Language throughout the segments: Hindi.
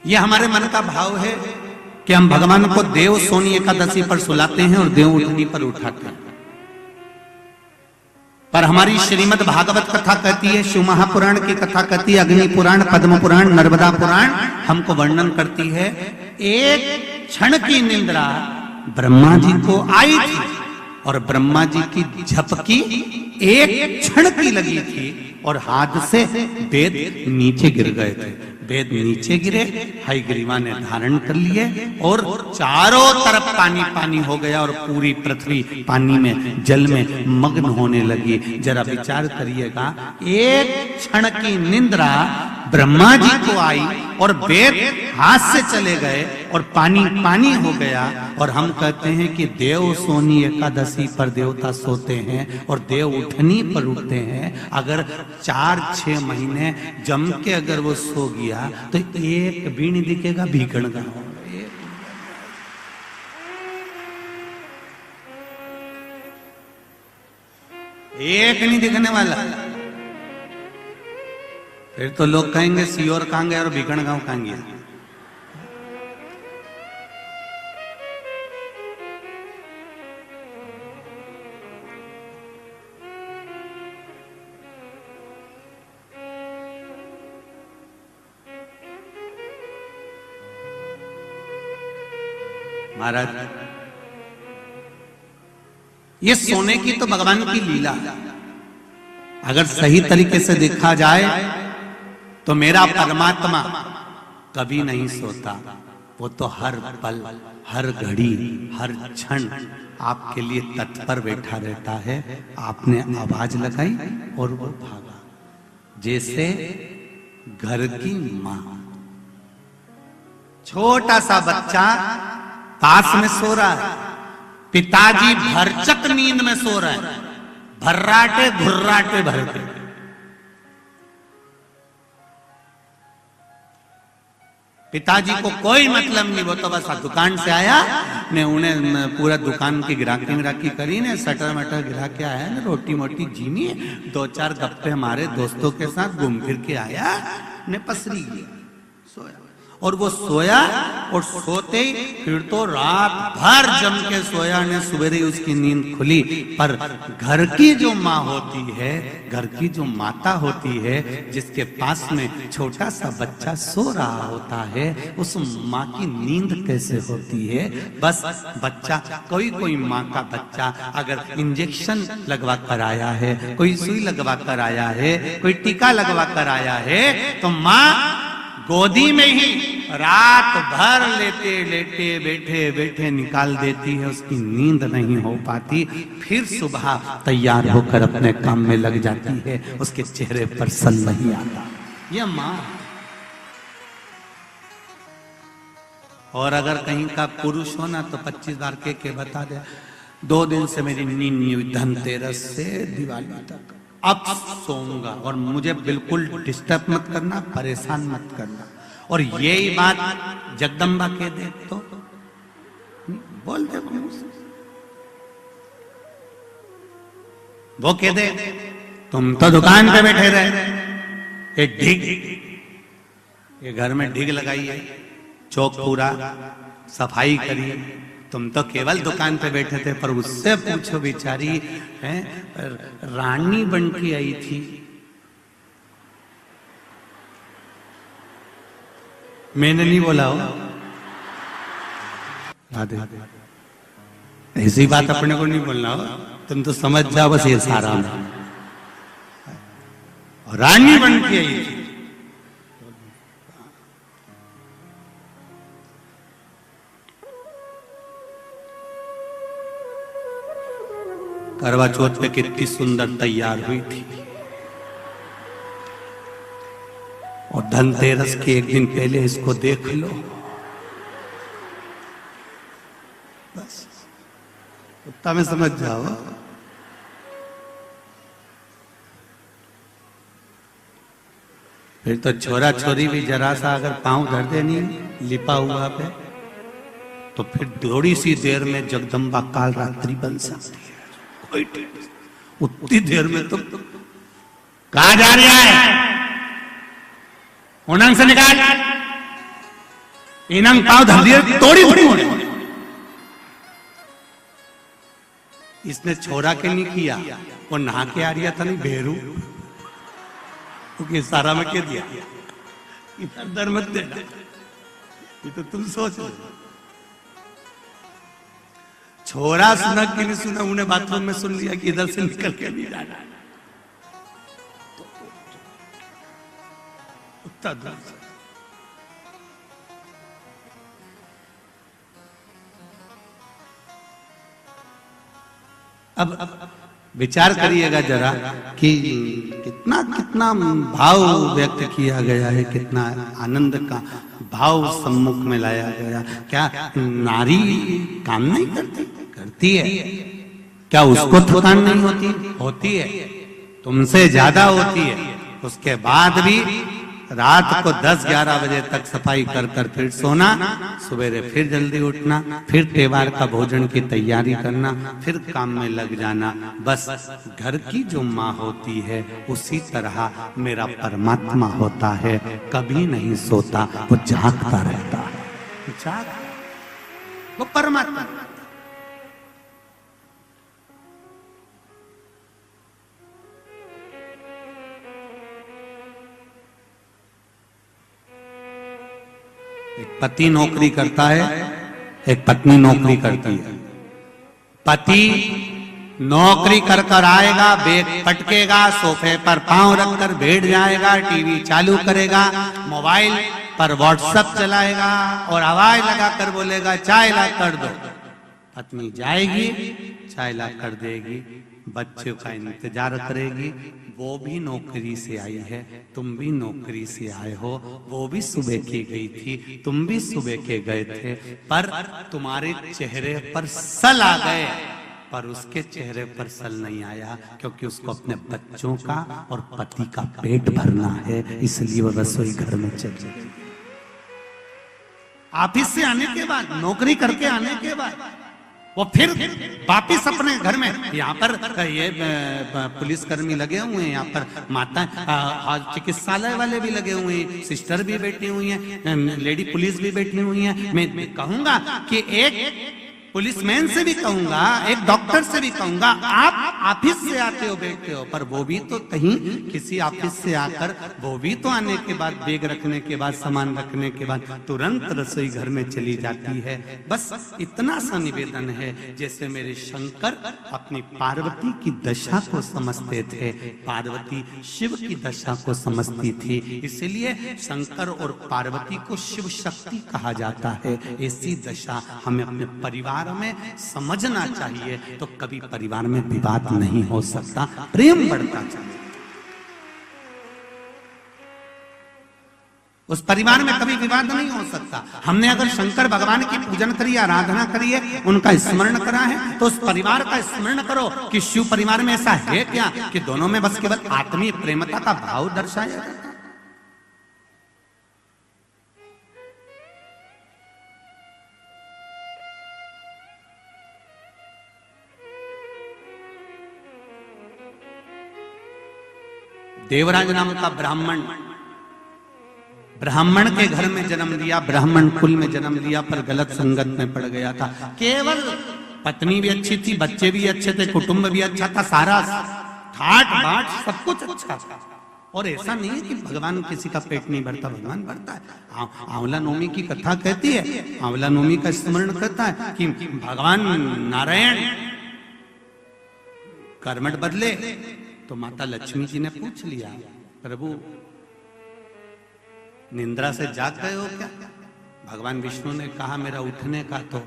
ये हमारे मन का भाव है कि हम भगवान को देव सोनी एकादशी पर सुलाते हैं और देव उठनी पर उठाते हैं। पर हमारी श्रीमद् भागवत कथा कहती है, शिव महापुराण की कथा कहती है, अग्नि पुराण, पद्म पुराण, नर्मदा पुराण हमको वर्णन करती है, एक क्षण की निंद्रा ब्रह्मा जी को आई थी और ब्रह्मा जी की झपकी एक क्षण की लगी थी और हाथ से वेद नीचे गिर गए थे। वेद नीचे गिरे, हयग्रीवा ने धारण कर लिए और चारों तरफ पानी पानी हो गया और पूरी पृथ्वी पानी में, जल में मग्न होने लगी। जरा विचार करिएगा, एक क्षण की निंद्रा ब्रह्मा जी को आई और वेद हाथ से चले गए और पानी पानी हो गया। और हम कहते हैं कि देव सोनी एकादशी पर देवता सोते हैं और देव उठनी पर उठते हैं। अगर 4-6 महीने जम के अगर वो सो गया तो एक भी नहीं दिखेगा भीकण का, एक नहीं दिखने वाला। फिर तो लोग कहेंगे सियोर कहां गए और भीकण गांव कहां गया। महाराज, ये सोने की तो भगवान की लीला, अगर सही तरीके से देखा जाए तो मेरा परमात्मा कभी नहीं सोता। वो तो हर पल, हर घड़ी, हर क्षण आपके लिए तत्पर बैठा रहता है। आपने आवाज लगाई और वो भागा। जैसे घर की मां, छोटा सा बच्चा पास में सो रहा है, पिताजी भरचक नींद में सो रहे हैं, भर्राटे घुर्राटे भरते। पिताजी को कोई मतलब नहीं, वो तो बस दुकान से आया ने, उन्हें पूरा दुकान की गिराकी करी ने, सटर मटर गिरा के आया ने, रोटी मोटी जीनी, 2-4 गप्पे हमारे दोस्तों के साथ घूम फिर के आया ने, पसरी गया, सोया। और वो सोया और सोते ही फिर तो रात भर जम के सोया ने, सवेरे उसकी नींद खुली। पर घर की जो माँ होती है, घर की जो माता होती है, जिसके पास में छोटा सा बच्चा सो रहा होता है, उस माँ की नींद कैसे होती है। बस बच्चा, कोई माँ का बच्चा अगर इंजेक्शन लगवा कर आया है, कोई सुई लगवा कर आया है, कोई टीका लगवा कर आया है, तो माँ गोदी में ही रात भर लेटे लेटे बैठे बैठे निकाल देती है, उसकी नींद नहीं हो पाती। फिर सुबह तैयार होकर अपने काम में लग जाती है, उसके चेहरे पर सल नहीं आता। यह माँ। और अगर कहीं का पुरुष हो ना तो 25 बार के बता दे, 2 दिन से मेरी नींद नहीं हुई, धनतेरस से दिवाली तक, अब सोऊंगा और मुझे बिल्कुल डिस्टर्ब मत करना, परेशान मत करना। और यही बात जगदम्बा कह दे तो बोल दे, वो कह दे तुम तो दुकान पे बैठे रहे, एक ढिग, ये घर में ढिग लगाई है, चौक पूरा सफाई करी, तुम तो केवल दुकान पे बैठे थे। पर उससे पूछो, बेचारी है रानी बन के आई थी, मैंने नहीं बोला हो, ऐसी बात अपने को नहीं बोलना हो, तुम तो समझ जाओ बस ये सारा रानी बन के आई थी। करवा चौथ पे कितनी सुंदर तैयार हुई थी, और धनतेरस के 1 दिन पहले इसको देख लो, बस उतना में समझ जाओ। फिर तो छोरा छोरी भी जरा सा अगर पांव धर देनी लिपा हुआ पे, तो फिर थोड़ी सी देर में जगदम्बा काल रात्रि बन सकती है। उतनी देर में तो कहा जा रहा है, उड़न से निकाल, इनंग पाव धर दिए तोड़ी थोड़ी। इसने छोरा के नहीं किया, वो नहा के आ रहा था नहीं बेरू, क्योंकि सारा में कह दिया इधर दर मत देना, ये तो तुम सोच लो। छोरा सुना कि नहीं सुना, उन्हें बाथरूम में सुन लिया कि इधर से निकल के नहीं जाना, उतना दूर से। अब विचार करिएगा जरा कि कितना कितना भाव व्यक्त किया गया है, कितना आनंद का भाव सम्मुख में लाया गया। क्या नारी काम नहीं करती? करती है। क्या उसको थकान नहीं होती? होती है, तुमसे ज्यादा होती है। उसके बाद भी रात को 10-11 बजे तक सफाई कर कर फिर सोना, सवेरे फिर जल्दी उठना, फिर त्योहार का भोजन की तैयारी करना, फिर काम में लग जाना। बस घर की जो माँ होती है उसी तरह मेरा परमात्मा होता है, कभी नहीं सोता, वो जागता रहता है। वो परमात्मा। एक पति नौकरी करता है, एक पत्नी नौकरी करती है। पति नौकरी कर कर आएगा, बैग पटकेगा, सोफे पर पांव रखकर बैठ जाएगा, टीवी चालू करेगा, मोबाइल पर व्हाट्सएप चलाएगा और आवाज लगाकर बोलेगा चाय ला कर दो। पत्नी जाएगी, चाय ला कर देगी, बच्चों का इंतजार करेगी। वो भी नौकरी से आई है, तुम भी नौकरी से आए हो। वो भी सुबह की गई थी, तुम भी सुबह के गए थे, पर तुम्हारे चेहरे पर सल आ गए, पर उसके चेहरे पर सल नहीं आया, क्योंकि उसको अपने बच्चों का और पति का पेट भरना है, इसलिए वो रसोई घर में चली गई। ऑफिस से आने के बाद, नौकरी करके आने के बाद वो फिर वापिस अपने घर में, यहाँ पर ये पुलिसकर्मी लगे हुए हैं, यहाँ पर माता चिकित्सालय वाले भी लगे हुए हैं, सिस्टर भी बैठी हुई हैं, लेडी पुलिस भी बैठी हुई हैं। मैं कहूंगा कि एक पुलिसमैन से भी कहूंगा, एक डॉक्टर से भी कहूंगा, आप ऑफिस से आते हो बैठते हो, पर वो भी तो कहीं किसी ऑफिस से आकर, वो भी तो आने के बाद, बैग रखने के बाद, सामान रखने के बाद तुरंत रसोई घर में चली जाती है। बस इतना सा निवेदन है, जैसे मेरे शंकर अपनी पार्वती की दशा को समझते थे, पार्वती शिव की दशा को समझती थी, इसलिए शंकर और पार्वती को शिव शक्ति कहा जाता है। ऐसी दशा हमें अपने परिवार में समझना चाहिए, तो कभी परिवार में विवाद नहीं हो सकता, प्रेम बढ़ता चाहिए। उस परिवार में कभी विवाद नहीं हो सकता। हमने अगर शंकर भगवान की पूजन करी, आराधना करी है, उनका स्मरण करा है, तो उस परिवार का स्मरण करो कि शिव परिवार में ऐसा है क्या कि दोनों में बस केवल आत्मीय प्रेमता का भाव दर्शाया जाता है। देवराज नाम का ब्राह्मण के घर में जन्म लिया, ब्राह्मण कुल में जन्म लिया, पर गलत संगत में पड़ गया था। केवल पत्नी भी अच्छी थी, बच्चे भी अच्छे थे, कुटुंब भी अच्छा था, सारा ठाट बाट सब कुछ अच्छा था। और ऐसा नहीं है कि भगवान किसी का पेट नहीं भरता, भगवान भरता है। आंवला नवमी की कथा कहती है, आंवला नवमी का स्मरण करता है कि भगवान नारायण कर्मठ बदले, तो माता लक्ष्मी जी ने पूछ लिया, प्रभु निंद्रा से जाग गए हो क्या? भगवान विष्णु ने कहा मेरा उठने का तो,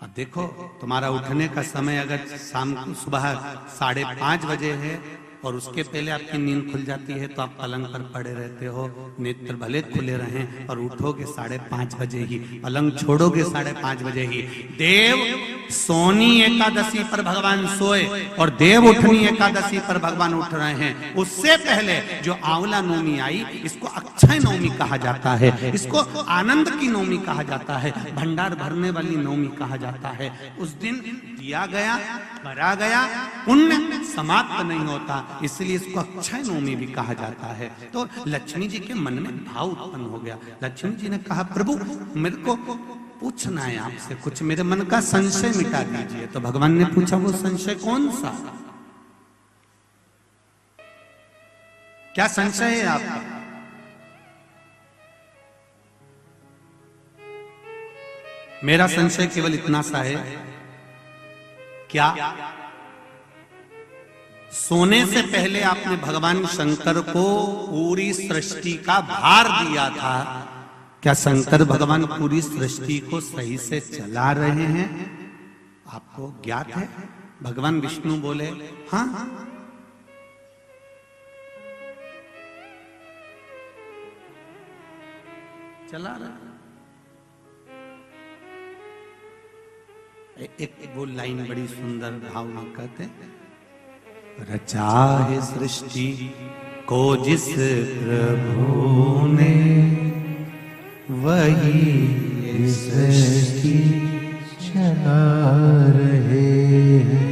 अब देखो तुम्हारा उठने का समय अगर शाम को सुबह 5:30 बजे है और उसके पहले आपकी नींद खुल जाती है, तो आप पलंग पर पड़े रहते हो, नेत्र भले खुले रहें और उठोगे 5:30 बजे ही, पलंग छोड़ोगे 5:30 बजे ही। देव सोनी एकादशी पर भगवान सोए और देव उठनी एकादशी पर भगवान उठ रहे हैं। उससे पहले जो आंवला नवमी आई, इसको अक्षय नवमी कहा जाता है, इसको आनंद की नवमी कहा जाता है, भंडार भरने वाली नवमी कहा जाता है। उस दिन दिया गया, करा गया, पुण्य समाप्त नहीं होता, इसलिए इसको अक्षय नवमी भी कहा जाता है। तो लक्ष्मी जी के मन में भाव उत्पन्न हो गया। लक्ष्मी जी ने कहा, प्रभु मेरे को पूछना है आपसे कुछ, मेरे मन का संशय मिटा दीजिए। तो भगवान ने पूछा, वो संशय कौन सा, क्या संशय है आपका? मेरा संशय केवल इतना सा है, क्या सोने से पहले आपने भगवान शंकर को पूरी सृष्टि का भार दिया था, क्या शंकर भगवान पूरी सृष्टि को सही से चला रहे हैं? आपको ज्ञात है? भगवान विष्णु बोले, हाँ चला रहे। एक वो लाइन बड़ी सुंदर भाव में कहते, रचा है सृष्टि को जिस प्रभु ने, वही सृष्टि चला रहे हैं।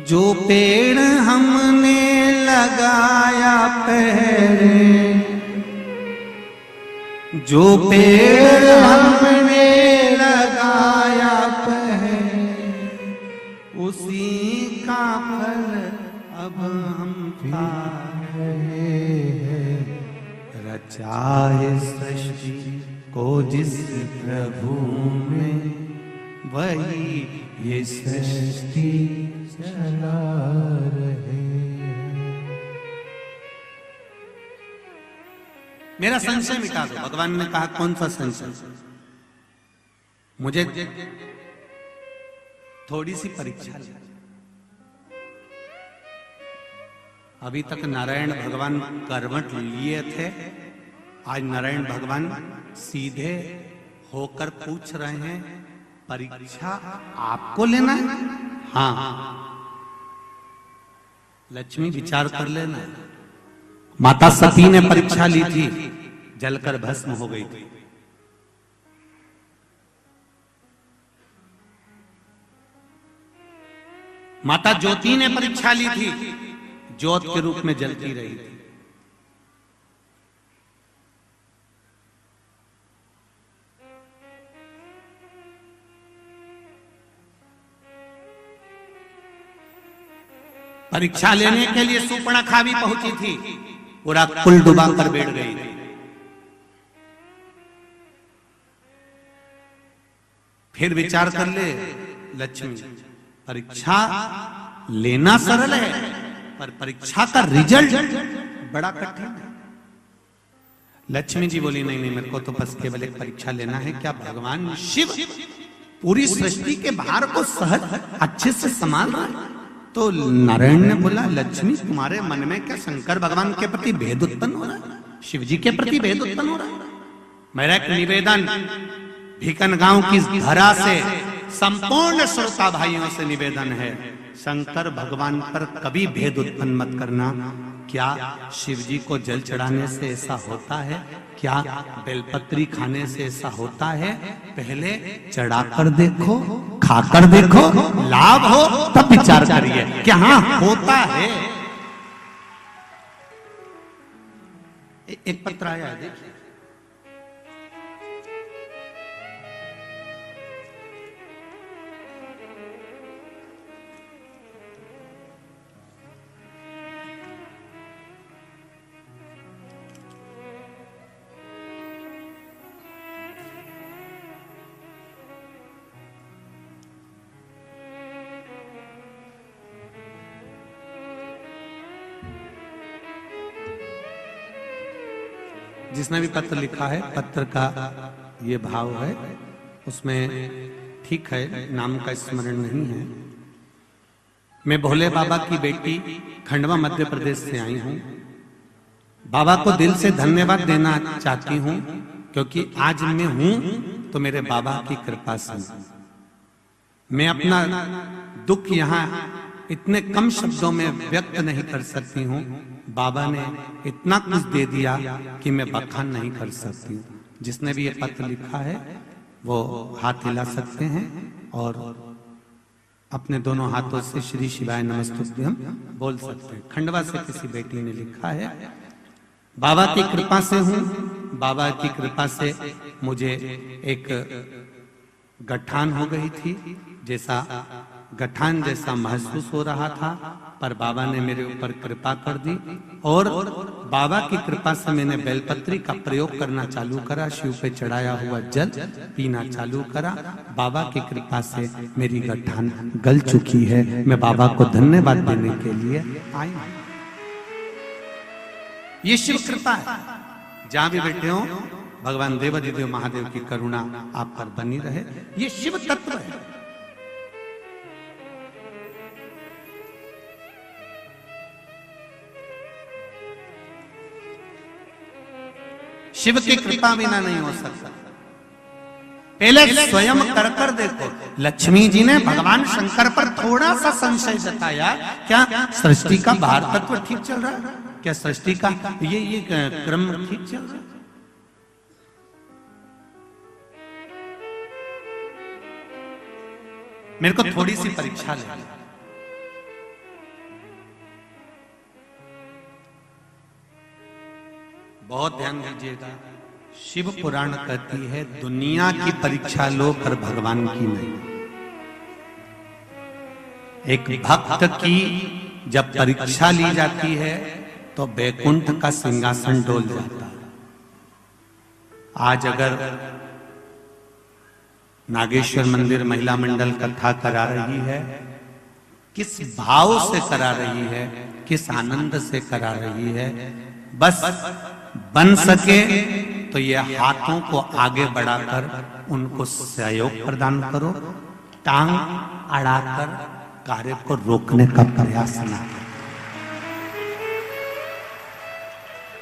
जो पेड़ हमने लगाया पहले, जो पेड़ हमने लगाया पहले, उसी का फल अब हम पा रहे हैं। रचा है सृष्टि को जिस प्रभु ने, वही ये सृष्टि चला रहे। मेरा संशय मिटा दो। भगवान ने कहा, कौन सा संशय? मुझे थोड़ी सी परीक्षा ली। अभी तक नारायण भगवान करवट लिए थे, आज नारायण भगवान सीधे होकर पूछ रहे हैं, परीक्षा आपको लेना है? हाँ, लक्ष्मी विचार कर लेना। माता सती ने परीक्षा ली थी, जलकर भस्म हो गई थी। माता ज्योति ने परीक्षा ली थी, ज्योत के रूप में जलती रही थी। परीक्षा लेने के लिए सुपर्णखा भी पहुंची थी, पूरा कुल डुबा कर बैठ गई थी। फिर विचार कर ले लक्ष्मी, परीक्षा लेना सरल है, पर परीक्षा का रिजल्ट बड़ा कठिन है। लक्ष्मी जी बोली, नहीं नहीं, मेरे को तो बस केवल एक परीक्षा लेना है, क्या भगवान शिव पूरी सृष्टि के भार को सहज अच्छे से संभाल रहा है? तो नारायण ने बोला, लक्ष्मी तुम्हारे मन में क्या शंकर भगवान के प्रति भेद उत्पन्न हो रहा है? शिव जी के प्रति भेद उत्पन्न हो रहा है? मेरा एक निवेदन भीकन गांव की धरा से संपूर्ण श्रोता भाइयों से निवेदन है, शंकर भगवान पर कभी भेद उत्पन्न मत करना। क्या शिव जी को जल चढ़ाने से ऐसा होता है? क्या बेलपत्री खाने से ऐसा होता है? पहले चढ़ाकर देखो, खाकर देखो, लाभ हो तब विचार करिए क्या हाँ होता है। एक पत्र आया है, देखिए। जिसने भी पत्र लिखा है, पत्र का ये भाव है, उसमें ठीक है, नाम का स्मरण नहीं है। मैं भोले बाबा की बेटी खंडवा मध्य प्रदेश से आई हूँ। बाबा को दिल से धन्यवाद देना चाहती हूँ, क्योंकि आज मैं हूँ तो मेरे बाबा की कृपा से। मैं अपना दुख यहाँ इतने कम शब्दों में व्यक्त नहीं कर सकती हूँ। बाबा ने इतना कुछ दे दिया कि मैं बखान नहीं कर सकती हूँ। जिसने भी ये पत्र लिखा है वो हाथ हिला सकते हैं और अपने दोनों हाथों से श्री शिवाय नमस्तुभ्यम बोल सकते हैं। खंडवा से किसी बेटी ने लिखा है, बाबा की कृपा से हूं, बाबा की कृपा से मुझे एक गठान हो गई थी, जैसा गठान जैसा महसूस हो रहा था, पर बाबा ने मेरे ऊपर कृपा कर दी और बाबा की कृपा से मैंने बेलपत्री का प्रयोग करना चालू करा, शिव पे चढ़ाया हुआ जल पीना चालू करा। बाबा की कृपा से मेरी गठान गल चुकी है। मैं बाबा को धन्यवाद देने के लिए आई हूं। ये शिव कृपा है। जहां भी बैठे हो, भगवान देवाधिदेव महादेव की करुणा आप पर बनी रहे। ये शिव तत्व है। शिव की कृपा बिना नहीं हो सकता। पहले स्वयं कर देखो। लक्ष्मी जी ने भगवान शंकर पर थोड़ा सा संशय जताया, क्या सृष्टि का बाहर तत्व ठीक चल रहा है? क्या सृष्टि का ये क्रम ठीक चल रहा है? मेरे को थोड़ी सी परीक्षा ले। बहुत ध्यान दीजिएगा। शिव पुराण कहती है, दुनिया की परीक्षा लो पर भगवान की नहीं। एक भक्त की जब परीक्षा ली जाती है तो बैकुंठ का सिंहासन डोल जाता है। आज अगर नागेश्वर मंदिर महिला मंडल कथा करा रही है, किस भाव से करा रही है, किस आनंद से करा रही है। बस बन सके तो ये हाथों को आगे बढ़ाकर उनको सहयोग प्रदान करो, टांग अड़ाकर कार्य को रोकने का प्रयास न करो।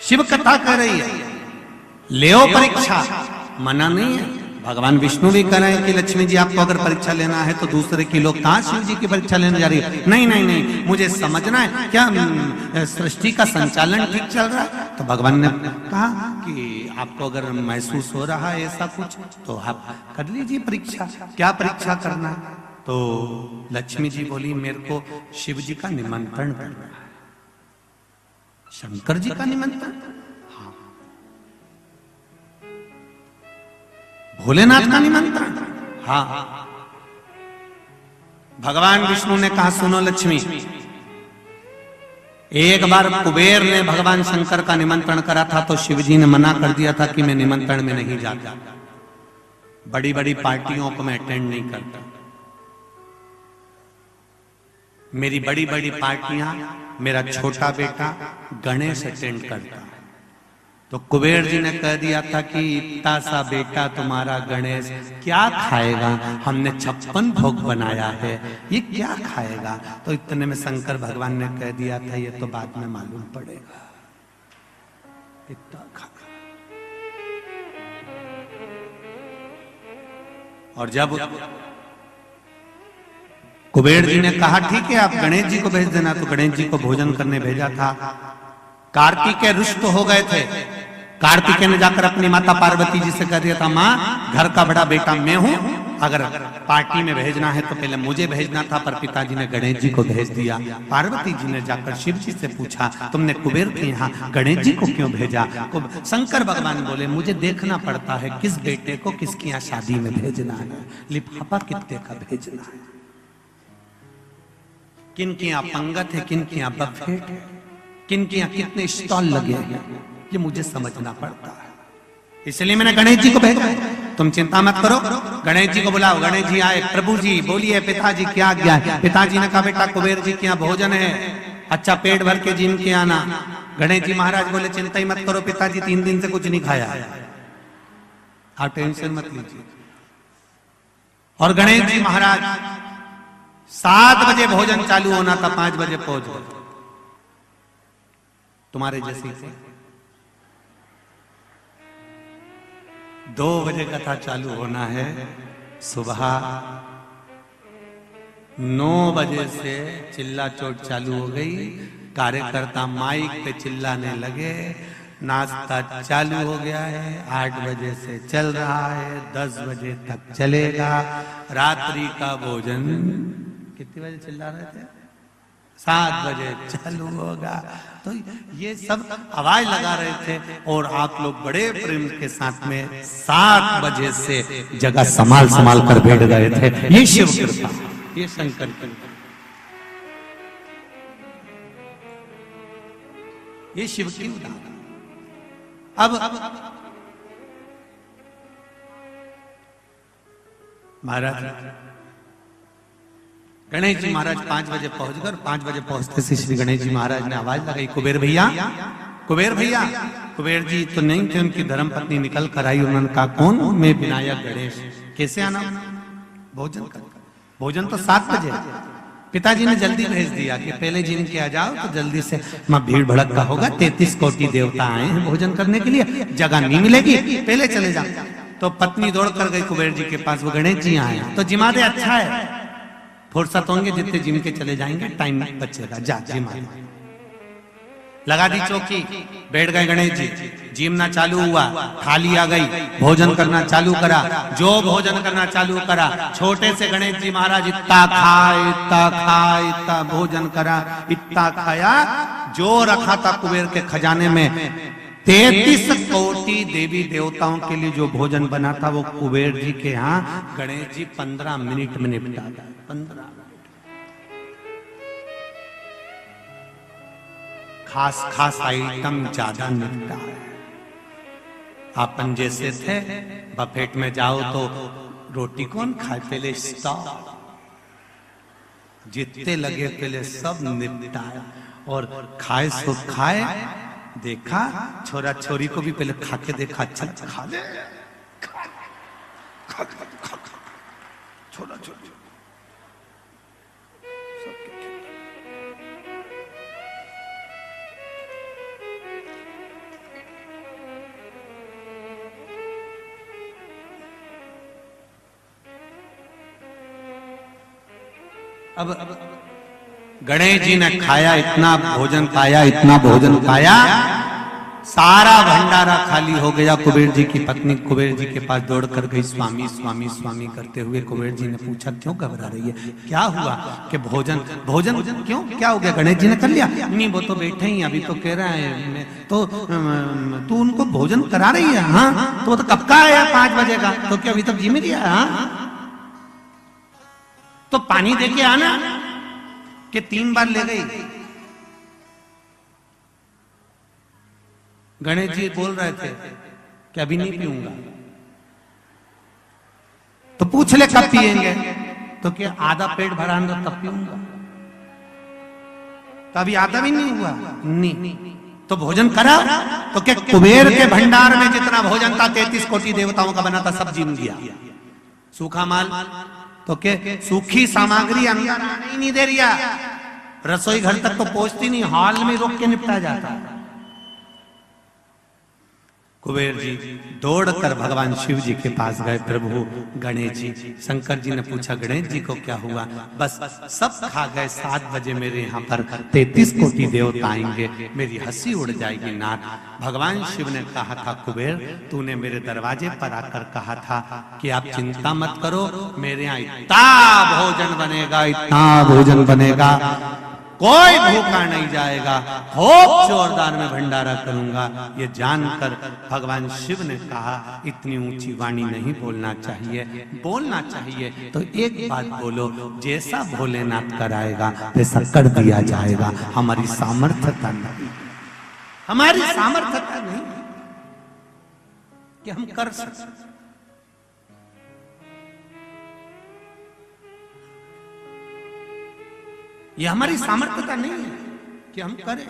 शिव कथा कर रही है, लेओ परीक्षा, मना नहीं है। भगवान विष्णु भी कह रहे हैं कि लक्ष्मी जी आपको अगर परीक्षा लेना है तो दूसरे की लोग कहां शिव जी की परीक्षा लेने जा रही है। नहीं नहीं नहीं, मुझे समझना है क्या सृष्टि का संचालन ठीक चल रहा है। तो भगवान ने कहा कि आपको अगर महसूस हो रहा है ऐसा कुछ तो आप कर लीजिए परीक्षा। क्या परीक्षा करना है? तो लक्ष्मी जी बोली, मेरे को शिव जी का निमंत्रण करना है। शंकर जी का निमंत्रण? हाँ। भोलेनाथ का निमंत्रण? हाँ। भगवान विष्णु ने कहा, सुनो लक्ष्मी, एक बार कुबेर ने भगवान शंकर का निमंत्रण करा था तो शिवजी ने मना कर दिया था कि मैं निमंत्रण में नहीं जाता, बड़ी बड़ी पार्टियों को मैं अटेंड नहीं करता। मेरी बड़ी बड़ी पार्टियां मेरा छोटा बेटा गणेश अटेंड करता। तो कुबेर जी ने कह दिया था कि इतना सा बेटा तुम्हारा गणेश क्या खाएगा, हमने 56 भोग बनाया है, ये क्या खाएगा। तो इतने में शंकर भगवान ने कह दिया था, ये तो बाद में मालूम पड़ेगा। इतना खा। और जब कुबेर जी ने कहा ठीक है आप गणेश जी को भेज देना, तो गणेश जी को भोजन करने भेजा था। कार्तिकेय रुष्ट हो गए थे। कार्तिकेय ने जाकर अपनी माता पार्वती जी से कह दिया था, माँ घर का बड़ा बेटा मैं हूं, अगर पार्टी में भेजना है तो पहले मुझे भेजना था, पर पिताजी ने गणेश जी को भेज दिया। पार्वती जी ने जाकर शिव जी से पूछा, तुमने कुबेर के यहाँ गणेश जी को क्यों भेजा। शंकर भगवान बोले, मुझे देखना पड़ता है किस बेटे को किसके यहाँ शादी में भेजना है, लिफाफा कितने का भेजना है, किन के यहाँ पंगत है, किन के यहाँ बफेट है, किन के यहाँ कितने स्टॉल लगे हैं, ये मुझे समझना पड़ता है। इसलिए मैंने गणेश जी को भेजा। तुम चिंता मत करो, गणेश जी को बुलाओ। गणेश जी आए, प्रभु जी बोलिए पिताजी क्या आज्ञा है। पिताजी ने कहा, बेटा कुबेर जी के यहाँ भोजन है, अच्छा पेट भर के जिम के आना। गणेश जी महाराज बोले, चिंता ही मत करो पिताजी, 3 दिन से कुछ नहीं खाया, आप टेंशन मत लीजिए। और गणेश जी महाराज 7 बजे भोजन चालू होना था, 5 बजे पहुंच गए। तुम्हारे जैसे 2 बजे कथा चालू होना है, सुबह 9 बजे से चिल्ला चोट चालू हो गई। कार्यकर्ता माइक पे चिल्लाने लगे, नाश्ता चालू हो गया है, 8 बजे से चल रहा है, 10 बजे तक चलेगा। रात्रि का भोजन कितने बजे चिल्ला रहे थे? 7 बजे चालू होगा। तो ये सब आवाज लगा रहे थे और आप लोग बड़े प्रेम के साथ में 7 बजे से जगह संभाल संभाल कर बैठ गए थे। ये शिव कृपा, ये शंकर की, ये शिव की उदाहरण। अब महाराज गणेश जी महाराज 5 बजे पहुंच गए। 5 बजे पहुंचते से श्री गणेश जी महाराज ने आवाज लगाई, कुबेर भैया, कुबेर भैया। कुबेर जी तो नहीं थे, उनकी धर्मपत्नी निकल कर आई। उन्होंने कहा कौन? मैं विनायक गणेश। कैसे आना? भोजन कर। भोजन तो 7 बजे। पिताजी ने जल्दी भेज दिया कि पहले जिनके आ जाओ तो जल्दी से, मां भीड़ भड़क का होगा, 33 कोटि देवता आए हैं भोजन करने के लिए, जगह नहीं मिलेगी, पहले चले जाओ। तो पत्नी दौड़ कर गई कुबेर जी के पास, वो गणेश जी आए तो जिमा दे, अच्छा है, फुर्सत होंगे, जितने जिम के चले जाएंगे टाइम बचेगा, जा जिमा। लगा दी चौकी, बैठ गए गणेश जी। जिमना चालू हुआ, थाली आ गई, भोजन करना चालू करा। जो भोजन करना चालू करा, छोटे से गणेश जी महाराज इतना खाए, इतना खाए, इतना भोजन करा, इतना खाया, जो रखा था कुबेर के खजाने में 33 कोटि देवी देवताओं के लिए जो भोजन बना था, वो कुबेर जी के यहाँ गणेश जी 15 मिनट में निपटा गए। 15 खास खास आइटम ज्यादा निपटा है। अपन जैसे थे, बफेट में जाओ तो रोटी कौन खाए, पहले स्टॉप, जितने लगे पहले सब निपटाया और खाए सो खाए। देखा छोरा छोरी को भी पहले खा के देखा, अच्छा खा ले, खा छोरा छोरी अब गणेश जी ने खाया, इतना भोजन पाया, इतना भोजन पाया, सारा भंडारा खाली हो गया। कुबेर जी की पत्नी कुबेर जी के पास दौड़ कर गई, स्वामी स्वामी स्वामी करते हुए। कुबेर जी ने पूछा क्यों घबरा रही है, क्या हुआ? कि भोजन भोजन क्यों, क्या हो गया? गणेश जी ने कर लिया। नहीं, वो तो बैठे ही, अभी तो कह रहा है तो तू उनको भोजन करा रही है? हाँ, तो कब का आया? 5 बजे का। तो क्या अभी तक जी में गया? हाँ, तो पानी दे के आना। कि 3 बार ले गई। गणेश जी बोल रहे थे कि अभी नहीं पीऊंगा। तो पूछ ले कब पिएंगे? तो क्या आधा पेट भरा अंदर तब पीऊंगा। तो अभी आधा भी नहीं हुआ। नहीं, तो भोजन करा। तो क्या कुबेर के भंडार में जितना भोजन था 33 कोटि देवताओं का बना था, सब जिम गया। सूखा माल, तो क्या सूखी सामग्री अंदर आने ही नहीं दे रही, रसोई घर तक तो पहुंचती नहीं, हॉल में रोक के निपटा जाता। कुबेर जी दौड़कर भगवान शिव जी के पास गए। प्रभु गणेश जी, शंकर जी ने पूछा गणेश जी को क्या हुआ? बस सब खा गए, 7 बजे मेरे यहाँ पर 33 कोटि देवता आएंगे, मेरी हंसी उड़ जाएगी नाथ। भगवान शिव ने कहा था कुबेर, तूने मेरे दरवाजे पर आकर कहा था कि आप चिंता मत करो, मेरे यहाँ इतना भोजन बनेगा, इतना भोजन बनेगा, कोई भूखा नहीं जाएगा, खूब जोरदार में भंडारा करूंगा। ये जानकर भगवान शिव ने कहा इतनी ऊंची वाणी नहीं बोलना चाहिए, बोलना चाहिए तो एक बात बोलो, जैसा भोलेनाथ कराएगा वैसा कर दिया जाएगा। हमारी सामर्थ्यता नहीं, हमारी सामर्थ्यता नहीं कि हम कर सकते। ये हमारी सामर्थ्यता नहीं है कि हम करें।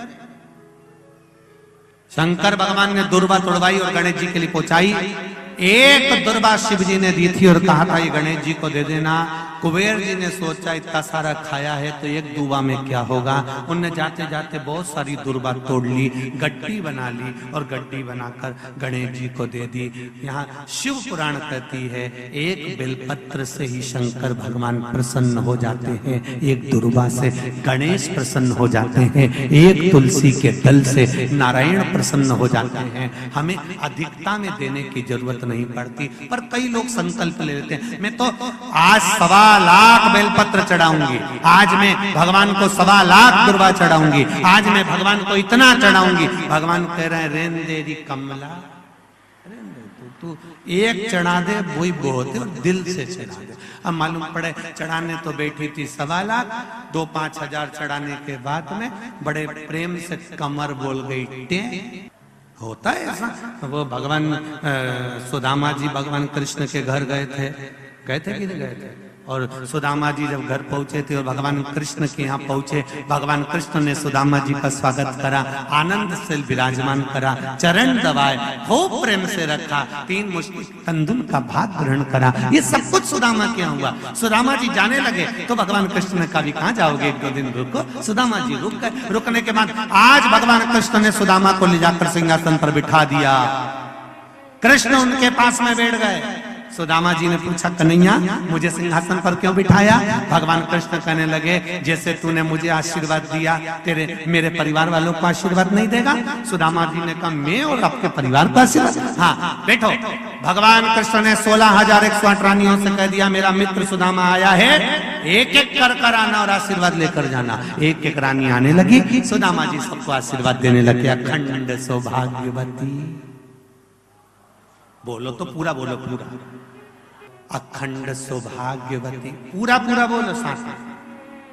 शंकर भगवान ने दुर्वा तोड़वाई और गणेश जी के लिए पहुंचाई। एक दुर्वा शिव जी ने दी थी और कहा था ये गणेश जी को दे देना। कुबेर जी ने सोचा इतना सारा खाया है तो एक दुर्वा में क्या होगा। उनने जाते जाते बहुत सारी दुर्वा तोड़ ली, गड्डी बना ली और गड्डी बनाकर गणेश जी को दे दी। यहाँ शिव पुराण कहती है एक बेलपत्र से ही शंकर भगवान प्रसन्न हो जाते हैं, एक दुर्वा से गणेश प्रसन्न हो जाते हैं, एक तुलसी के दल से नारायण प्रसन्न हो जाते हैं। हमें अधिकता में देने की जरूरत नहीं पड़ती, पर कई लोग संकल्प ले लेते हैं। मैं तो आज 1.25 लाख बेलपत्र चढ़ाऊंगी, आज मैं भगवान को 1.25 लाख दुर्वा चढ़ाऊंगी, आज मैं भगवान को इतना चढ़ाऊंगी। भगवान कह रहे हैं रेन देरी कमला, तू एक चढ़ा दे वही बहुत है, दिल से चढ़ा दे। अब मालूम पड़े चढ़ाने तो बैठी थी 1.25 लाख, 2-5 हजार चढ़ाने के बाद में बड़े प्रेम से कमर बोल गई टे। होता है ऐसा। वो भगवान सुदामा जी भगवान कृष्ण के घर गए थे कि नहीं गए थे? और सुदामा जी जब घर पहुंचे थे और भगवान कृष्ण के यहाँ पहुंचे, भगवान कृष्ण ने सुदामा जी का स्वागत करा, आनंद से विराजमान करा, चरण दबाए, खूब प्रेम से रखा, 3 मुश्किल कंदुल का भात ग्रहण करा। ये सब कुछ सुदामा के यहाँ हुआ। सुदामा जी जाने लगे तो भगवान कृष्ण ने कहा भी कहाँ जाओगे, 1-2 दिन रुको। सुदामा जी रुक गए। रुकने के बाद आज भगवान कृष्ण ने सुदामा को ले जाकर सिंहासन पर बिठा दिया। कृष्ण उनके पास में बैठ गए। सुदामा जी ने पूछा कन्हैया मुझे सिंहासन पर क्यों बिठाया? भगवान कृष्ण कहने लगे जैसे तूने मुझे आशीर्वाद दिया, तेरे मेरे परिवार वालों को आशीर्वाद नहीं देगा? सुदामा जी ने कहा मैं और आपके परिवार को आशीर्वाद? हाँ बैठो। भगवान कृष्ण ने 16,108 रानियों से कह दिया मेरा मित्र सुदामा आया है, एक एक कर आना और आशीर्वाद लेकर जाना। एक एक रानी आने लगी, सुदामा जी सबको आशीर्वाद देने लगे। अखंड सौभाग्यवती, बोलो तो पूरा बोलो, पूरा अखंड सौभाग्यवती, पूरा पूरा बोलो, साथ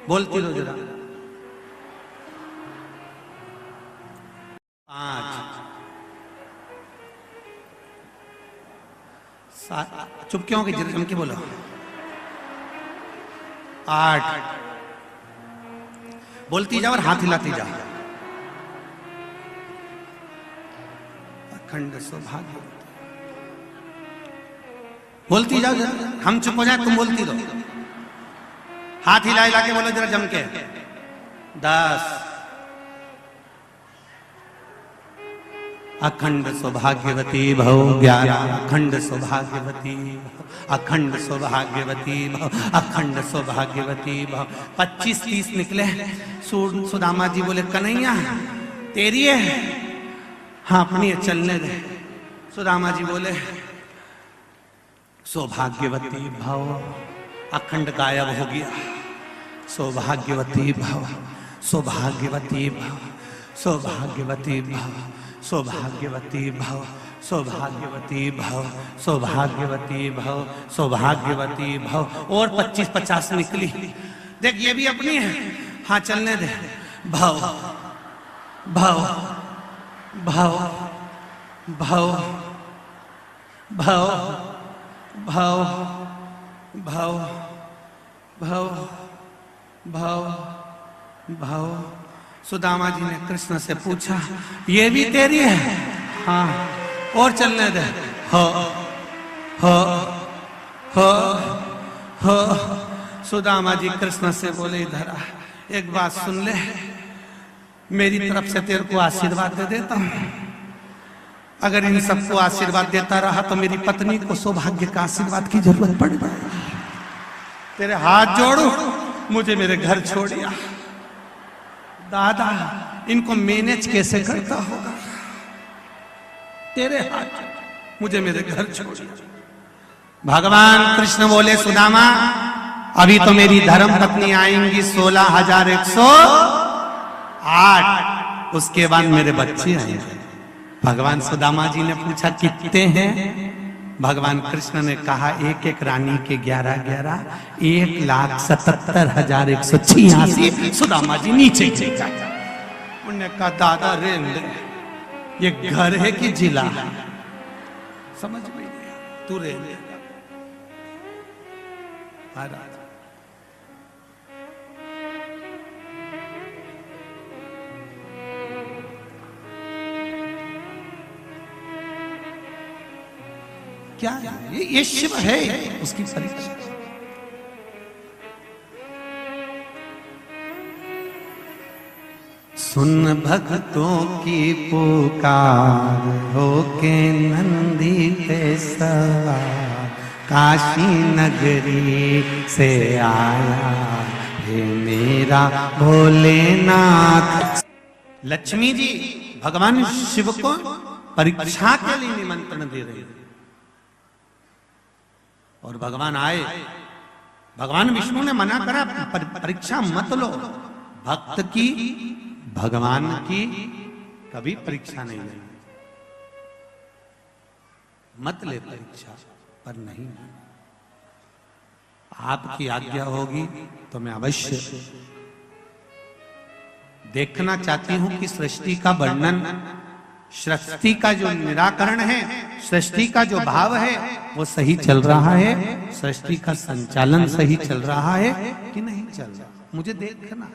बोलती रहो जरा। 5 चुप क्यों की जम के बोलो। 8 बोलती जाओ और हाथ हिलाती जाओ। अखंड सौभाग्य बोलती जाओ जरा, हम चुप हो जाए तुम बोलती रहो। हाथ हिला हिला के बोलो जरा जम के। 10 अखंड सौभाग्यवती भव। 11 अखंड सौभाग्यवती भव, अखंड सौभाग्यवती भव, अखंड सौभाग्यवती भव। 25-30 निकले। सुदामा जी बोले कन्हैया तेरी है? हाँ अपनी है, चलने दे। सुदामा जी बोले सौभाग्यवती भव। अखंड गायब हो गया। सौभाग्यवती भव, सौभाग्यवती भव, सौभाग्यवती भव, सौभाग्यवती भव, सौभाग्यवती भव, सौभाग्यवती भव, सौभाग्यवती भव। और 25-50 निकली। देख ये भी अपनी है। हाँ चलने दे। भव भव भव भव भव भव भव भव भव भव। सुदामा जी ने कृष्ण से पूछा ये भी तेरी है? हाँ और चलने दे। हो हो हो हो। सुदामा जी कृष्ण से बोले इधर आ, एक बात सुन ले, मेरी तरफ से तेरे को आशीर्वाद दे देता हूं। अगर इन सबको आशीर्वाद देता रहा तो मेरी पत्नी को सौभाग्य का आशीर्वाद की जरूरत पड़ जाएगी। तेरे हाथ जोड़ू, मुझे मेरे घर छोड़िया। दादा इनको मैनेज कैसे करता होगा? तेरे हाथ, मुझे मेरे घर छोड़िया। भगवान कृष्ण बोले सुदामा अभी तो मेरी धर्म पत्नी आएंगी 16,108, उसके बाद मेरे बच्चे आएंगे। भगवान सुदामा जी ने पूछा कितने हैं? भगवान कृष्ण ने कहा एक एक रानी के 11-11, 1,77,186। सुदामा जी नीचे गिरे। उन्होंने कहा दादा रे ये घर है कि जिला? समझ में नहीं, तू रे महाराज। क्या है? ये शिव है, उसकी परीक्षा। सुन भक्तों की पुकार हो के नंदी पे सवार, काशी नगरी से आया हे मेरा भोलेनाथ। लक्ष्मी जी भगवान शिव को परीक्षा के लिए निमंत्रण दे रहे हैं और भगवान आए भगवान विष्णु ने मना करा, परीक्षा मत लो। भक्त की, भगवान की कभी परीक्षा नहीं लेनी, मत ले परीक्षा, पर नहीं। आपकी आज्ञा होगी तो मैं अवश्य देखना चाहती हूं कि सृष्टि का वर्णन, सृष्टि का जो निराकरण है, सृष्टि का जो भाव है वो सही चल रहा है, सृष्टि का संचालन सही चल रहा है कि नहीं चल रहा, मुझे देखना।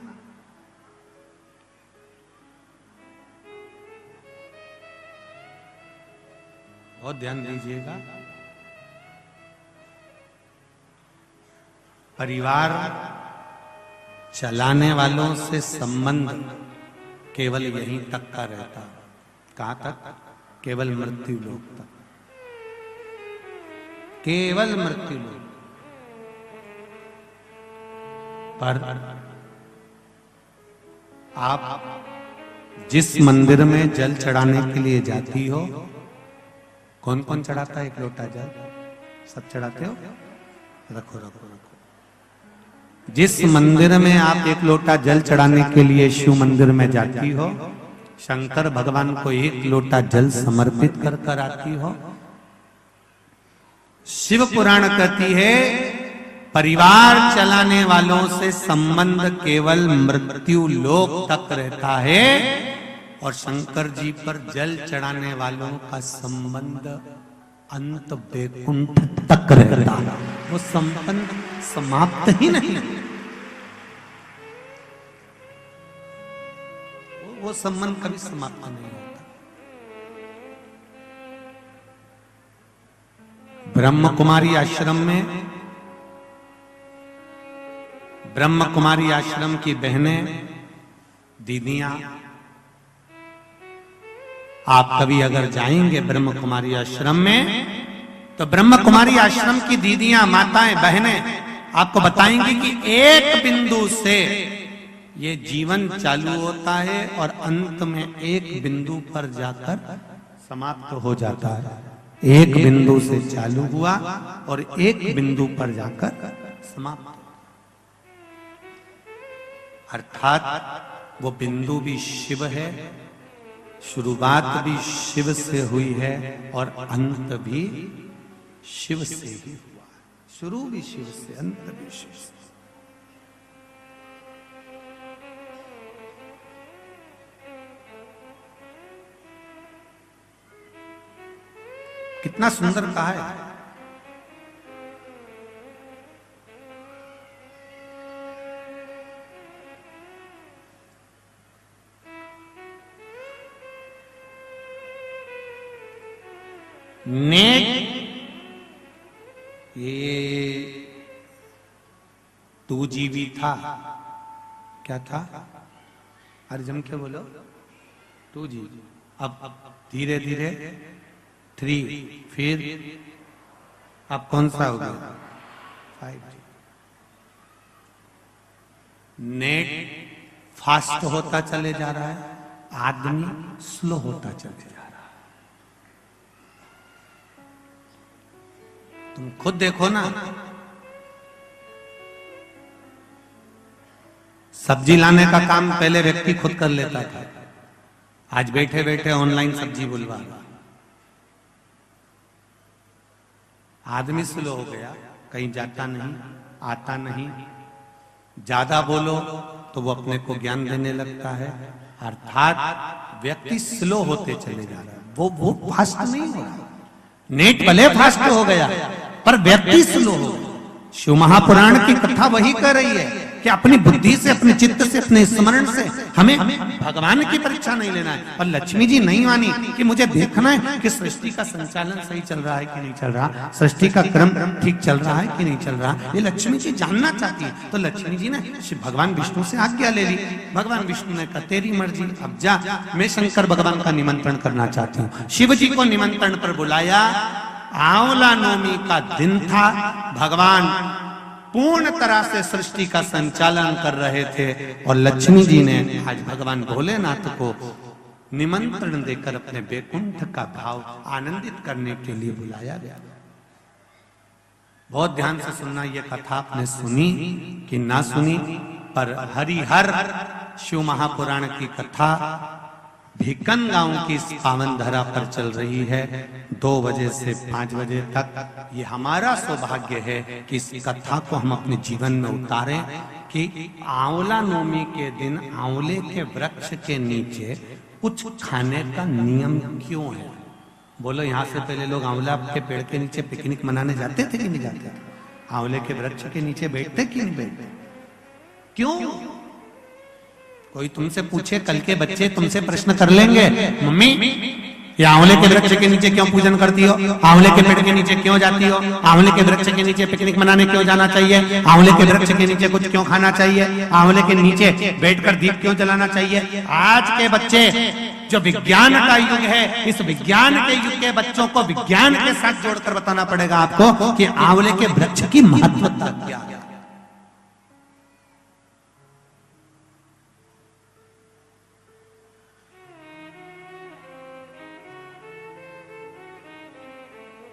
बहुत ध्यान दीजिएगा। परिवार चलाने वालों से संबंध केवल यहीं तक का रहता। कहां तक? केवल मृत्यु लोक तक, केवल मृत्यु लोक। पर आप जिस मंदिर में जल चढ़ाने के लिए जाती हो, कौन कौन चढ़ाता है एक लोटा जल? सब चढ़ाते हो? रखो रखो रखो। जिस मंदिर में आप एक लोटा जल चढ़ाने के लिए शिव मंदिर में जाती हो, शंकर भगवान को एक लोटा जल समर्पित कर कर आती हो। शिव पुराण कहती है परिवार चलाने वालों से संबंध केवल मृत्यु लोक तक रहता है, और शंकर जी पर जल चढ़ाने वालों का संबंध अंत वैकुंठ तक रहता है। वो संबंध समाप्त ही नहीं, वो संबंध कभी समाप्त नहीं होता। ब्रह्म कुमारी आश्रम में, ब्रह्म कुमारी आश्रम की बहनें, दीदियां, आप कभी अगर जाएंगे ब्रह्म कुमारी आश्रम में, तो ब्रह्म कुमारी आश्रम की दीदियां, माताएं, बहनें आपको बताएंगी कि एक बिंदु से ये जीवन चालू होता है और अंत में एक बिंदु पर जाकर समाप्त हो जाता है। एक बिंदु से चालू हुआ और एक बिंदु पर जाकर समाप्त। अर्थात वो बिंदु भी शिव है, शुरुआत भी शिव से हुई है और अंत भी शिव से ही हुआ। शुरू भी शिव से, अंत भी शिव से। कितना सुंदर कहा है। नेक, ये तू जीवी था, क्या था? अरे जम के बोलो, तू जीवी। अब धीरे धीरे 3, फिर अब कौन सा हो गया? 5। नेट फास्ट होता चले जा रहा है, आदमी स्लो होता चले जा रहा है। तुम खुद देखो ना, सब्जी लाने का काम पहले व्यक्ति खुद कर लेता था, आज बैठे बैठे ऑनलाइन सब्जी बुलवा। आदमी स्लो हो गया, कहीं जाता नहीं, आता नहीं, ज्यादा बोलो तो वो अपने को ज्ञान देने लगता है। अर्थात व्यक्ति स्लो होते चले जा रहा है, वो फास्ट नहीं हो रहा। नेट भले फास्ट हो गया पर व्यक्ति स्लो हो। शिव महापुराण की कथा वही कर रही है कि अपनी बुद्धि से, अपने चित्त से, अपने स्मरण से हमें भगवान की परीक्षा नहीं लेना है। और लक्ष्मी जी नहीं मानी कि मुझे देखना है कि सृष्टि का संचालन सही चल रहा है कि नहीं चल रहा, सृष्टि का क्रम ठीक चल रहा है कि नहीं चल रहा, ये लक्ष्मी जी जानना चाहती है। तो लक्ष्मी जी ने भगवान विष्णु से आज्ञा ले ली। भगवान विष्णु ने कहा तेरी मर्जी, अब जा, मैं शंकर भगवान का निमंत्रण करना चाहती हूँ। शिव जी को निमंत्रण पर बुलाया। आंवला नवमी का दिन था, भगवान पूर्ण तरह से सृष्टि का संचालन कर रहे थे और लक्ष्मी जी ने आज भगवान भोलेनाथ को निमंत्रण देकर अपने वैकुंठ का भाव आनंदित करने के लिए बुलाया गया। बहुत ध्यान से सुनना, ये कथा आपने सुनी कि ना सुनी, पर हरिहर शिव महापुराण की कथा भिकन गांव की इस पावन धरा पर चल रही है 2 बजे से 5 बजे तक। ये हमारा सौभाग्य है कि इस कथा को हम अपने जीवन में उतारें कि आंवला नवमी के दिन आंवले के वृक्ष के नीचे कुछ खाने का नियम क्यों है। बोलो, यहाँ से पहले लोग आंवला के पेड़ के नीचे पिकनिक मनाने जाते थे कि नहीं जाते थे? आंवले के वृक्ष के नीचे बैठते कि नहीं बैठते? क्यों? कोई तुमसे पूछे, कल के बच्चे तुमसे प्रश्न कर लेंगे, मम्मी ये आंवले के वृक्ष के नीचे क्यों पूजन करती हो, आंवले के पेड़ के नीचे क्यों जाती हो, आंवले के वृक्ष के नीचे पिकनिक मनाने क्यों जाना चाहिए, आंवले के वृक्ष के नीचे कुछ क्यों खाना चाहिए, आंवले के नीचे बैठकर दीप क्यों जलाना चाहिए। आज के बच्चे, जो विज्ञान का युग है, इस विज्ञान के युग के बच्चों को विज्ञान के साथ जोड़कर बताना पड़ेगा आपको कि आंवले के वृक्ष की महत्वता क्या है।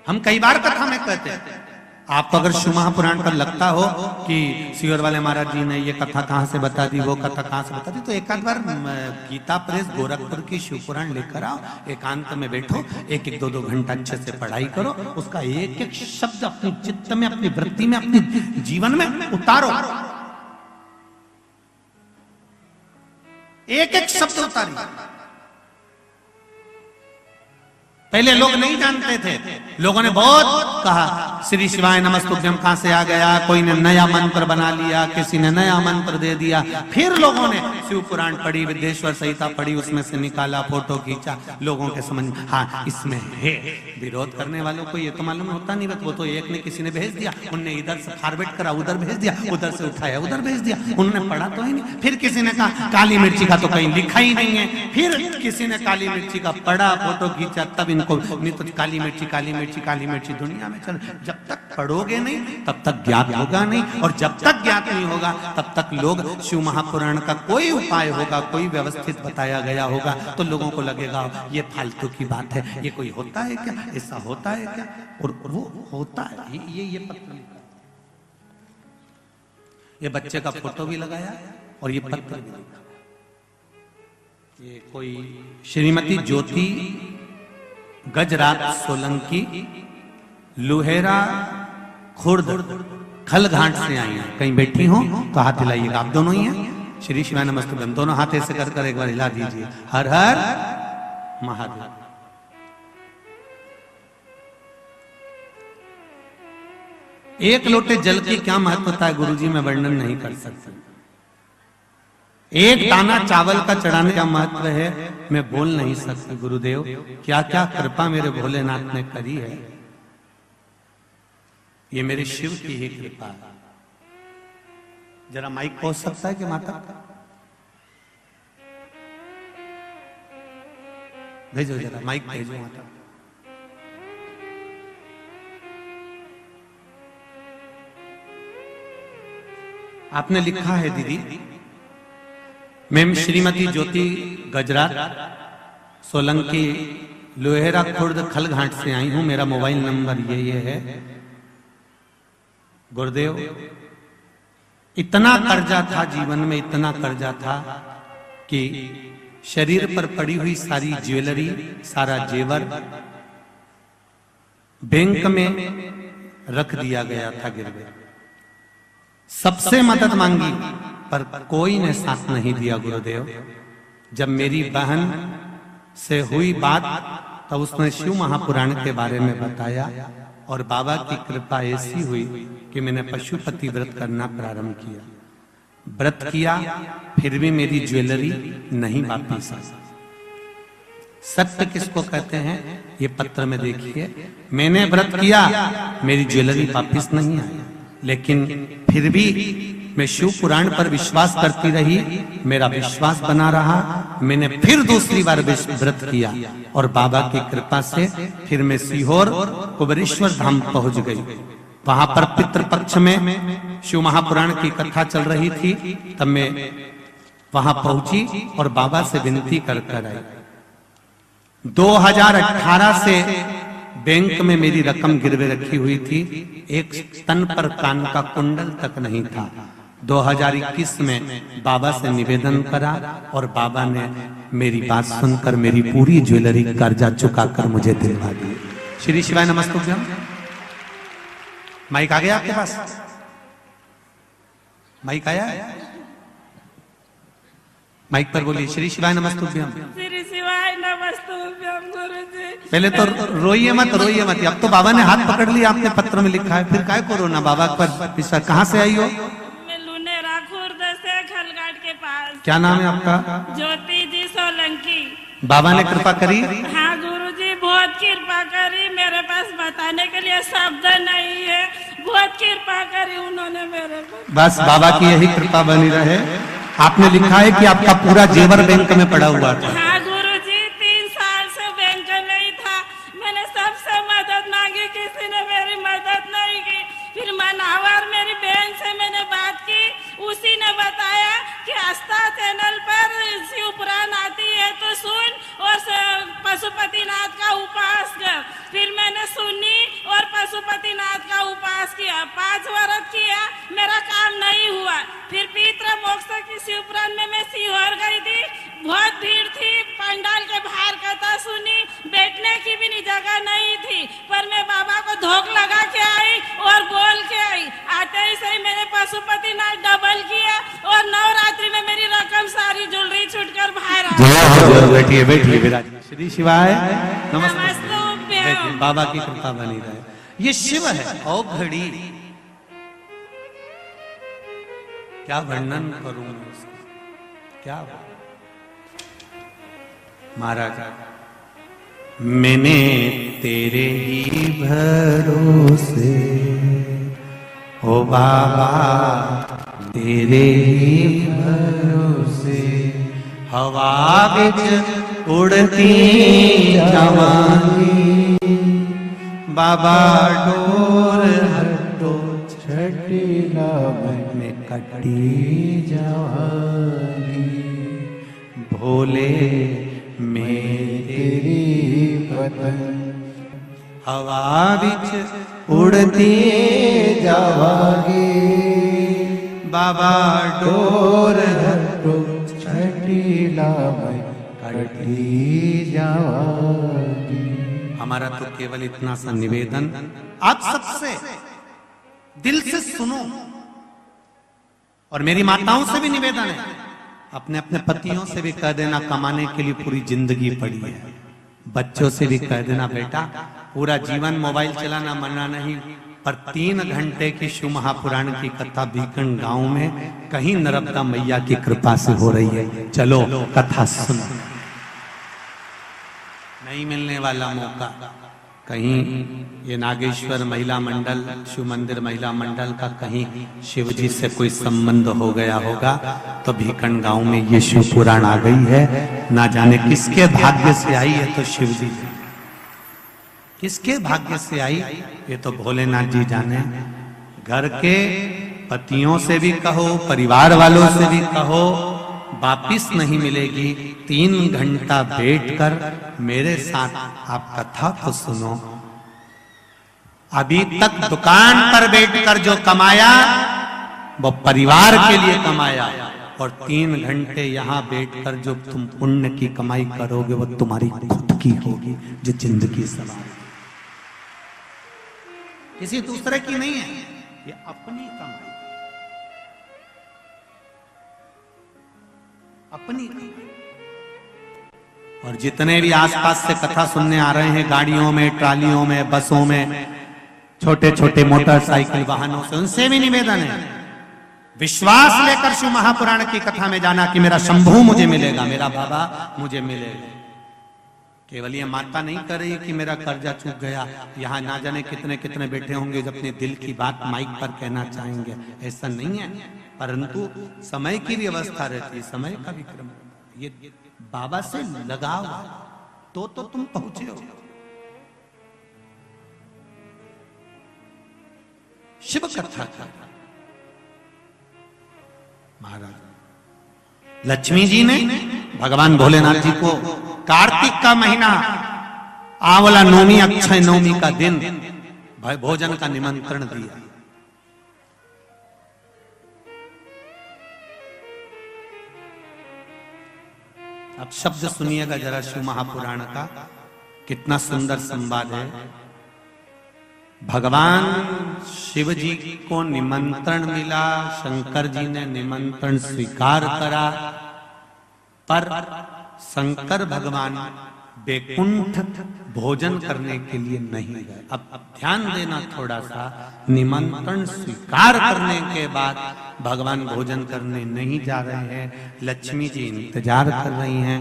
हम कई बार कथा में कहते हैं, आपको अगर शिव महापुराण पर लगता हो कि सीवर वाले महाराज जी ने ये कथा कहां से बता दी, वो कथा कहां से बता दी, तो एक आध बार गीता प्रेस गोरखपुर की शिव पुराण लेकर आओ, एकांत में बैठो, 1-1, 2-2 घंटा अच्छे से पढ़ाई करो, उसका एक एक शब्द अपनी चित्त में, अपनी वृत्ति में, अपने जीवन में उतारो, एक एक शब्द उतारिए। पहले लोग नहीं जानते थे, लोगों ने बहुत कहा श्री शिवाय नमस्तुभ्यम कहां से आ गया, कोई ने नया मंत्र बना लिया, किसी ने नया मंत्र दे दिया, फिर लोगों ने शिव पुराण पढ़ी, विद्येश्वर संहिता पढ़ी, उसमें से निकाला, फोटो खींचा, लोगों के समझ में हाँ इसमें है। विरोध करने वालों को ये तो मालूम होता नहीं, वो तो एक ने किसी ने भेज दिया, उनने इधर से फॉरवर्ड करा, उधर भेज दिया, उधर से उठाया, उधर भेज दिया, उन्होंने पढ़ा तो ही नहीं। फिर किसी ने कहा काली मिर्ची का तो कहीं लिखा ही नहीं है, फिर किसी ने काली मिर्ची का पढ़ा, फोटो खींचा, तब इनको नहीं तो काली मिर्ची काली मिर्ची काली मिर्ची दुनिया में चल। जब तक पढ़ोगे नहीं तब तक ज्ञात होगा नहीं, और जब तक ज्ञात नहीं होगा तब तक लोग शिव महापुराण का कोई उपाय होगा, कोई व्यवस्थित बताया गया होगा, तो लोगों को लगेगा ये फालतू की बात है, ये कोई होता है क्या, ऐसा होता है क्या, और वो होता है। ये पत्र लिखा, ये बच्चे का फोटो भी लगाया और ये पत्र भी लिखा। ये कोई श्रीमती ज्योति गजरात सोलंकी लुहेरा खुर्द खलघाट से आई हैं, कहीं बैठी हो तो हाथ हिलाइएगा। आप दोनों ही हैं, श्री शिवाय नमस्तुभ्यम, दोनों हाथ ऐसे कर कर एक बार हिला दीजिए, हर हर महादेव। एक लोटे जल की क्या महत्वता है गुरुजी, मैं वर्णन नहीं कर सकता। एक दाना चावल का चढ़ाने का महत्व है, मैं बोल नहीं सकता। गुरुदेव क्या क्या कृपा मेरे भोलेनाथ ने करी है, ये मेरे शिव की ही कृपा है। जरा माइक पहुंच सकता है कि माता, भेजो जरा माइक भेजो माता। आपने लिखा है दीदी, मैं श्रीमती ज्योति गजरात सोलंकी लोहेरा खुर्द खलघाट से आई हूं, मेरा मोबाइल नंबर ये है। गुरुदेव इतना कर्जा था जीवन में, इतना कर्जा था कि शरीर पर पड़ी हुई सारी ज्वेलरी, सारा जेवर बैंक में रख दिया गया था गिरवे। सबसे मदद मांगी पर कोई ने साथ नहीं दिया गुरुदेव। जब मेरी बहन से हुई बात तब उसने शिव महापुराण के बारे में बताया और बाबा की कृपा ऐसी हुई कि मैंने पशुपति व्रत करना प्रारंभ किया। व्रत किया फिर भी मेरी ज्वेलरी नहीं वापस आई। सत्य किसको कहते हैं ये पत्र में देखिए। मैंने व्रत किया, मेरी ज्वेलरी वापस नहीं आई, लेकिन फिर भी मैं शिव पुराण पर विश्वास करती रही, मेरा विश्वास बना रहा। मैंने फिर दूसरी बार व्रत किया और बाबा की कृपा से फिर मैं सीहोर कुबेरेश्वर धाम पहुंच गई। वहां पर पितृपक्ष में शिव महापुराण की कथा चल रही थी, तब मैं वहां पहुंची और बाबा से विनती कर कर आई। 2018 से बैंक में मेरी रकम गिरवे रखी हुई थी, एक तन पर कान का कुंडल तक नहीं था। 2021 में बाबा से निवेदन करा और बाबा ने मेरी बात सुनकर मेरी पूरी ज्वेलरी कर्जा चुकाकर मुझे दिलवा दी। श्री शिवाय नमस्तुभ्यम। माइक आ गया आपके पास? माइक आया? माइक पर बोलिए श्री शिवाय नमस्तुभ्यम। श्री शिवाय नमस्तुभ्यम गुरुजी। पहले तो रोइए मत, रोइए मत। अब तो बाबा ने हाथ पकड़ लिया, आपने पत्र में लिखा है, फिर काय करो ना बाबा पर विश्वास। कहाँ से आई हो? मैं लुनेरा खुर्द से खलघाट के पास। क्या नाम है आपका? ज्योति जी सोलंकी। बाबा ने कृपा करी? हाँ गुरुजी, बहुत कृपा करी। मेरे पास बताने के लिए शब्द नहीं है, बहुत कृपा करी उन्होंने मेरे पर। बस बाबा की यही कृपा बनी रहे। आपने लिखा है कि आपका पूरा जेवर बैंक में पड़ा हुआ था। हाँ गुरुजी, 3 साल से बैंक में ही था। मैंने सबसे मदद मांगी, किसी ने मेरी मदद नहीं की। फिर मनावर मेरी बहन से मैंने बात की, उसी ने बताया कि आस्था चैनल पर शिव पुराण आती है तो सुन और पशुपतिनाथ का उपास कर। फिर मैंने सुनी और पशुपतिनाथ का उपास किया, 5 व्रत किया, मेरा काम नहीं हुआ। फिर पितृ मोक्ष की शिव पुराण में मैं सीहोर गई थी, बहुत भीड़ थी, पंडाल के बाहर कथा सुनी, बैठने की भी जगह नहीं थी, पर मैं बाबा को धोख लगा के आई और बोल के आई। आते ही सही मैंने पशुपतिनाथ डबल किया और नवरात्रि में मेरी रकम सारी ज्वेलरी छूटकर बाहर आ गई। बैठिए बैठिए विराज। श्री शिवाय नमस्ते। नमस्तुभ्यम। बाबा की कृपा बनी रहे। ये शिव है औ घड़ी, क्या वर्णन करूं मैं उसका, क्या महाराज। मैंने तेरे ही भरोसे ओ बाबा, तेरे ही भरोसे हवा बिच उड़ती जवानी, बाबा डोर हटो छठीला में कटी जवानी, भोले में तेरी पतन हवा बिच उड़ती जावागी, बाबा डोर हटो छठीला में कटी जावागी। हमारा तो केवल इतना सा निवेदन आप सबसे दिल से सुनो, और मेरी माताओं से भी निवेदन है, अपने अपने पतियों से भी कह देना कमाने के लिए पूरी जिंदगी पड़ी है। बच्चों से भी कह देना बेटा पूरा जीवन मोबाइल चलाना मना नहीं, पर 3 घंटे की शिव महापुराण की कथा बीकन गांव में कहीं नर्मदा मैया की कृपा से हो रही है। चलो कथा सुनो। नहीं मिलने वाला मौका, कहीं ये नागेश्वर महिला मंडल, शिव मंदिर महिला मंडल का कहीं शिव जी से कोई संबंध हो गया होगा तो भीकन गांव में ये शिव पुराण आ गई है। ना जाने किसके भाग्य से आई है, तो शिव जी किसके भाग्य से आई ये तो भोलेनाथ जी जाने। घर के पतियों से भी कहो, परिवार वालों से भी कहो, वापिस नहीं मिलेगी। 3 घंटा बैठकर मेरे साथ आप कथा को सुनो। अभी तक दुकान पर बैठकर जो कमाया वो परिवार के लिए कमाया, और 3 घंटे यहाँ बैठकर जो तुम पुण्य की कमाई करोगे वो तुम्हारी खुद की होगी, जो जिंदगी सवार किसी दूसरे की नहीं है, ये अपनी कमाई, अपनी। और जितने भी आसपास से कथा सुनने आ रहे हैं, गाड़ियों में, ट्रालियों में, बसों में, छोटे छोटे मोटरसाइकिल वाहनों से, उनसे भी निवेदन है विश्वास लेकर शिव महापुराण की कथा में जाना कि मेरा शंभू मुझे मिलेगा, मेरा बाबा मुझे मिलेगा। केवल ये माता नहीं कर रही कि मेरा कर्जा चूक गया। यहाँ ना जाने कितने कितने बैठे होंगे जो अपने दिल की बात माइक पर कहना चाहेंगे, ऐसा नहीं है, परंतु समय की भी अवस्था रहती है, समय का भी क्रम। ये बाबा से लगाओ तो तुम पहुंचे हो। शिव कथा का महाराज लक्ष्मी जी ने भगवान भोलेनाथ जी को कार्तिक का महीना आंवला नवमी अक्षय नवमी का दिन भाई भोजन का निमंत्रण दिया। अब शब्द सुनिएगा जरा शिव महापुराण का, कितना सुंदर संवाद है। भगवान शिव जी को निमंत्रण मिला, शंकर जी ने निमंत्रण स्वीकार करा, पर शंकर भगवान बैकुंठ भोजन करने के लिए नहीं गए। अब ध्यान देना थोड़ा सा, निमंत्रण स्वीकार करने के बाद भगवान भोजन करने नहीं जा रहे हैं। लक्ष्मी जी इंतजार कर रही हैं,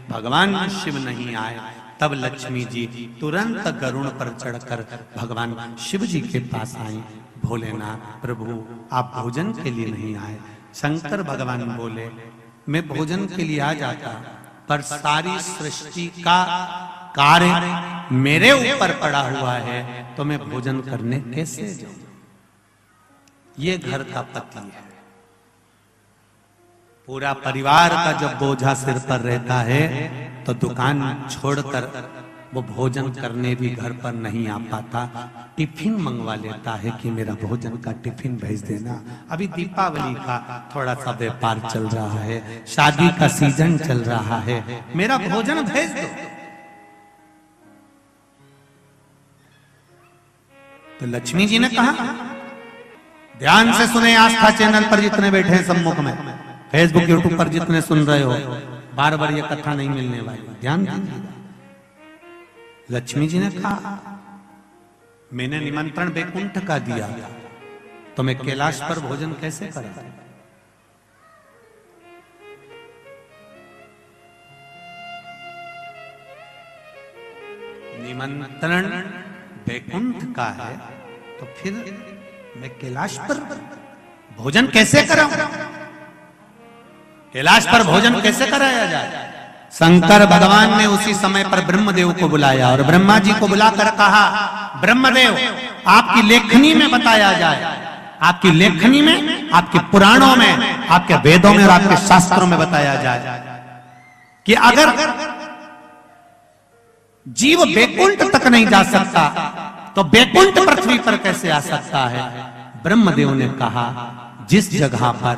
भगवान शिव नहीं आए। तब लक्ष्मी जी तुरंत गरुड़ पर चढ़कर भगवान शिव जी के पास आई। भोलेनाथ प्रभु आप भोजन के लिए नहीं आए। शंकर भगवान बोले मैं भोजन के लिए आ जाता, पर सारी सृष्टि का कार्य मेरे ऊपर पड़ा हुआ है, तो मैं भोजन करने कैसे जाऊं। ये घर का पति है, पूरा परिवार का जब बोझा सिर पर रहता है तो दुकान छोड़कर वो भोजन करने भी घर पर नहीं आ पाता, टिफिन मंगवा लेता है कि मेरा भोजन का टिफिन भेज देना। अभी दीपावली का थोड़ा सा व्यापार चल रहा है, शादी का सीजन चल रहा है, मेरा भोजन भेज दो। तो लक्ष्मी जी ने कहा, ध्यान से सुने, आस्था चैनल पर जितने बैठे हैं सम्मुख में, फेसबुक यूट्यूब पर जितने सुन रहे हो, बार बार ये कथा नहीं मिलने वाली, ध्यान दीजिएगा। लक्ष्मी जी ने कहा मैंने निमंत्रण बैकुंठ का दिया, तो मैं कैलाश पर भोजन कैसे करा। निमंत्रण बैकुंठ का है तो फिर मैं कैलाश पर भोजन कैसे कराऊं, कैलाश पर भोजन कैसे कराया जाए। शंकर भगवान ने उसी समय पर ब्रह्मदेव को बुलाया और ब्रह्मा जी को बुलाकर कहा, ब्रह्मदेव आपकी लेखनी में बताया जाए, आपकी लेखनी में, आपके पुराणों में, आपके वेदों में और आपके शास्त्रों में बताया जाए कि अगर जीव बैकुंठ तक नहीं जा सकता तो बैकुंठ पृथ्वी पर कैसे आ सकता है। ब्रह्मदेव ने कहा जिस जगह पर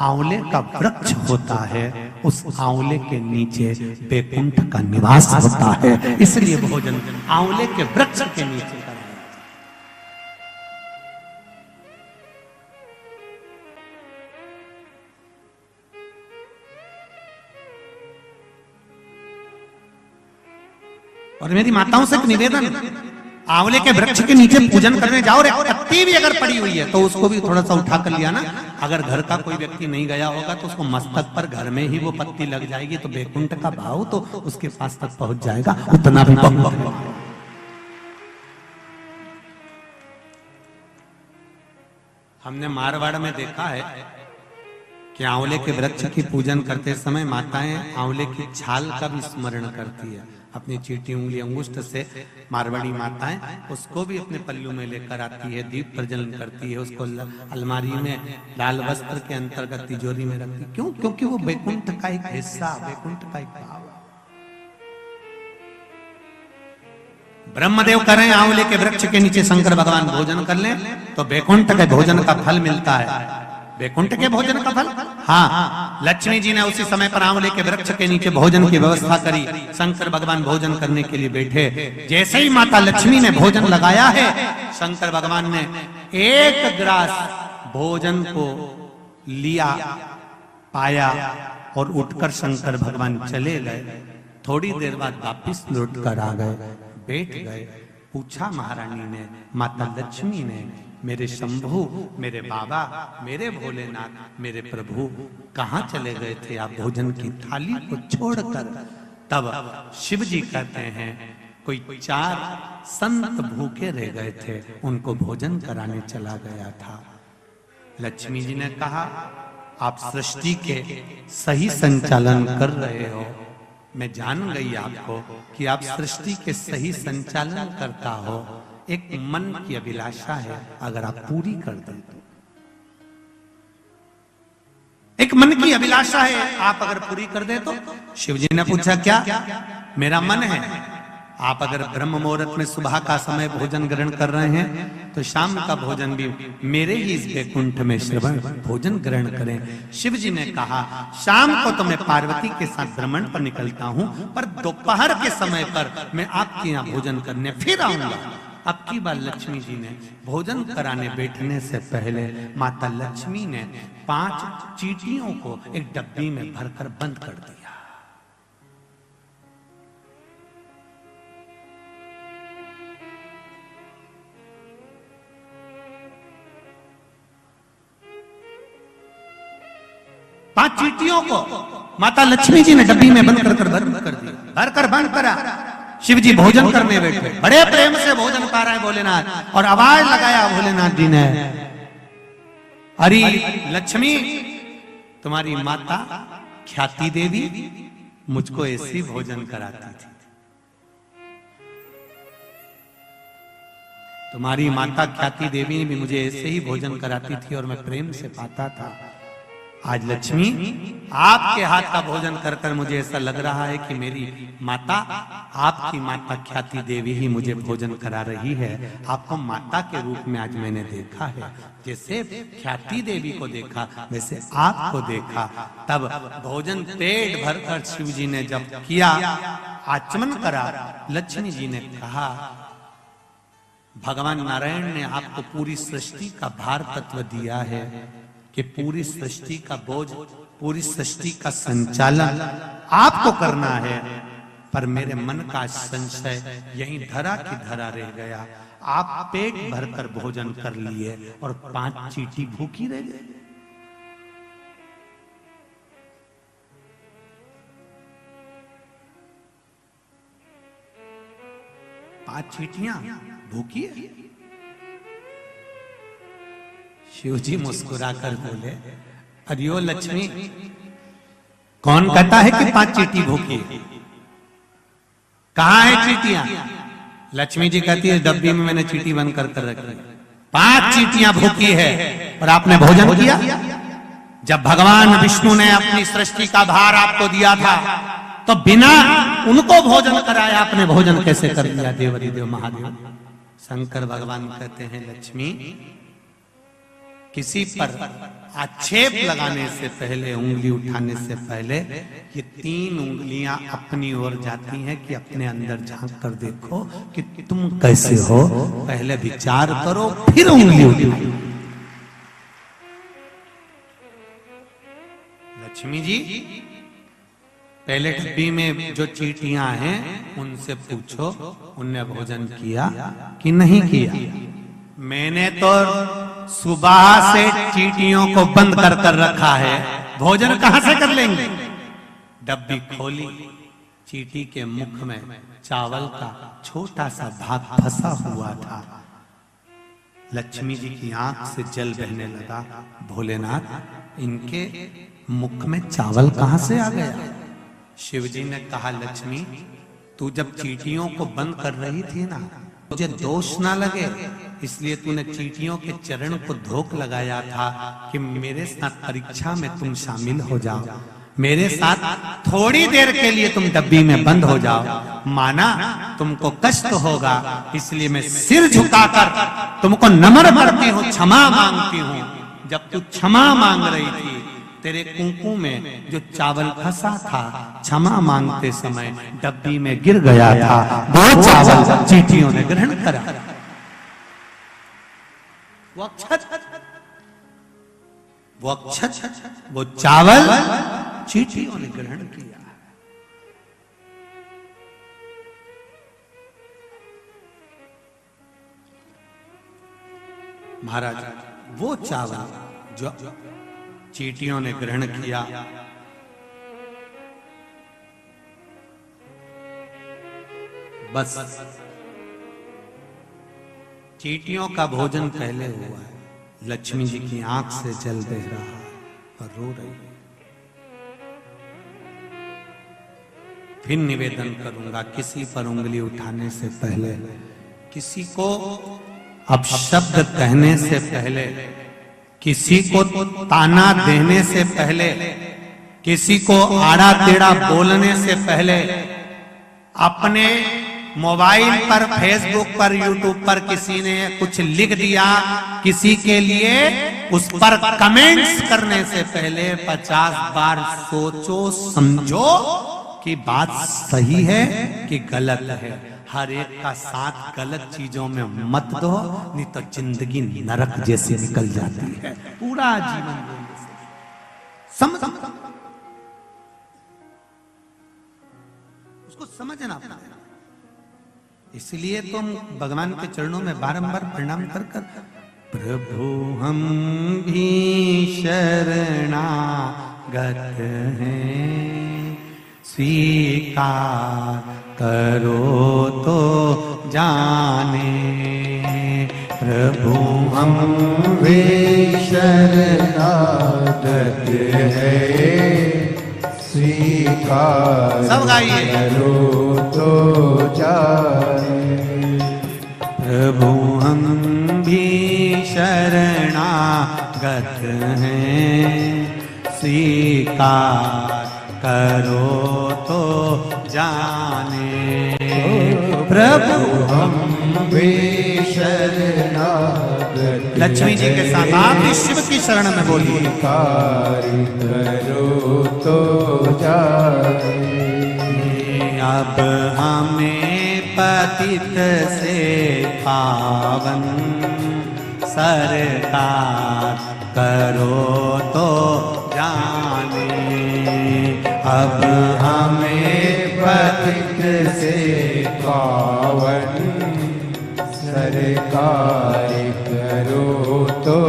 आंवले का वृक्ष होता है उस आंवले के नीचे बैकुंठ का निवास होता है, इसलिए भोजन आंवले के वृक्ष के नीचे करना। और मेरी माताओं से एक निवेदन, आंवले के वृक्ष के नीचे पूजन करने जाओ, रे पत्ती भी अगर पड़ी हुई है तो उसको भी थोड़ा सा उठा कर लिया ना। अगर घर का कोई व्यक्ति नहीं गया होगा तो उसको मस्तक पर घर में ही वो पत्ती लग जाएगी, तो बैकुंठ का भाव तो उसके पास तक पहुंच जाएगा, उतना भी हमने मारवाड़ में देखा है कि आंवले के वृक्ष की पूजन करते समय माताएं आंवले की छाल का भी स्मरण करती है। अपनी चीटी उंगली अंगुष्ठ से मारवाड़ी माताएं उसको भी अपने पल्लू में लेकर आती है, दीप प्रज्वलन करती है, उसको अलमारी में लाल वस्त्र के अंतर्गत तिजोरी में रखती है। क्यों? क्योंकि वो बैकुंठ का एक हिस्सा, बैकुंठ का एक भाव। ब्रह्मदेव करें आंवले के वृक्ष के नीचे शंकर भगवान भोजन कर लें तो बैकुंठ के भोजन का फल मिलता है। बैकुंठ के भोजन का फल, हाँ, लक्ष्मी जी ने उसी समय पर आंवले के वृक्ष के नीचे भोजन की व्यवस्था करी। शंकर भगवान भोजन करने के लिए बैठे, जैसे ही माता लक्ष्मी ने भोजन लगाया है, शंकर भगवान ने एक ग्रास भोजन को लिया, पाया और उठकर शंकर भगवान चले गए। थोड़ी देर बाद वापिस लौट कर आ गए, बैठ गए। पूछा महारानी ने, माता लक्ष्मी ने, मेरे शंभु, मेरे बाबा, मेरे भोलेनाथ, मेरे प्रभु कहाँ चले गए थे आप भोजन की थाली को छोड़कर। तब शिव जी कहते हैं कोई 4 संत भूखे रह गए थे, उनको भोजन कराने चला गया था। लक्ष्मी जी ने कहा आप सृष्टि के सही संचालन कर रहे हो, मैं जान गई आपको कि आप सृष्टि के सही संचालन करता हो। एक मन की अभिलाषा है, अगर आप पूरी कर दें तो। एक मन की अभिलाषा है, आप अगर पूरी कर दे तो। शिव जी ने पूछा क्या? मेरा मन है, आप अगर ब्रह्म मुहूर्त में सुबह का समय भोजन ग्रहण कर रहे हैं तो शाम का भोजन भी मेरे ही इस वैकुंठ में श्रवण भोजन ग्रहण करें। शिव जी ने कहा शाम को तो मैं पार्वती के साथ भ्रमण पर निकलता हूं, पर दोपहर के समय पर मैं आपके यहाँ भोजन करने फिर आऊंगा। अब की बार लक्ष्मी जी ने भोजन कराने बैठने से पहले माता लक्ष्मी ने 5 चींटियों को एक डब्बी में भरकर बंद कर दिया। पांच चींटियों को माता लक्ष्मी जी ने डब्बी में बंद कर दिया, भरकर बंद करा। शिव जी भोजन करने बैठे, बड़े प्रेम से भोजन पा रहे हैं भोलेनाथ, और आवाज लगाया भोलेनाथ जी ने, अरे लक्ष्मी तुम्हारी माता ख्याति देवी मुझको ऐसी भोजन कराती थी, तुम्हारी माता ख्याति देवी ने भी मुझे ऐसे ही भोजन कराती थी और मैं प्रेम से पाता था। आज लक्ष्मी आपके हाथ का भोजन कर कर मुझे ऐसा लग रहा है कि मेरी माता, आपकी माता ख्याति देवी ही मुझे भोजन करा रही है। आपको माता के रूप में आज मैंने देखा है, जैसे ख्याति देवी को देखा वैसे आपको देखा। तब भोजन पेट भरकर शिव जी ने जब किया, आचमन करा, लक्ष्मी जी ने कहा भगवान नारायण ने आपको पूरी सृष्टि का भार तत्व दिया है कि पूरी सृष्टि का बोझ, पूरी सृष्टि का संचालन आपको करना है, पर मेरे मन का संशय यहीं धरा की धरा रह गया। आप पेट भरकर भोजन कर लिए और 5 चींटी भूखी रह गई। पांच चींटियां भूखी है। शिव जी मुस्कुराकर बोले, अरियो लक्ष्मी, कौन कहता है कि 5 चींटी भूखी है? कहां है चींटियां? लक्ष्मी जी कहती है डब्बी में मैंने चींटी बंद कर रखी, 5 चींटियां भूखी है और आपने भोजन किया। जब भगवान विष्णु ने अपनी सृष्टि का भार आपको दिया था तो बिना उनको भोजन कराए आपने भोजन कैसे कर दिया? देवाधिदेव महादेव शंकर भगवान कहते हैं लक्ष्मी, किसी पर आक्षेप लगाने से पहले, उंगली उठाने से पहले ये 3 उंगलियां अपनी ओर जाती हैं कि अपने अंदर झांक कर देखो कि तुम कैसे हो। पहले विचार करो फिर उंगली उठाओ। लक्ष्मी जी पहले डब्बी में जो चींटियां हैं उनसे पूछो उनने भोजन किया कि नहीं किया। मैंने तो सुबह से चींटियों को बंद कर कर रखा है, भोजन कहां से कर लेंगे? डब्बी खोली, चींटी के मुख में चावल का छोटा सा भाग फंसा हुआ था। लक्ष्मी जी की आंख से जल बहने लगा। भोलेनाथ, इनके मुख में चावल कहां से आ गया? शिव जी ने कहा लक्ष्मी, तू जब चींटियों को बंद कर रही थी ना, मुझे दोष ना लगे इसलिए तूने चींटियों के चरण को धोख लगाया था कि मेरे साथ परीक्षा में तुम शामिल हो जाओ, मेरे साथ थोड़ी देर के लिए तुम डब्बी में बंद हो जाओ। माना तुमको कष्ट होगा इसलिए मैं सिर झुकाकर तुमको नम्र करती हूँ, क्षमा मांगती हूँ। जब तू क्षमा मांग रही थी तेरे कुंकू में जो चावल फंसा था, क्षमा मांगते समय डब्बी में गिर गया था। वो चावल चींटियों ने ग्रहण करा। वो अक्षत, वो चावल चींटियों ने ग्रहण किया। महाराज, वो चावल जो चींटियों ने ग्रहण किया, बस चींटियों का भोजन पहले हुआ है। लक्ष्मी जी की आंख से जल बह रहा है और रो रही है। फिर निवेदन करूंगा, किसी पर उंगली उठाने से पहले, किसी को अपशब्द कहने से पहले, किसी को ताना देने से पहले, किसी को आड़ा टेढ़ा बोलने से पहले अपने मोबाइल पर, फेसबुक पर, यूट्यूब पर किसी ने कुछ लिख दिया, किसी के लिए उस पर कमेंट्स करने से पहले 50 बार सोचो समझो कि बात सही है कि गलत है। हर एक का साथ गलत चीजों में मत दो, नहीं तो जिंदगी नरक जैसी निकल जाती है। पूरा जीवन समझ उसको समझना पड़ेगा। इसलिए तुम भगवान के चरणों में बारंबार प्रणाम कर कर, प्रभु हम भी शरणागत हैं, स्वीकार करो तो जाने। प्रभु हम भी शरणागत हैं, स्वीकार सब गाइए। करो तो जाने। प्रभु हम भी शरणागत हैं, स्वीकार करो तो जाने। प्रभु हम भी शरणागत लक्ष्मी जी के साथ आप भी शिव की शरण में बोलिए। स्वीकार करो तो जाने। अब हमें पतित से पावन सरकार करो तो जाने। अब हमें पतित से पावन सरकार करो तो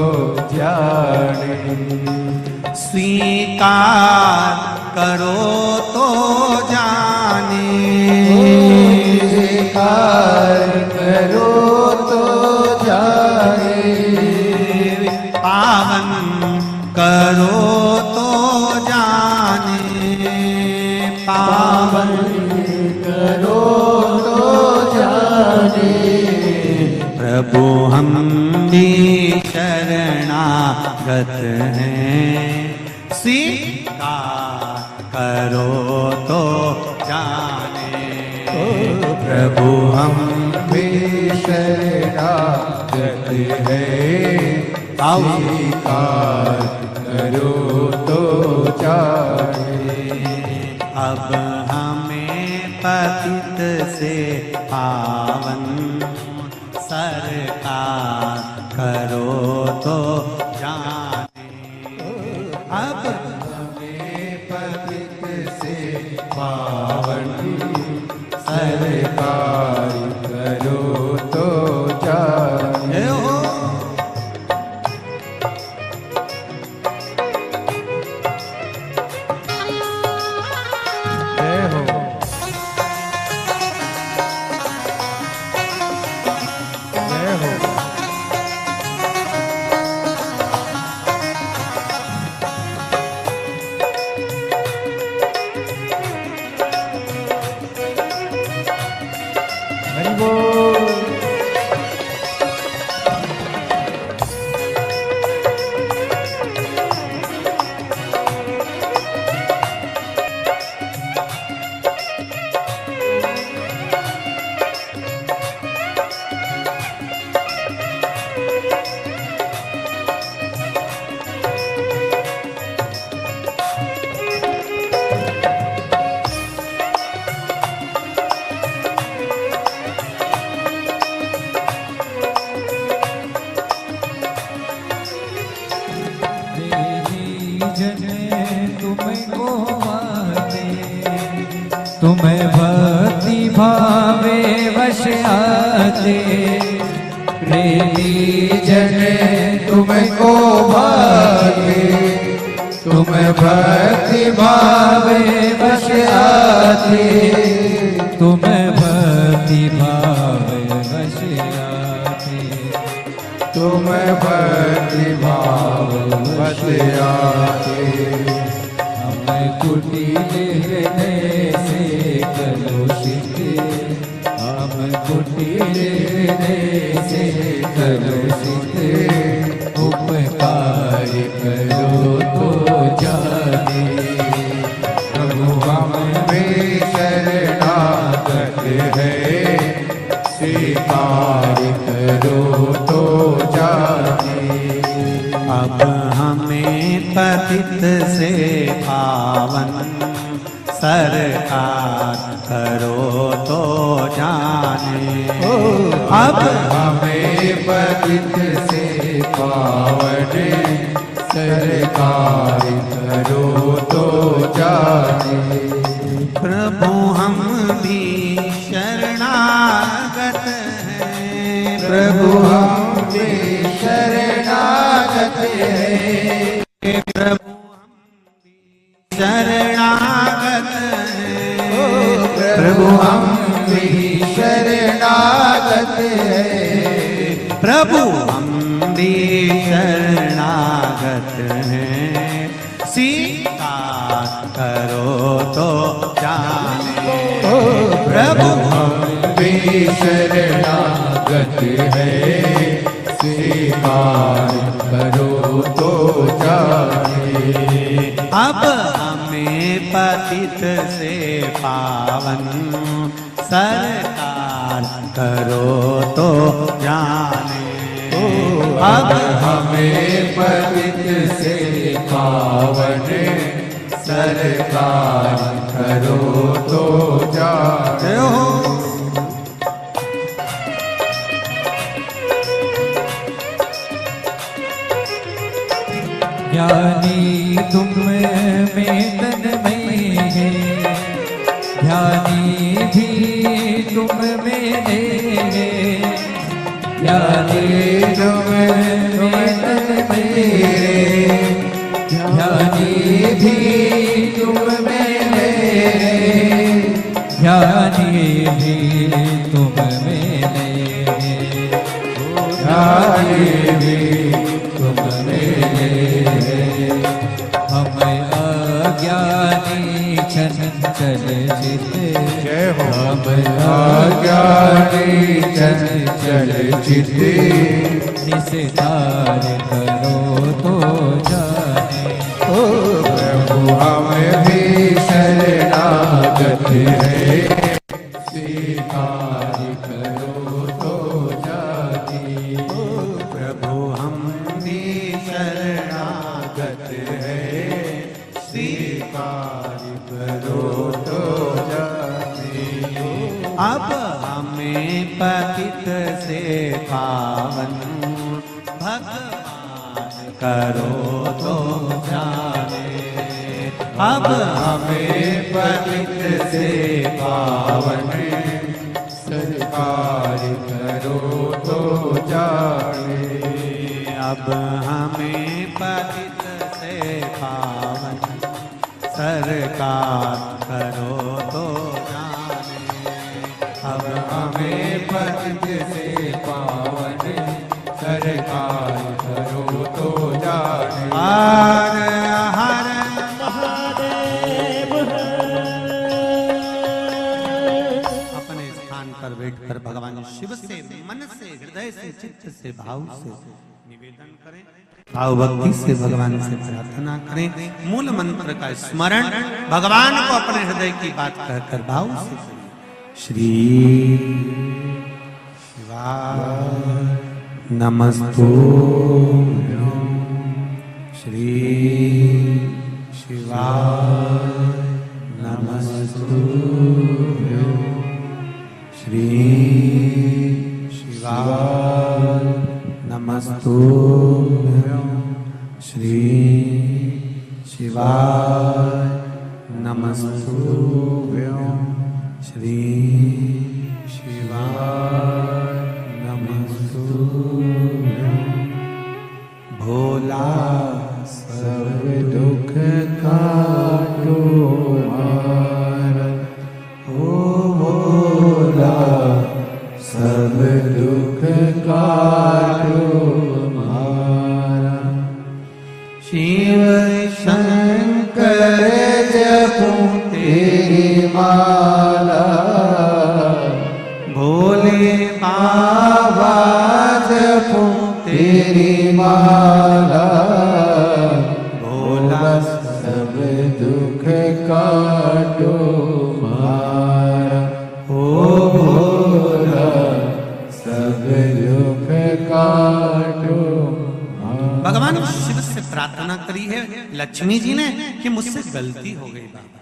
जाने। स्वीकार करो तो जाने। स्वीकार करो तो जाने। पावन करो तो जाने। पावन करो तो जाने। प्रभु हम भी शरणागत हैं, स्वीकार करो तो जाने। प्रभु हम भी शरणागत हैं, स्वीकार करो तो जाने। अब हमें पतित से पावन सरकार करो तो जाने। अब हमें पतित से पावन सरकार करो तो जाने। तुम्हें भक्ति भावे वश आते, प्रेमी जन तुमको भाते, तुम्हें भक्ति भावे वश आते। तुम्हें भक्ति भावे वश आते, तुम्हें भक्ति भाव वश आते। हमें कुटिल हृदय से कलुषित, हम कुटिल हृदय से कलुषित, उपकार करो तो जाने। प्रभु हम भी शरणागत हैं, करो तो जाने। अब हमें पतित से पावन सरकार करो तो जाने। अब हमें पतित से पावन सरकार करो तो जाने। प्रभु हम भी शरणागत हैं, प्रभु हम भी शरणागत हैं, प्रभु हम भी शरणागत हैं, प्रभु हम भी शरणागत हैं, प्रभु हम भी शरणागत हैं, स्वीकार करो तो जाने। प्रभु हम भी शरणागत हैं, स्वीकार करो तो जाने। अब हमें पतित से पावन सरकार करो तो जाने। अब हमें पतित से पावन सरकार करो तो जाने। ज्ञानी तुम में तन्मय है, ज्ञानी भी तुम में है, ज्ञानी तुम में तन्मय है, ज्ञानी भी तुम में है, ज्ञानी भी तुम में है, ज्ञानी भी तुम में है। हम अज्ञानी चंचल चित, जय हो। हम अज्ञानी चंचल चित, निस्तार करो तो जाने। प्रभु हम भी शरणागत हैं, स्वीकार करो तो जाने। प्रभु हम भी शरणागत हैं, स्वीकार करो तो जाने। अब हमें पतित से पावन भगवान करो तो जाने। अब हमें पतित से पावन सरकार करो तो जाने। अब हमें पतित से पावन सरकार करो तो जाने। अब हमें पतित से पावन सरकार करो तो जाने। हर हर अपने स्थान पर बैठकर भगवान शिव से मन से हृदय से चित्त से भाव से निवेदन करें, भाव भक्ति से भगवान से प्रार्थना करें। मूल मंत्र का स्मरण भगवान को अपने हृदय की बात कहकर भाव से करें। श्री शिवाय नमस्तु, श्री शिवाय नमस्तु, श्री शिवाय नमस्तु, श्री शिवाय नमस्तु, श्री शिवाय नमस्तु। भोला सब दुख काटो मारा, ओ भोला सब दुख काटो मारा। शिव शंकर जपूं तेरी माला, भोले बाबा जपूं तेरी माला। भोला सब दुख काटो मारा, ओ भोला सब दुख दुख काटो। भगवान शिव से प्रार्थना करी है लक्ष्मी जी ने कि मुझसे गलती हो गई बाबा,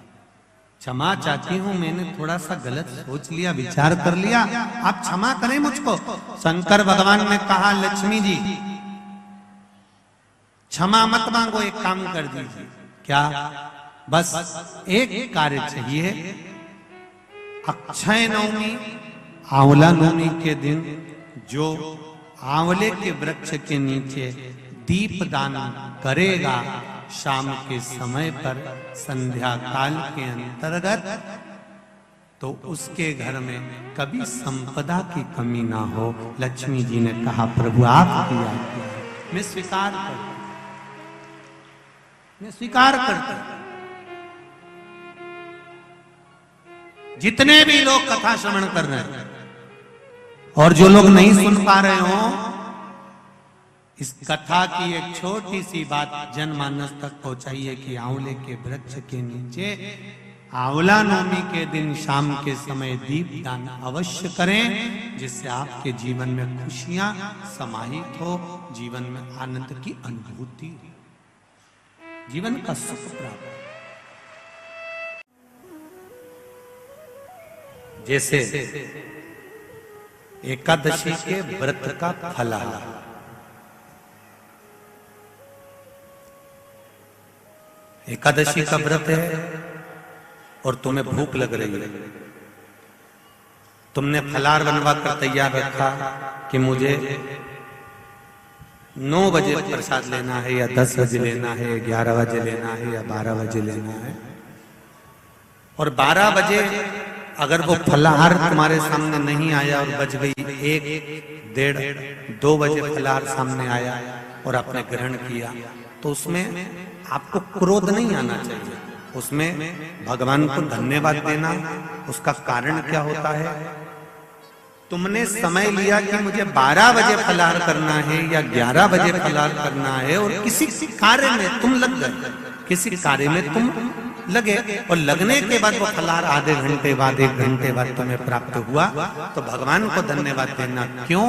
क्षमा चाहती हूं, मैंने थोड़ा सा गलत सोच लिया, विचार कर लिया, आप क्षमा करें मुझको। शंकर भगवान ने कहा लक्ष्मी जी क्षमा मत मांगो, एक काम कर दीजिए। क्या? बस एक कार्य चाहिए, अक्षय नवमी आंवला नवमी के दिन जो आंवले के वृक्ष के नीचे दीप दान करेगा शाम के समय पर संध्या काल के अंतर्गत, तो उसके घर में कभी संपदा की कमी ना हो। लक्ष्मी जी ने कहा प्रभु आपकी आज्ञा है, मैं स्वीकार करता, मैं स्वीकार करता। जितने भी लोग कथा श्रवण कर रहे हैं और जो लोग नहीं सुन पा रहे हो, इस कथा की एक छोटी सी बात जनमानस तक पहुंचाइए कि आंवले के वृक्ष के नीचे आंवला नवमी के दिन शाम के समय दीप दान अवश्य करें, जिससे आपके जीवन में खुशियां समाहित हो, जीवन में आनंद की अनुभूति, जीवन का सुख प्राप्त। जैसे एकादशी के व्रत का फलाहार, एकादशी का व्रत है और तुम्हें भूख लग रही है, तुमने फलाहार बनवा कर तैयार रखा कि मुझे 9 बजे प्रसाद लेना है या 10 बजे लेना है, 11 बजे लेना है या 12 बजे लेना है। और 12 बजे अगर वो फलाहार तुम्हारे सामने नहीं आया और बज गई 1, 1:30, 2 बजे फलाहार सामने आया और आपने ग्रहण किया, तो उसमें आपको क्रोध नहीं आना चाहिए, उसमें भगवान को धन्यवाद देना। उसका कारण क्या होता है? तुमने समय लिया कि मुझे 12 बजे फलाहार करना है या 11 बजे फलाहार करना है, और किसी कार्य में तुम लग गए, किसी कार्य में तुम लगे, और लगने के बाद वो फलाहार आधे घंटे बाद 1 घंटे बाद तुम्हें प्राप्त हुआ, तो भगवान को धन्यवाद देना। क्यों?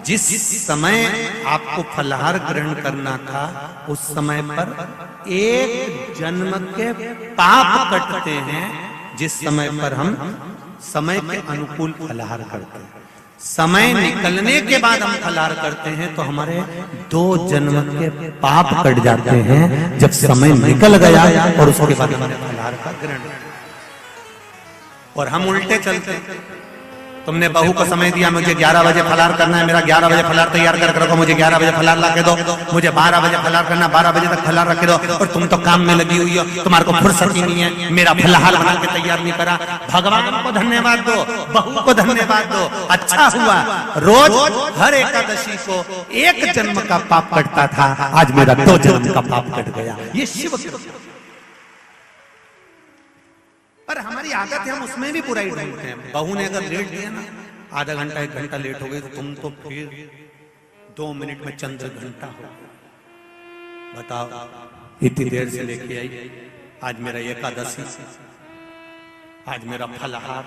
जिस समय आपको फलाहार ग्रहण करना था उस समय पर 1 जन्म के पाप कटते हैं, जिस समय पर हम समय के अनुकूल फलाहार करते हैं। समय निकलने के बाद हम फलाहार करते हैं तो हमारे 2 जन्म के पाप कट जाते हैं, जब समय निकल गया और उसके बाद हमने फलाहार का ग्रहण। और हम उल्टे चलते हैं, तुमने बहू को समय दिया मुझे 11 बजे फलाहार करना है, मेरा 11 बजे फलाहार तैयार कर रखो, मुझे 11 बजे फलाहार ला के दो, मुझे 12 बजे फलाहार करना, 12 बजे तक फलाहार रख दो, और तुम तो काम में लगी हुई हो, तुम्हारे को फुर्सत ही नहीं है, मेरा फलाहार बना के तैयार नहीं करा। भगवान को धन्यवाद दो, बहू को धन्यवाद दो, अच्छा हुआ रोज हर एकादशी को 1 जन्म का पाप कटता था, आज मेरा 2 जन्म का पाप कट गया। ये शिव पर हमारी आदत है, हम उसमें भी बुराई ढूंढते हैं। बहू ने अगर लेट दिया ना, आधा घंटा 1 घंटा लेट हो गई, तो तुम तो फिर 2 मिनट में चंद्र घंटा हो। बताओ इतनी देर से लेके आई, आज मेरा एकादशी, आज मेरा फलाहार,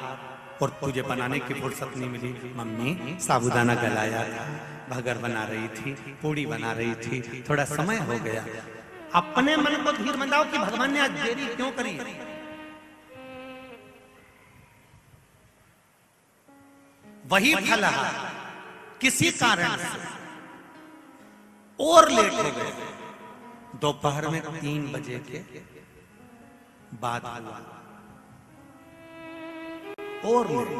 और तुझे बनाने की फुर्सत नहीं मिली। मम्मी साबूदाना गलाया था, भगर बना रही थी, पूड़ी बना रही थी, थोड़ा समय हो गया। अपने मन को धीर मंदाओ कि भगवान ने आज देरी क्यों करी। वही फलाहार किसी कारण से और लेट हो गए, दोपहर में 3 बजे के बाद हुआ, और लेट,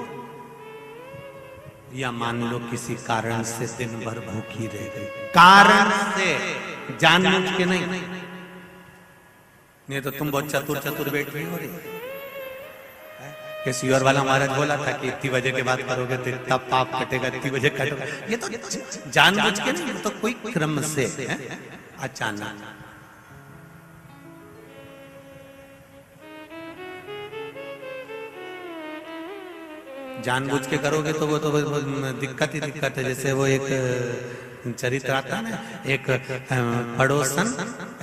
या मान लो किसी कारण से दिन भर भूखी रह गई, कारण से, जानबूझ के नहीं तो तुम बहुत चतुर बैठ रही हो रही। किसी और वाला महाराज बोला था कि इतनी बजे के बाद करोगे तो तब पाप कटेगा, इतनी बजे कटोगे। ये तो जानबूझ के नहीं, तो कोई क्रम से अचानक। जानबूझ के करोगे तो वो तो दिक्कत ही दिक्कत है। जैसे वो एक चरित्र आता है ना, एक पड़ोसन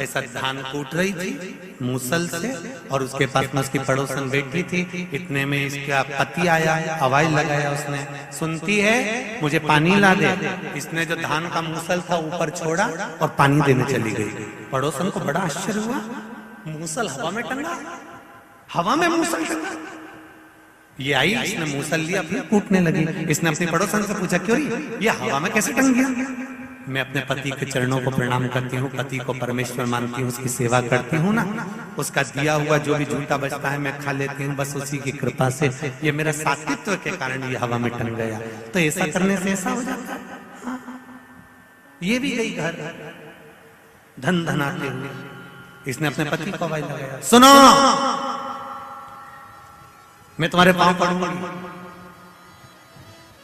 ऐसा धान कूट रही थी मूसल से, और उसके पास में उसकी पड़ोसन बैठी थी। इतने में इसका पति आया, आवाज लगाया उसने, सुनती है मुझे पानी ला दे। इसने जो धान का मूसल था ऊपर छोड़ा और पानी देने चली गई। पड़ोसन को बड़ा आश्चर्य हुआ, मूसल हवा में टंगा, हवा में मूसल टंगा। ये आई, इसने मूसल लिया, फिर कूटने लगी। इसने अपनी पड़ोसन से पूछा, क्यों ये हवा में कैसे टंग गया? मैं अपने पति के चरणों को प्रणाम करती हूँ, पति को परमेश्वर मानती हूँ, उसकी सेवा करती हूँ ना, उसका दिया हुआ जो भी झूठा बचता है मैं खा लेती हूँ, बस उसी की कृपा से ये मेरा सात्वित्व के कारण ये हवा में टंग गया। तो ऐसा करने से ऐसा हो जाता है। ये भी गई घर धन धनाते हुए। इसने अपने पति को आवाज लगाया, सुनो मैं तुम्हारे पांव पड़ूंगी।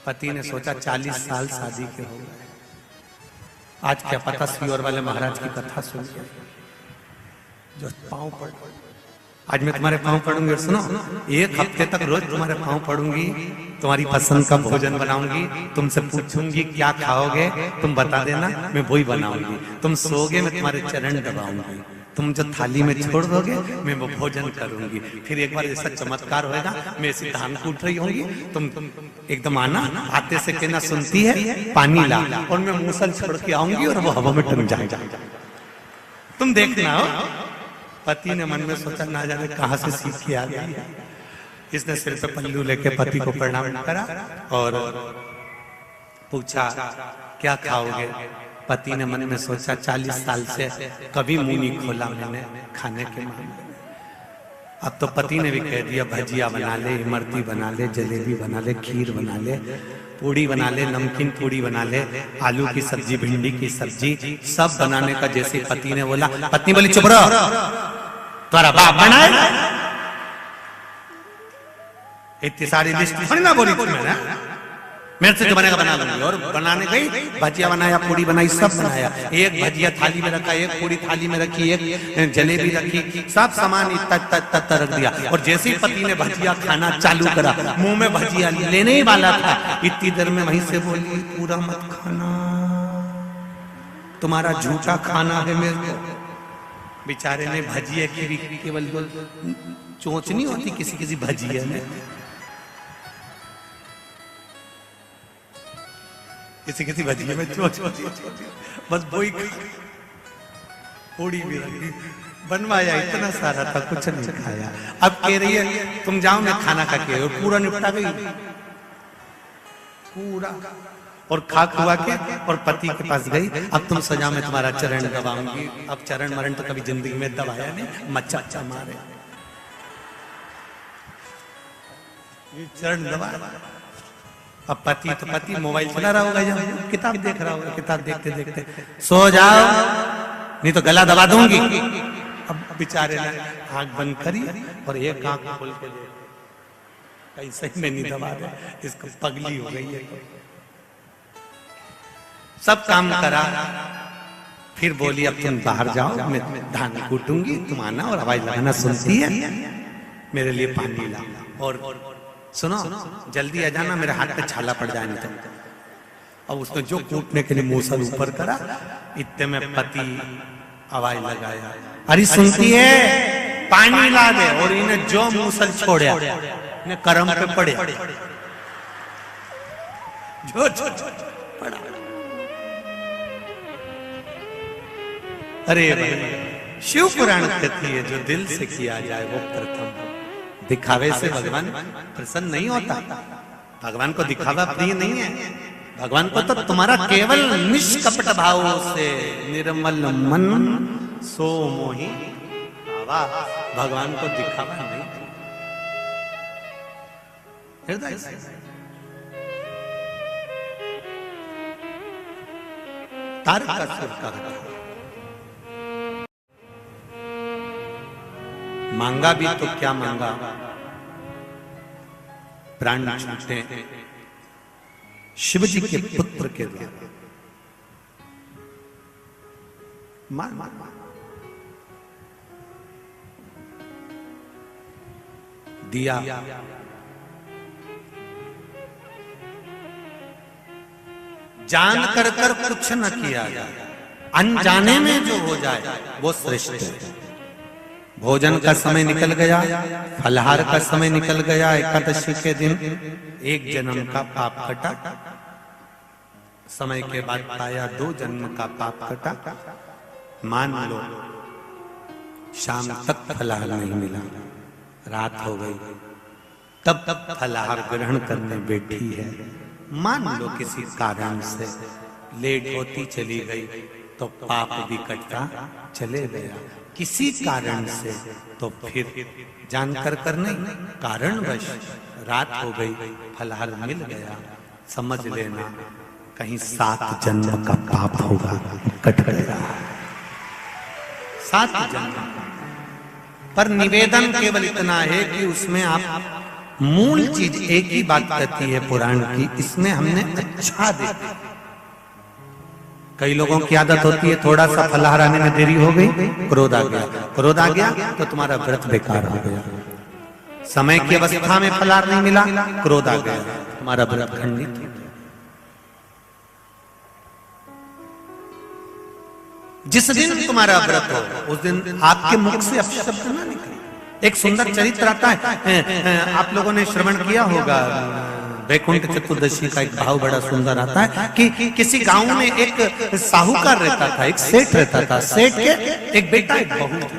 पति ने सोचा 40 साल शादी के हो गए, आज क्या पता सियोर वाले महाराज की कथा सुन के जो पांव पड़, आज मैं तुम्हारे पांव पड़ूंगी। और सुनो, 1 हफ्ते तक रोज तुम्हारे पांव पड़ूंगी, तुम्हारी पसंद का भोजन बनाऊंगी, तुमसे पूछूंगी क्या खाओगे, तुम बता देना, मैं वही बनाऊंगी। तुम सोओगे मैं तुम्हारे चरण दबाऊंगी, तुम जो थाली में छोड़ दोगे मैं वो भोजन करूंगी। फिर एक बार ऐसा चमत्कार होएगा, मैं ऐसी धान कूट रही होंगी, तुम एकदम आना, आते से कहना सुनती है पानी ला, और मैं मूसल छोड़ के आऊंगी और वो हवा में टंग जाएगा, तुम देखना हो। पति ने मन में सोचा ना जाने कहां से सीख के आ गई। इसने सिर पे पल्लू लेके पति को प्रणाम करा और पूछा क्या खाओगे। पति ने मन में सोचा 40 साल से कभी मुंह नहीं खोला मैंने खाने के मामले में। अब तो पति ने भी कह दिया भजिया बना ले, इमरती बना ले, जलेबी बना ले, खीर बना ले, पूड़ी बना ले, नमकीन पूड़ी बना ले, आलू की सब्जी, भिंडी की सब्जी, सब बनाने का। जैसे पति ने बोला, पत्नी बोली चुप रहो, तुम्हारा बाप बनाए। इतनी सारी लिस्ट थोड़ी ना बोली थी मैंने, मेरे से जो बनेगा बना लूंगी। और बनाने गई, भजिया बनाया, पूड़ी बनाई, सब बनाया। एक भजिया थाली में रखा, एक पूड़ी थाली में रखी, एक जलेबी रखी, सब सामान इतना रख दिया। और जैसे ही पति ने भजिया खाना चालू करा, मुंह में भजिया लेने ही वाला था, इतनी देर में वहीं से बोली पूरा मत खाना, तुम्हारा झूठा खाना है मेरे को। बेचारे ने भजिया की भी केवल चोंच नहीं होती किसी किसी भजिया में, किसी किसी भजिए में चोच होती, बस वही पूड़ी भी रखी, बनवाया, इतना सारा था, कुछ नहीं खाया। अब कह रही है तुम जाओ मैं खाना खा के, और पूरा निपटा गई पूरा, और खा खुआ के और पति के पास गई। अब तुम सजा में तुम्हारा चरण दबाऊंगी। अब चरण मरण तो कभी जिंदगी में दबाया नहीं, मच्चा मारे ये चरण दबाया। अब पति तो पति मोबाइल चला रहा होगा, जब किताब देख रहा होगा, किताब देखते देखते सो जाओ नहीं तो गला दबा दूंगी। अब बेचारे ने आंख बंद करी और एक आंख खोल के देख, कहीं सही में नहीं दबा रहे, इसको पगली हो गई है। सब काम करा, फिर बोली अब तुम बाहर जाओ, मैं धान कूटूंगी, तुम आना और आवाज लगाना, सुनती है मेरे लिए पानी ला, और सुनो जल्दी आ जाना, मेरे हाथ पे छाला पड़ जाए नहीं तो। अब उसने जो कूटने के लिए मूसल ऊपर करा, इतने में पति आवाज लगाया, अरे सुनती है पानी ला दे। और इन्हें जो मूसल छोड़ा इन्हें करम पे पड़े, जो पड़ा। अरे भाई शिव पुराण कहती है जो दिल से किया जाए वो प्रथम। दिखावे से भगवान प्रसन्न नहीं होता, भगवान को दिखावा प्रिय नहीं है। भगवान को तो तुम्हारा केवल निष्कपट भाव से निर्मल मन सो मोहि भावा, भगवान को दिखावा नहीं, हृदय से। तारकासुर का मांगा भी तो क्या मांगा, प्राण छूटे शिव जी के पुत्र के द्वारा। दिया जान कर कुछ न किया जाए, अनजाने में जो हो जाए वो श्रेष्ठ है। भोजन का समय निकल गया, फलहार का समय निकल गया, एकादशी के दिन एक जन्म का पाप कटा, समय के बाद पाया 2 जन्म का पाप कटा। मान लो शाम तक फलहार नहीं मिला, रात हो गई, तब फलहार ग्रहण करने बैठी है। मान लो किसी कारण से लेट होती चली गई तो पाप भी कटता चले गया, किसी कारण से तो फिर जानकर नहीं, कारणवश रात हो गई, फलहार मिल गया, समझ लेना कहीं 7 जन्म का पाप होगा, कट गया 7 जन्म। पर निवेदन केवल इतना है कि उसमें आप मूल चीज एक ही बात कहती है पुराण की, इसमें हमने अच्छा देखा। कई लोगों की आदत होती है थोड़ा सा फलहार आने में देरी हो गई, क्रोध आ गया, क्रोध आ गया तो तुम्हारा व्रत बेकार हो गया। समय की अवस्था में फलहार नहीं मिला, क्रोध आ गया, तुम्हारा व्रत खंडित हो गया। जिस दिन तुम्हारा व्रत हो उस दिन आपके मुख से अपशब्द ना निकले। एक सुंदर चरित्र आता है, आप लोगों ने श्रवण किया होगा, वैकुंठ चतुर्दशी का एक भाव बड़ा सुंदर आता है कि किसी गांव में एक साहूकार रहता था, एक सेठ रहता था, सेठ के एक बेटा एक बहू थी।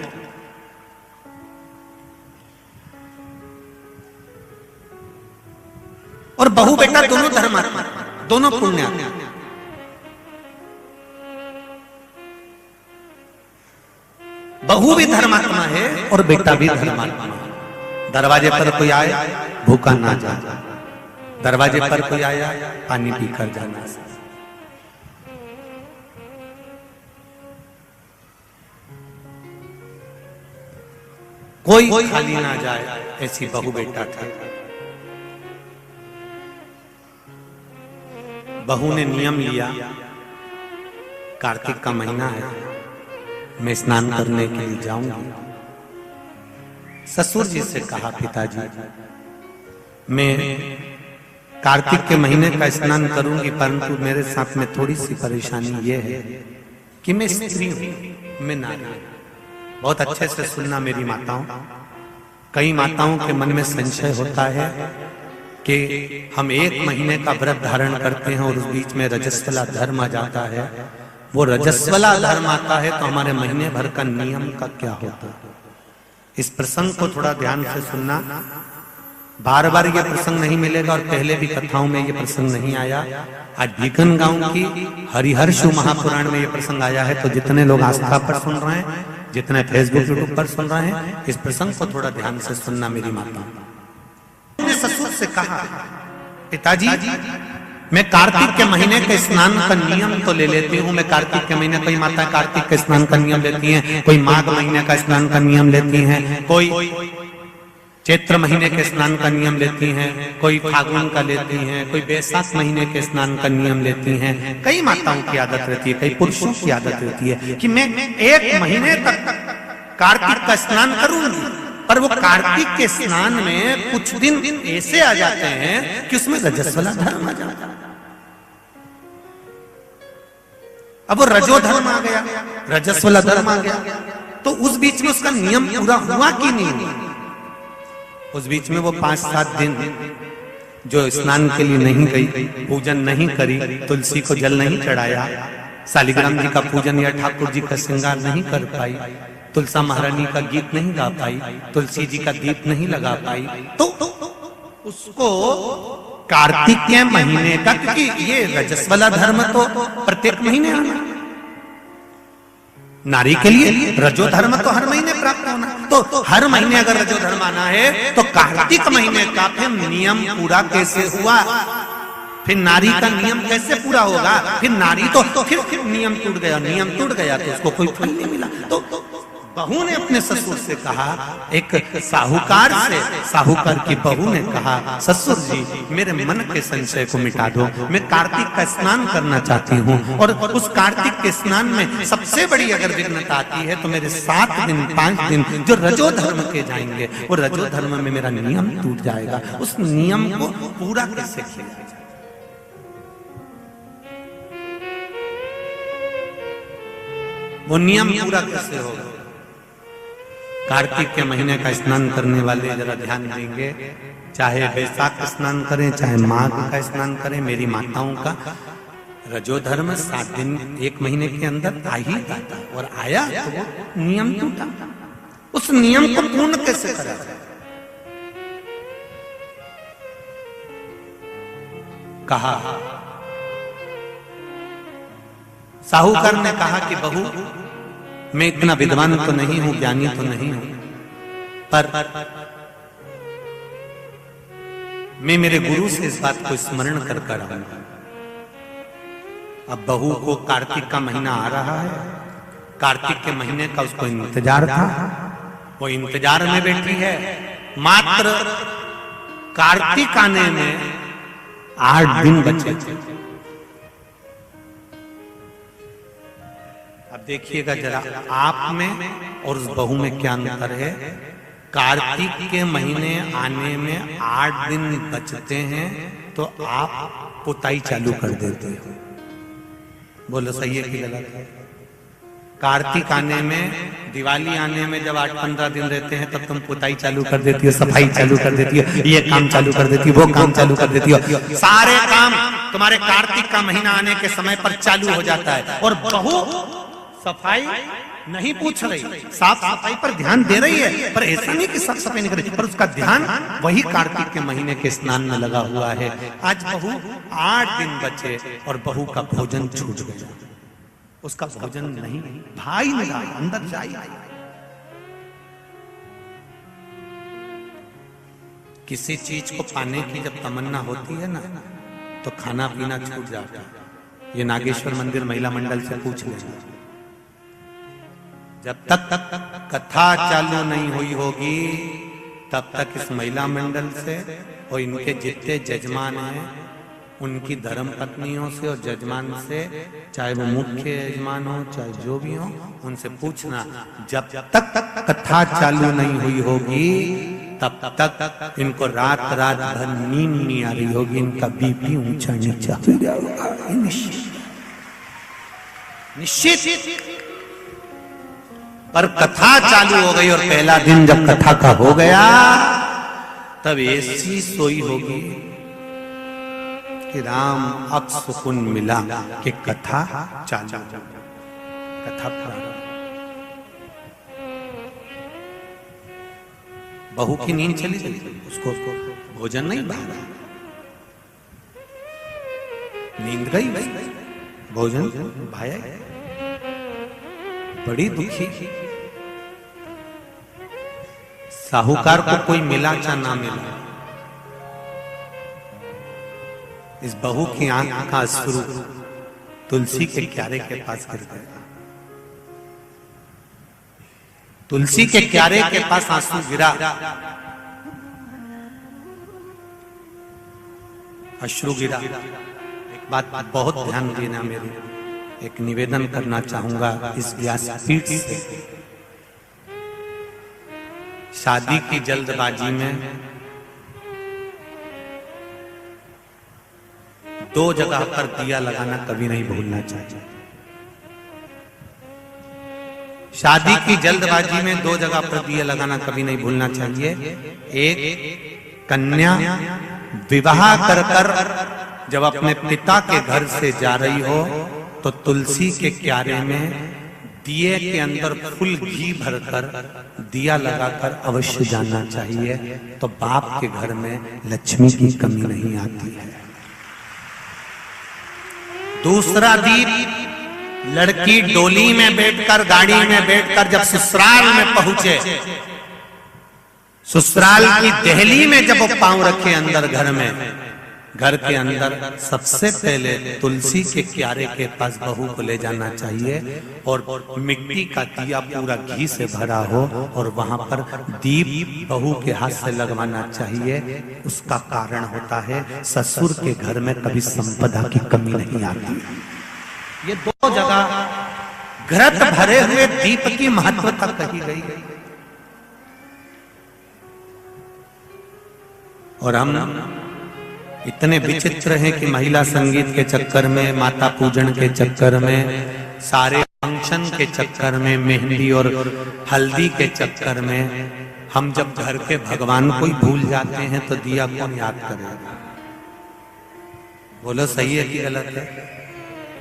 और बहू बेटा दोनों धर्मात्मा, दोनों पुण्यात्मा। बहू भी धर्मात्मा है और बेटा भी धर्मात्मा है। दरवाजे पर कोई आए भूखा ना जाए, दरवाजे पर कोई आया पानी पीकर जाना। कोई खाली ना जाए, ऐसी बहू बेटा था। बहू ने नियम लिया, कार्तिक का महीना है, मैं स्नान करने के लिए जाऊंगी। ससुर जी से कहा, पिताजी मैं कार्तिक के महीने का स्नान करूंगी, परंतु मेरे साथ में थोड़ी सी परेशानी ये है कि मैं स्त्री हूं, मैं नारी हूं। बहुत अच्छे से सुनना मेरी माताओं, कई माताओं के मन में संशय होता है कि हम 1 महीने का व्रत धारण करते हैं और उस बीच में रजस्वला धर्म आ जाता है। वो रजस्वला धर्म आता है तो हमारे महीने भर का नियम का क्या होता है। इस प्रसंग को थोड़ा ध्यान से सुनना, बार बार ये प्रसंग नहीं मिलेगा और पहले भी कथाओं में ये प्रसंग नहीं आया। आज भीखन गांव की हरिहर्ष महापुराण में ये प्रसंग आया है। तो जितने लोग आस्था पर सुन रहे हैं, जितने फेसबुक यूट्यूब पर सुन रहे हैं, इस प्रसंग को थोड़ा ध्यान से सुनना मेरी माता। मैंने ससुर से कहा, पिताजी मैं कार्तिक के महीने के स्नान का नियम तो ले लेती हूँ। मैं कार्तिक के महीने, कोई माता कार्तिक के स्नान का नियम लेती हैं, कोई माघ महीने का स्नान का नियम लेती हैं, कोई चैत्र महीने के स्नान का नियम लेती हैं, कोई फागुन का लेती हैं, कोई बैसाख महीने के स्नान का नियम लेती हैं। कई माताओं की आदत रहती है, कई पुरुषों की आदत रहती है कि मैं 1 महीने तक कार्तिक का स्नान करूंगी। पर वो कार्तिक के स्नान में कुछ दिन ऐसे आ जाते हैं कि उसमें रजस्वला धर्म आ जाता है। अब वो रजो धर्म आ गया, रजस्वला धर्म आ गया, तो उस बीच में उसका नियम पूरा हुआ कि नहीं हुआ। उस बीच में वो 5-7 दिन जो स्नान के लिए नहीं गई, पूजन नहीं करी, तुलसी को जल नहीं चढ़ाया, शालिग्राम जी का पूजन या ठाकुर जी का श्रृंगार नहीं कर पाई, तुलसा महारानी का गीत नहीं गा पाई, तुलसी जी का दीप नहीं लगा पाई, तो उसको कार्तिक के महीने का, क्योंकि ये रजस्वला धर्म तो प्रत्येक महीने आना, नारी के लिए रजो धर्म तो हर महीने प्राप्त होना, तो हर महीने अगर रजो धर्म आना है तो कार्तिक महीने का फिर नियम पूरा कैसे हुआ। फिर नारी का नियम कैसे पूरा होगा। फिर नारी तो फिर नियम टूट गया, नियम टूट गया तो उसको कोई फल नहीं मिला। तो बहू ने अपने ससुर से कहा, एक साहूकार से, साहूकार की बहू ने कहा, ससुर जी मेरे मन के संशय को मिटा दो, मैं कार्तिक का स्नान करना चाहती हूँ और उस कार्तिक के स्नान में सबसे बड़ी अगर विघ्नता आती है तो मेरे 7 दिन 5 दिन जो रजो धर्म के जाएंगे, वो रजो धर्म में मेरा नियम टूट जाएगा। उस नियम को पूरा कैसे किया जाए। वो नियम पूरा कैसे होगा? कार्तिक के महीने का स्नान करने वाले जरा ध्यान देंगे, चाहे वैशाख स्नान करें चाहे माघ का स्नान करें, मेरी माताओं का रजोधर्म 7 दिन 1 महीने के अंदर आ ही जाता, और आया तो वो नियम टूटा। उस नियम को पूर्ण कैसे करा जाए? कहा, साहूकार ने कहा कि बहू, मैं इतना विद्वान तो नहीं हूं, ज्ञानी तो नहीं हूं, पर मैं मेरे गुरु से इस बात को स्मरण कर आऊंगा। अब बहू को कार्तिक का महीना आ रहा है, कार्तिक के महीने का उसको इंतजार था, वो इंतजार में बैठी है। मात्र कार्तिक आने में 8 दिन बचे थे। अब देखिएगा जरा, आप में और उस बहू में क्या अंतर है। कार्तिक के महीने आने में 8 दिन बचते हैं तो आप पुताई चालू कर देते हो। बोलो सही है कि गलत है? कार्तिक आने में, दिवाली आने में जब 8-15 दिन रहते हैं तब तुम पुताई चालू कर देती हो, सफाई चालू कर देती हो, ये काम चालू कर देती हो, वो काम चालू कर देती हो। सारे काम तुम्हारे कार्तिक का महीना आने के समय पर चालू हो जाता है। और बहू सफाई नहीं पूछ रही, साफ सफाई पर ध्यान दे रही है, पर ऐसा नहीं कि साफ सफाई नहीं कर रही, पर उसका ध्यान वही कार्तिक के महीने के स्नान में लगा हुआ है। आज बहू 8 दिन बचे और बहू का भोजन छूट गया, उसका भोजन नहीं, भाई नहीं अंदर जाए। किसी चीज को पाने की जब तमन्ना होती है ना, तो खाना पीना छूट जाता है। ये नागेश्वर मंदिर महिला मंडल से पूछ लेना। जब तक कथा चालू नहीं हुई होगी तब तक इस महिला मंडल से और इनके जितने जजमान हैं उनकी धर्म पत्नियों से और जजमान से, चाहे वो मुख्य यजमान हो चाहे जो भी हो, उनसे पूछना। जब तक कथा चालू नहीं हुई होगी तब तक इनको रात भर नींद नहीं आ रही होगी, इनका बीपी ऊंचा नीचा हो जाएगा, निश्चित। पर कथा चालू हो गई और पहला दिन जब कथा का हो गया तब ऐसी सोई होगी कि राम अब सुकून मिला कि कथा चालू, कथा प्रारंभ। बहू की नींद चली गई, उसको भोजन नहीं भागा, नींद गई, भोजन भाया, बड़ी दुखी। साहूकार को कोई मिला चाहे ना मिला, इस बहू की आंख का अश्रु तुलसी के क्यारे के पास गिर गया। तुलसी के क्यारे के पास आंसू गिरा, अश्रु गिरा। एक बात बहुत ध्यान देना, मेरे एक निवेदन करना चाहूंगा इस व्यासपीठ से। शादी की जल्दबाजी में 2 जगह पर दिया लगाना कभी नहीं भूलना चाहिए। शादी की जल्दबाजी में 2 जगह पर दिया लगाना कभी नहीं भूलना चाहिए। एक, कन्या विवाह कर जब अपने पिता के घर से जा रही हो तो तुलसी के क्यारे में दिए के अंदर फुल घी भरकर दिया लगाकर अवश्य जाना चाहिए, तो बाप के घर में लक्ष्मी की कमी नहीं आती है। दूसरा दीप, लड़की डोली में बैठकर, गाड़ी में बैठकर जब ससुराल में पहुंचे, ससुराल की दहली में जब वो पांव रखे अंदर घर में, घर के अंदर सबसे पहले तुलसी के क्यारे के पास बहू को ले जाना चाहिए और मिट्टी का दिया पूरा घी से भरा हो और वहां पर दीप बहू के हाथ से लगवाना चाहिए। उसका कारण होता है ससुर के घर में कभी संपदा की कमी नहीं आती। ये 2 जगह घृत भरे हुए दीप की महत्वता कही गई। और हम इतने विचित्र हैं कि महिला संगीत के चक्कर में, माता पूजन के चक्कर में सारे फंक्शन के चक्कर में, मेहंदी और हल्दी के चक्कर में हम जब घर के भगवान को ही भूल जाते हैं तो दिया कौन याद करेगा? बोलो सही है कि गलत है?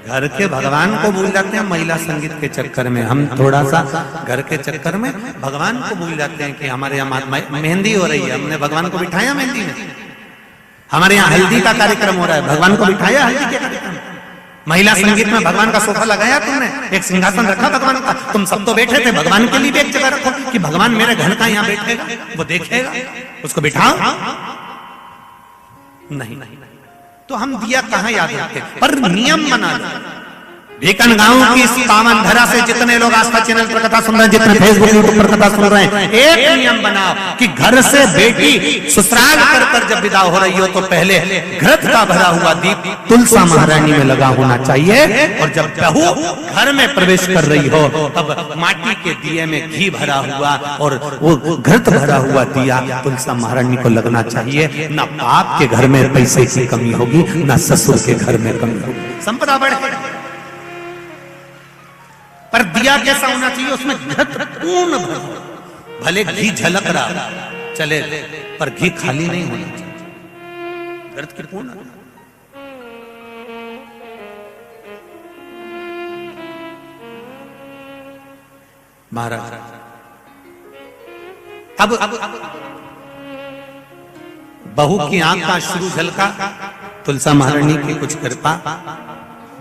घर के भगवान को भूल जाते हैं महिला संगीत के चक्कर में। हम थोड़ा सा घर के चक्कर में भगवान को भूल जाते हैं कि हमारे यहाँ मेहंदी हो रही है, हमने भगवान को बिठाया मेहंदी में। हमारे यहाँ हल्दी का कार्यक्रम हो रहा है, भगवान को बिठाया हल्दी के कार्यक्रम। महिला संगीत में भगवान का सोफा लगाया तुमने, एक सिंहासन रखा भगवान का, तुम सब तो बैठे थे, भगवान के लिए भी एक जगह रखो कि भगवान मेरे घर का यहाँ बैठेगा, वो देखेगा, उसको बिठाओ। नहीं, तो हम दिया कहां याद रखते, पर नियम बना दो। भिकन गांव की इस पावन धरा से जितने लोग आस्था चैनल पर कथा सुन रहे हैं, जितने फेसबुक यूट्यूब पर कथा सुन रहे हैं, एक नियम बनाओ कि घर से बेटी ससुराल कर जब विदा हो रही हो तो पहले घृत का भरा हुआ दीप तुलसा महारानी में लगा होना चाहिए, और जब बहू घर में प्रवेश कर रही हो तब माटी के दिए में घी भरा हुआ और वो घृत भरा हुआ दिया तुलसा महारानी को लगना चाहिए। ना बाप के घर में पैसे की कमी होगी, ना ससुर के घर में कमी होगी, संपदा बढ़ेगी। पर दिया कैसा होना चाहिए? उसमें घृत पूर्ण भरा, भले घी झलक रहा चले पर घी खाली नहीं होना चाहिए, घृत की पूर्ण। महाराज अब बहू की आंख का अश्रु झलका, तुलसा महारानी की कुछ कृपा,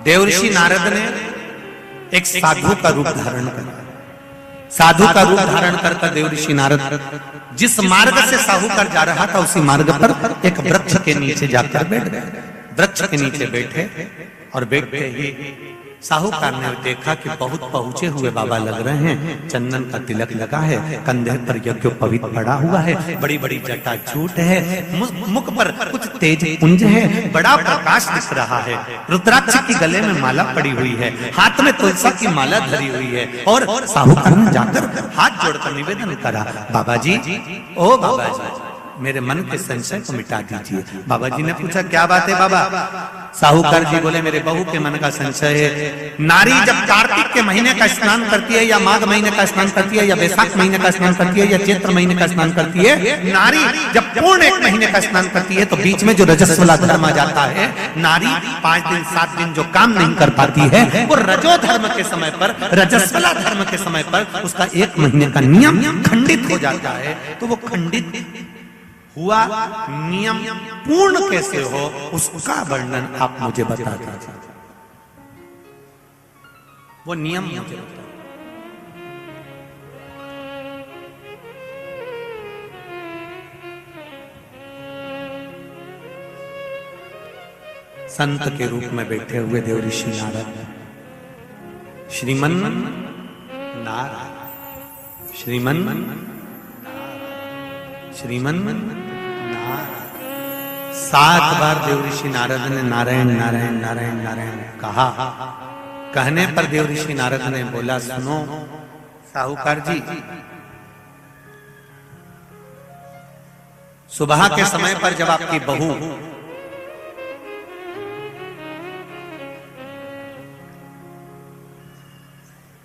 देवर्षि नारद ने एक साधु का रूप धारण कर, साधु का रूप धारण कर देवर्षि नारद जिस मार्ग से साहूकार जा रहा था उसी मार्ग पर एक वृक्ष के नीचे जाकर बैठ गए। वृक्ष के नीचे बैठे और बैठते ही साहूकार ने देखा कि बहुत पहुंचे हुए बाबा लग रहे हैं, चंदन का तिलक लगा है, कंधे पर यज्ञोपवीत पड़ा हुआ है, बड़ी बड़ी जटा झूठ है, मुख पर कुछ तेज पुंज है, बड़ा प्रकाश दिख रहा है, रुद्राक्ष की गले में माला पड़ी हुई है, हाथ में तुलसी की माला धरी हुई है। और साहूकार ने जाकर हाथ जोड़कर निवेदन करा, बाबा जी, ओ बाबा जी, मेरे मन के संशय को मिटा दीजिए। बाबा जी ने पूछा क्या बात है बाबा? साहूकार जी बोले मेरे बहू के मन का संशय है, नारी जब कार्तिक के महीने का स्नान करती है या माघ महीने का स्नान करती है या वैशाख महीने का स्नान करती है या चैत्र महीने का स्नान करती है, नारी जब पूर्ण एक महीने का स्नान करती है तो बीच में जो रजस्वला धर्म आ जाता है, नारी 5 दिन 7 दिन जो काम नहीं कर पाती है वो रजो धर्म के समय पर, रजस्वला धर्म के समय पर उसका 1 महीने का नियम खंडित हो जाता है। तो वो खंडित हुआ नियम पूर्ण कैसे हो उसका वर्णन आप मुझे बता दीजिए। वो नियम मुझे बता। संत के रूप में बैठे हुए देवर्षि नारद, श्रीमन नारायण, श्रीमन श्रीमन नारायण। 7 बार देवर्षि नारद ने नारायण नारायण नारायण नारायण कहा। कहने पर देवर्षि नारद ने बोला, सुनो साहूकार जी, सुबह के समय पर जब आपकी बहू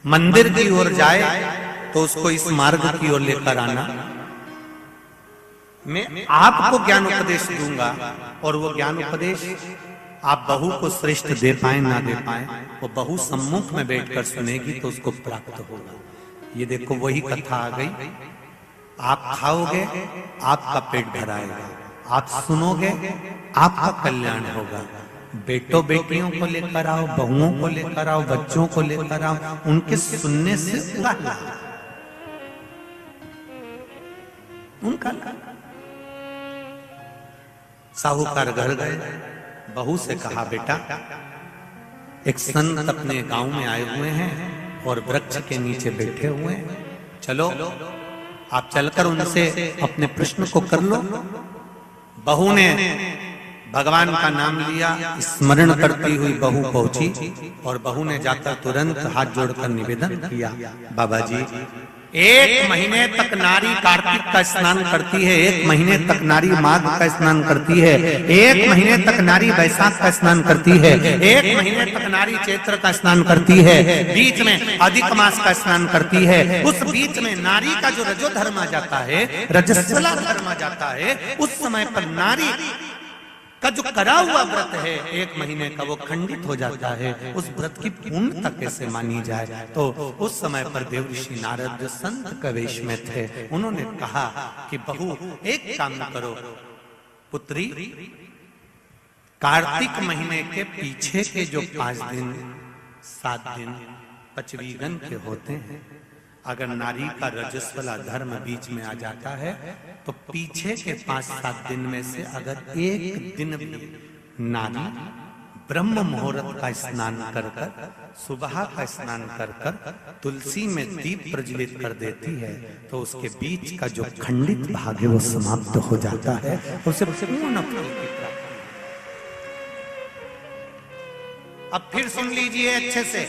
मंदिर की ओर जाए तो उसको इस मार्ग की ओर लेकर आना। मैं आपको ज्ञान उपदेश दूंगा और वो ज्ञान उपदेश आप बहू को श्रेष्ठ दे पाए ना दे पाए, वो बहू सम्मुख में बैठकर सुनेगी तो उसको प्राप्त होगा। ये देखो वही कथा आ गई। आप खाओगे आपका पेट भराएगा, आप सुनोगे आपका कल्याण होगा। बेटों बेटियों को लेकर आओ, बहुओं को लेकर आओ, बच्चों को लेकर आओ, उनके सुनने से उनका साहूकार घर गए, बहू से कहा बेटा एक संत अपने गांव में आए हुए हैं और वृक्ष के नीचे बैठे हुए हैं, चलो आप चलकर उनसे अपने प्रश्न को कर लो। बहू ने भगवान का नाम लिया, स्मरण करती हुई बहू पहुंची और बहू ने जाकर तुरंत हाथ जोड़कर निवेदन किया, बाबा जी एक महीने तक नारी कार्तिक का स्नान करती है, एक महीने तक नारी माघ का स्नान करती है, एक महीने तक नारी वैशाख का स्नान करती है, एक महीने तक नारी चैत्र का स्नान करती है, बीच में अधिक मास का स्नान करती है। उस बीच में नारी का जो रजो धर्म आ जाता है, रजस्वला धर्म आ जाता है, उस समय पर नारी का जो करा हुआ व्रत है एक महीने का, वो खंडित हो जाता है। उस व्रत की पूर्णता कैसे मानी जाए? तो उस समय पर देवऋषि नारद जो संत के वेश में थे, उन्होंने कहा कि बहू एक काम करो पुत्री, कार्तिक महीने के पीछे के जो 5 दिन 7 दिन पचवीगन के होते हैं, अगर नारी का रजस्वला धर्म बीच में आ जाता है तो पीछे के 5-7 दिन में से अगर एक दिन भी नारी ब्रह्म मुहूर्त का स्नान कर कर, सुबह का स्नान कर कर तुलसी में दीप प्रज्वलित कर देती है, तो उसके बीच का जो खंडित भाग है वो समाप्त हो जाता है, उसे पूर्ण फल की प्राप्ति। अब फिर सुन लीजिए अच्छे से,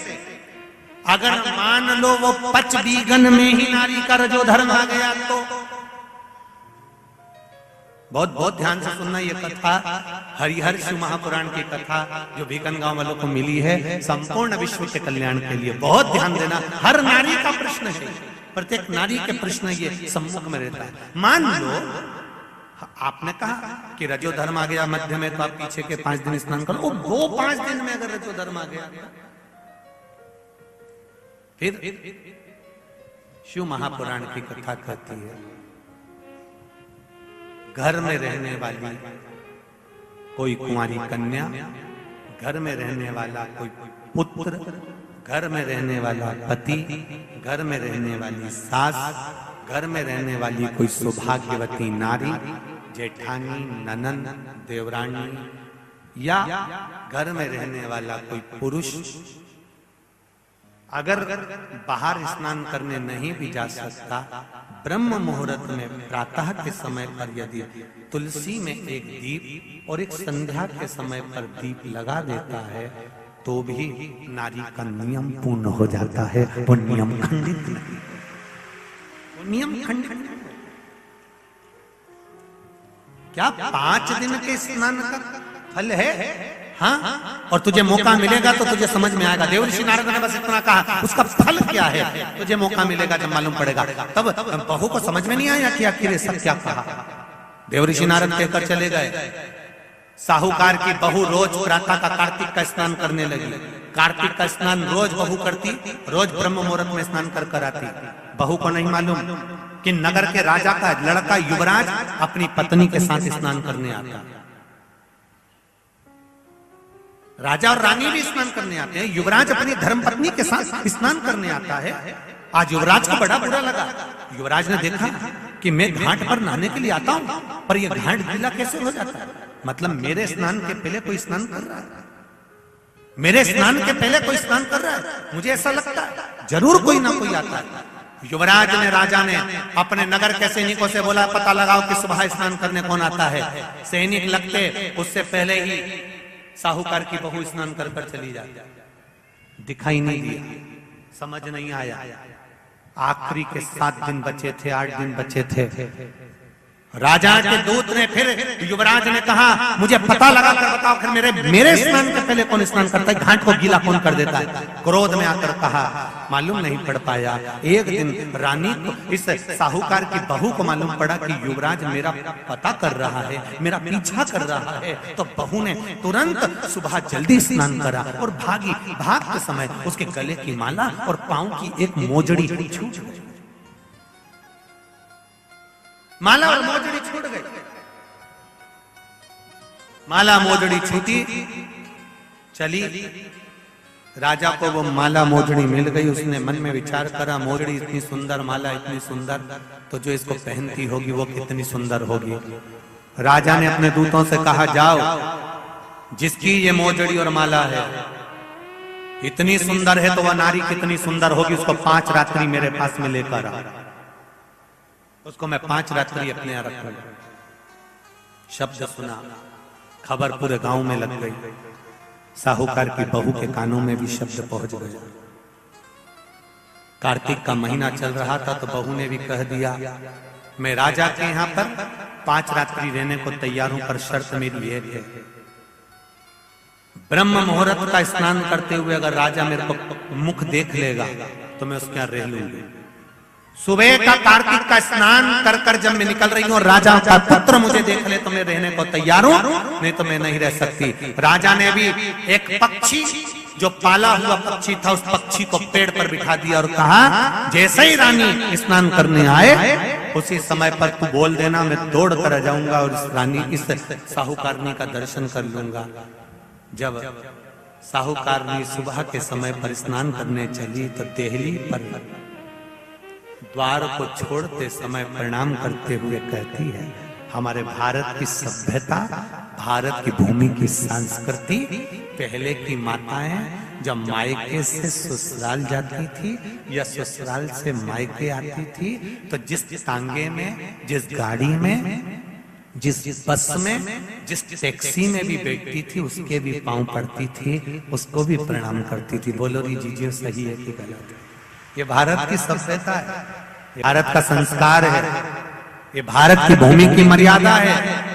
अगर मान लो वो पचवीगन में ही नारी का रजो धर्म आ गया तो बहुत बहुत ध्यान से सुनना, ये कथा हरिहर शिव महापुराण की कथा जो भीकन गांव वालों को मिली है, संपूर्ण विश्व के कल्याण के लिए। बहुत ध्यान देना, हर नारी का प्रश्न है, प्रत्येक नारी के प्रश्न ये सम्मुख में रहता है। मान लो आपने कहा कि रजो धर्म आ गया मध्य में, तो आप पीछे के 5 दिन स्नान करो। वो 5 दिन में अगर रजो धर्म आ गया, फिर शिव महापुराण की कथा कहती है, घर में रहने वाली कोई कुंवारी कन्या, घर में रहने वाला कोई पुत्र, घर में रहने वाला पति, घर में रहने वाली सास, घर में रहने वाली कोई सौभाग्यवती नारी, जेठानी, ननंद, देवरानी, या घर में रहने वाला कोई पुरुष अगर बाहर स्नान करने नहीं भी जा सकता, ब्रह्म मुहूर्त में प्रातः के समय पर यदि तुलसी में एक दीप और एक संध्या के समय पर दीप लगा देता है, तो भी नारी का नियम पूर्ण हो जाता है। वो नियम खंडित नहीं, वो नियम खंडित नहीं। क्या 5 दिन के स्नान का फल है? हाँ, और तुझे मौका मिलेगा तो तुझे समझ में आएगा। देवऋषि नारद ने बस इतना कहा, उसका फल क्या है तुझे मौका मिलेगा जब मालूम पड़ेगा। तब बहू को समझ में नहीं आया कि आखिर ये सब क्या कहा। देवऋषि नारद कहकर चले गए। साहूकार की बहू रोज प्रातः का कार्तिक का स्नान करने लगी। कार्तिक का स्नान रोज बहू करती, रोज ब्रह्म मुहूर्त में स्नान कर कर आती। बहू को नहीं मालूम कि नगर के राजा का लड़का युवराज अपनी पत्नी के साथ स्नान करने आता। राजा और रानी भी स्नान करने आते हैं, युवराज अपनी धर्मपत्नी के साथ स्नान करने आता है। आज युवराज को बड़ा बुरा लगा। युवराज ने देखा कि मैं घाट पर नहाने के लिए आता हूं, पर यह घाट गीला कैसे हो जाता है? मतलब मेरे स्नान के पहले कोई स्नान कर रहा है, मेरे स्नान के पहले कोई स्नान कर रहा है। मुझे ऐसा लगता है जरूर कोई ना कोई आता है। युवराज ने, राजा ने अपने नगर के सैनिकों से बोला, पता लगाओ कि सुबह स्नान करने कौन आता है। सैनिक लगते उससे पहले ही साहूकार की बहू स्नान कर कर चली जाती। दिखाई नहीं दिया, समझ नहीं आया। आखिरी के 7 दिन बचे थे, 8 दिन बचे थे। राजा के दूत ने फिर युवराज ने कहा, मुझे पता लगा कर बताओ फिर मेरे स्नान के पहले कौन स्नान करता है, घाट को गीला कौन कर देता है। क्रोध में आकर कहा, मालूम नहीं पड़ पाया। एक दिन रानी को, इस साहूकार की बहू को मालूम पड़ा कि युवराज मेरा पता कर रहा है, मेरा पीछा कर रहा है। तो बहू ने तुरंत सुबह जल्दी स्नान करा और भागी। भागते समय उसके गले की माला और पांव की एक मोजड़ी छूट गई। माला और मोजड़ी छूट गई। माला मोजड़ी छूटी, चली। राजा को वो माला मोजड़ी मिल गई। उसने मन में विचार करा, मोजड़ी इतनी सुंदर, माला इतनी सुंदर, तो जो इसको पहनती होगी वो कितनी सुंदर होगी। राजा ने अपने दूतों से कहा, जाओ, जिसकी ये मोजड़ी और माला है इतनी सुंदर है तो वह नारी कितनी सुंदर होगी, उसको 5 रात्रि मेरे पास में लेकर आ। उसको मैं 5 रात्रि अपने यहाँ रखूंगा। शब्द सुना, खबर पूरे गांव में लग गई। साहूकार की बहू के कानों में भी शब्द पहुंच गया। कार्तिक का महीना चल रहा था तो बहू ने भी कह दिया मैं राजा के यहाँ पर 5 रात्रि रहने को तैयार हूं, पर शर्त मेरी एक है, ब्रह्म मुहूर्त का स्नान करते हुए अगर राजा मेरे को मुख देख लेगा तो मैं उसके यहाँ रह लूंगी। सुबह का कार्तिक का स्नान कर कर जब मैं निकल रही हूँ और राजा का पुत्र मुझे देख ले तो मैं रहने को तैयार हूँ, नहीं तो मैं नहीं रह सकती। राजा ने भी एक पक्षी जो पाला हुआ पक्षी था उस पक्षी को पेड़ पर बिठा दिया और कहा जैसे ही रानी स्नान करने आए उसी समय पर तू बोल देना, मैं दौड़ कर आ जाऊंगा और इस रानी इस साहूकारनी का दर्शन कर लूंगा। जब साहूकारनी सुबह के समय पर स्नान करने चली तो देहली पर द्वार को छोड़ते समय प्रणाम करते हुए कहती है हमारे भारत की सभ्यता, भारत की भूमि की संस्कृति, पहले की माताएं जब मायके से ससुराल जाती थी या ससुराल से मायके आती थी तो जिस तांगे में, जिस गाड़ी में, जिस बस में, जिस टैक्सी में भी बैठती थी उसके भी पांव पड़ती थी, उसको भी प्रणाम करती थी। बोलो री जीजिए सही है कि गलत है? ये भारत की सभ्यता है, भारत का संस्कार है, ये भारत की भूमि की मर्यादा है।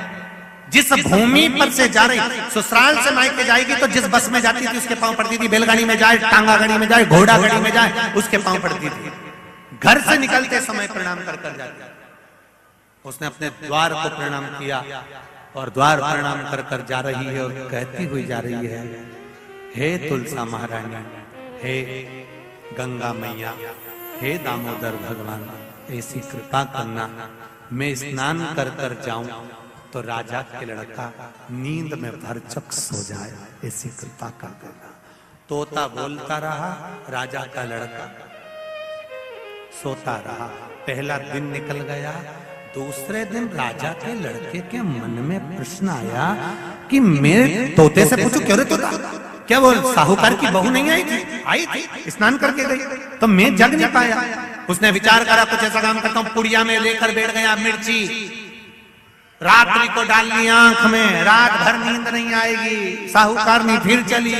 जिस भूमि पर से जा रही, ससुराल से मायके जाएगी तो जिस बस में जाती थी उसके पांव पड़ती थी, बैलगाड़ी में जाए, टांगा गाड़ी में जाए, घोड़ा गाड़ी में जाए उसके पांव पड़ती थी। घर से निकलते समय प्रणाम कर कर जाती। उसने अपने द्वार को प्रणाम किया और द्वार प्रणाम कर कर जा रही है और कहती हुई जा रही है हे तुलसा महारानी, हे गंगा मैया, हे दामोदर भगवान, ऐसी कृपा करना मैं स्नान कर कर जाऊं तो राजा के लड़का नींद में भरचक सो जाए, ऐसी कृपा कर देना। तोता बोलता रहा, राजा का लड़का सोता रहा। पहला दिन निकल गया, दूसरे दिन राजा के लड़के के मन में प्रश्न आया कि मैं तोते से पूछूं क्यों रे तोता, क्या वो साहूकार की बहू नहीं आई थी? आई थी, स्नान करके गई तो मैं जग नहीं पाया। उसने विचार करा कुछ ऐसा काम करता हूं, पुड़िया में लेकर बैठ गया मिर्ची, रात्रि को डाल ली आंख में, रात भर नींद नहीं आएगी। साहूकारनी फिर चली,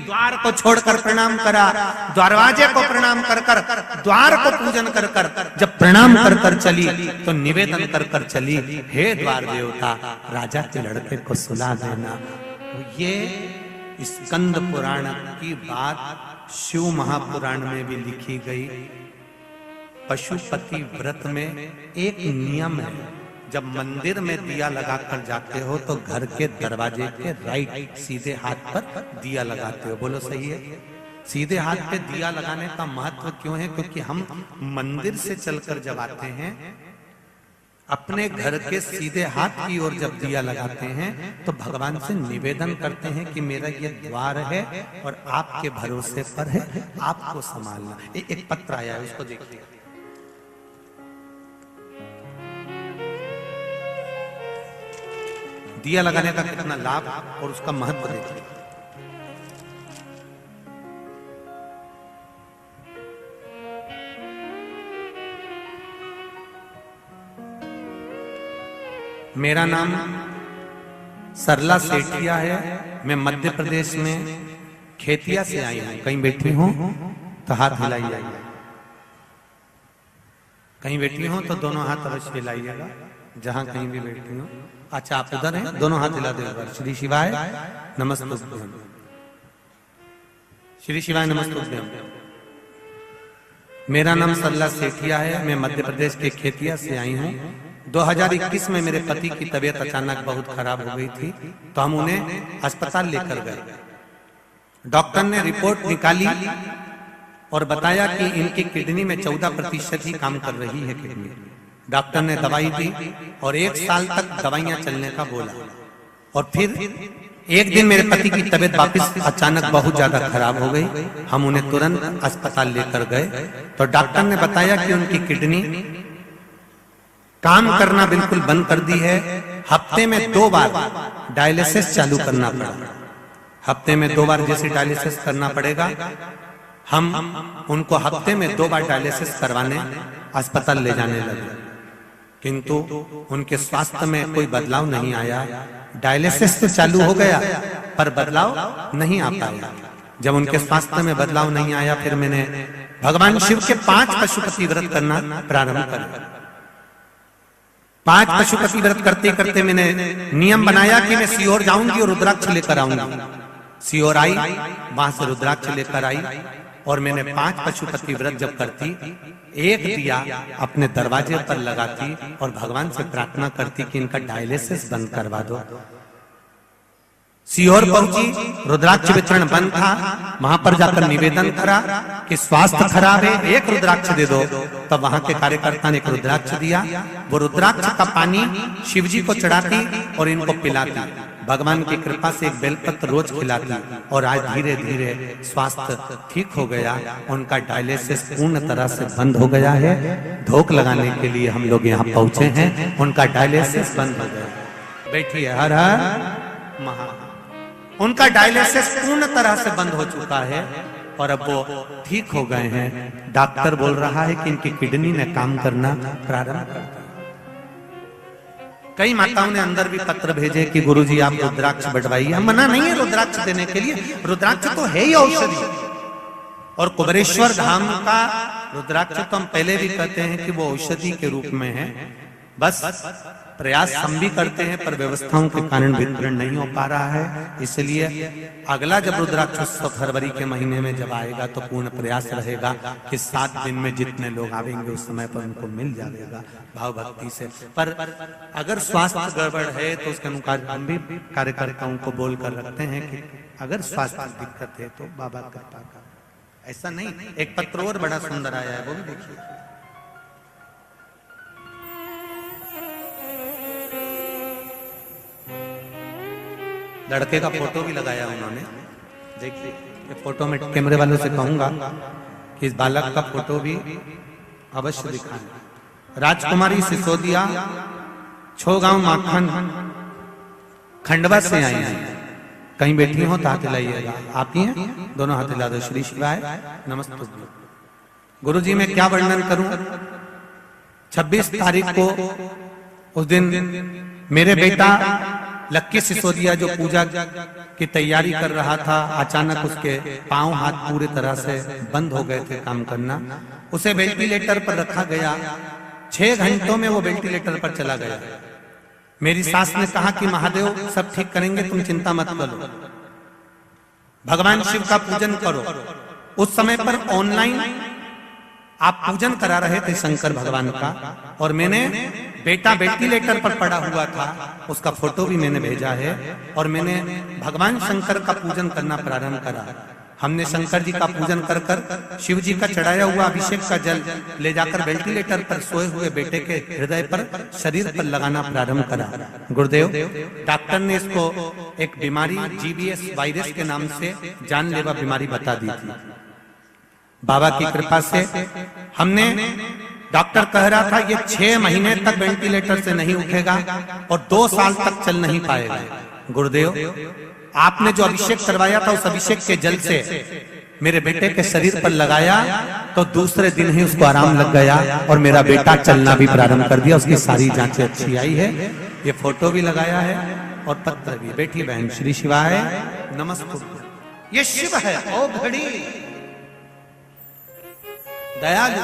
द्वार को छोड़कर प्रणाम करा, दरवाजे को प्रणाम कर कर, द्वार को पूजन कर कर, जब प्रणाम कर कर चली तो निवेदन कर कर चली हे द्वार देवता, राजा के लड़के को सुला देना। ये स्कंद पुराण की बात शिव महापुराण में भी लिखी गई। पशुपति व्रत में एक नियम है, जब मंदिर में दिया लगाकर जाते हो तो घर के दरवाजे के राइट सीधे हाथ पर दिया लगाते हो। बोलो सही है? सीधे हाथ पे दिया लगाने का महत्व क्यों है? क्योंकि हम मंदिर से चलकर जब आते हैं अपने घर के सीधे हाथ की ओर जब दिया लगाते हैं तो भगवान से निवेदन करते हैं कि मेरा ये द्वार है और आपके भरोसे पर है, आपको संभालना। एक पत्र आया है, उसको देखिए। दिया लगाने का कितना लाभ और उसका महत्व देखिए। मेरा नाम सरला सेठिया है, मैं मध्य प्रदेश में खेतिया से आई हूं। कहीं बैठी हूं तो हाथ हिलाइए, कहीं बैठी हूं तो दोनों हाथ अवश्य हिलाइएगा, जहां कहीं भी बैठी हूं। अच्छा आप उधर हैं, दोनों हाथ हिला दे। श्री शिवाय नमस्तुभ्यम, श्री शिवाय नमस्तुभ्यम। मेरा नाम सरला सेठिया है, मैं मध्य प्रदेश के खेतिया से आई हूं। 2021 में मेरे पति की तबीयत अचानक बहुत खराब हो गई थी तो हम उन्हें अस्पताल लेकर गए। डॉक्टर ने रिपोर्ट निकाली और बताया कि इनकी किडनी में 14% ही काम कर रही है किडनी। डॉक्टर ने दवाई दी और 1 साल तक दवाइयां चलने का बोला। और फिर एक दिन मेरे पति की तबीयत वापस अचानक बहुत ज्यादा खराब हो गई। हम उन्हें तुरंत अस्पताल लेकर गए तो डॉक्टर ने बताया कि उनकी किडनी काम करना बिल्कुल बंद कर दी है। हफ्ते में 2 बार डायलिसिस चालू करना पड़ा। हफ्ते में 2 बार जैसे डायलिसिस करना पड़ेगा, हम उनको हफ्ते में 2 बार डायलिसिस करवाने अस्पताल ले जाने लगे, किंतु उनके स्वास्थ्य में कोई बदलाव नहीं आया। डायलिसिस तो चालू हो गया पर बदलाव नहीं आ पाया। जब उनके स्वास्थ्य में बदलाव नहीं आया फिर मैंने भगवान शिव के 5 पशुपति व्रत करना प्रारंभ कर। 5 पशुपति व्रत करते करते मैंने नियम बनाया कि मैं सीहोर जाऊंगी और रुद्राक्ष लेकर आऊंगी। सीहोर आई, वहां से रुद्राक्ष लेकर आई और मैंने 5 पशुपति व्रत जब करती, एक दिया अपने दरवाजे पर लगाती और भगवान से प्रार्थना करती कि इनका डायलिसिस बंद करवा दो। सीहोर पहुंची, रुद्राक्ष वितरण बंद था, वहां पर जाकर निवेदन करा कि स्वास्थ्य खराब है, एक रुद्राक्ष दे दो। तब वहां के कार्यकर्ता ने एक रुद्राक्ष दिया। वो रुद्राक्ष का पानी शिवजी को चढ़ाती और इनको पिलाती। भगवान की कृपा से एक बेलपत्र रोज खिलाती और आज धीरे धीरे स्वास्थ्य ठीक हो गया। उनका डायलिसिस पूर्ण तरह से बंद हो गया है। धोख लगाने के लिए हम लोग यहाँ पहुंचे हैं, उनका डायलिसिस बंद हो गया। बैठिए, हर हर महा। उनका डायलिसिस पूर्ण तरह से बंद हो चुका है और अब वो ठीक हो गए हैं। डॉक्टर बोल रहा है कि इनकी किडनी ने काम करना प्रारंभ कर दिया। कई माताओं ने अंदर भी पत्र भेजे कि गुरुजी आप रुद्राक्ष बढ़वाइए। हम मना नहीं है रुद्राक्ष देने के लिए, रुद्राक्ष तो है ही औषधि। और कुबेरेश्वर धाम का रुद्राक्ष तो हम पहले भी कहते हैं कि वो औषधि के रूप में है। बस प्रयास हम भी करते हैं पर व्यवस्थाओं के कारण वितरण नहीं हो पा रहा है। इसलिए अगला जब रुद्राक्ष उत्सव फरवरी के महीने में जब आएगा तो पूर्ण प्रयास रहेगा कि 7 दिन में जितने लोग आवेंगे उस समय पर उनको मिल जाएगा भाव भक्ति से। पर अगर स्वास्थ्य गड़बड़ है तो उसके अनुसार हम भी कार्यकर्ताओं को बोल कर रखते हैं कि अगर स्वास्थ्य दिक्कत है तो बाबा कृपा का, ऐसा नहीं। एक पत्र और बड़ा सुंदर आया है, वो भी देखिए। लड़के का फोटो भी लगाया उन्होंने, देखिए। फोटो में कैमरे वालों से कहूंगा कि इस बालक का फोटो भी अवश्य दिखाएं। राजकुमारी सिसोदिया, छोगांव माखन, खंडवा से आई हैं। कहीं बैठी हो तो हाथ हिलाइएगा। आप ही हैं? दोनों हाथ हिला दो। श्री शिवाय नमस्ते। गुरु जी मैं क्या वर्णन करूं। 26 तारीख को उस दिन मेरे बेटा लक्की सिसोदिया जो पूजा की तैयारी कर रहा था, अचानक उसके पांव हाथ पूरी तरह से बंद हो गए थे काम करना। उसे वेंटिलेटर पर रखा गया। 6 घंटों में वो वेंटिलेटर पर चला गया। मेरी सास ने कहा कि महादेव सब ठीक करेंगे, तुम चिंता मत करो, भगवान शिव का पूजन करो। उस समय पर ऑनलाइन आप पूजन करा रहे थे शंकर भगवान का, और मैंने बेटा वेंटिलेटर पर पड़ा हुआ था, उसका फोटो भी मैंने भेजा है। और मैंने भगवान शंकर का पूजन करना प्रारंभ करा। हमने शंकर जी का पूजन कर कर शिव जी का चढ़ाया हुआ अभिषेक का जल ले जाकर वेंटिलेटर पर सोए हुए बेटे के हृदय पर, शरीर पर लगाना प्रारंभ करा। गुरुदेव डॉक्टर ने इसको एक बीमारी GBS वायरस के नाम से जानलेवा बीमारी बता दी थी। बाबा की कृपा से हमने, डॉक्टर कह रहा था ये 6 महीने तक वेंटिलेटर से नहीं उठेगा और 2 साल तक चल नहीं पाएगा। गुरुदेव आपने जो अभिषेक करवाया था उस अभिषेक के जल से मेरे बेटे के शरीर पर लगाया तो दूसरे दिन ही उसको आराम लग गया और मेरा बेटा चलना भी प्रारंभ कर दिया। उसकी सारी जांचें अच्छी आई है। ये फोटो भी लगाया है और पत्र भी। बेटी बहन श्री शिवाय नमस्ते। ये शिव है ओ घड़ी दयालु।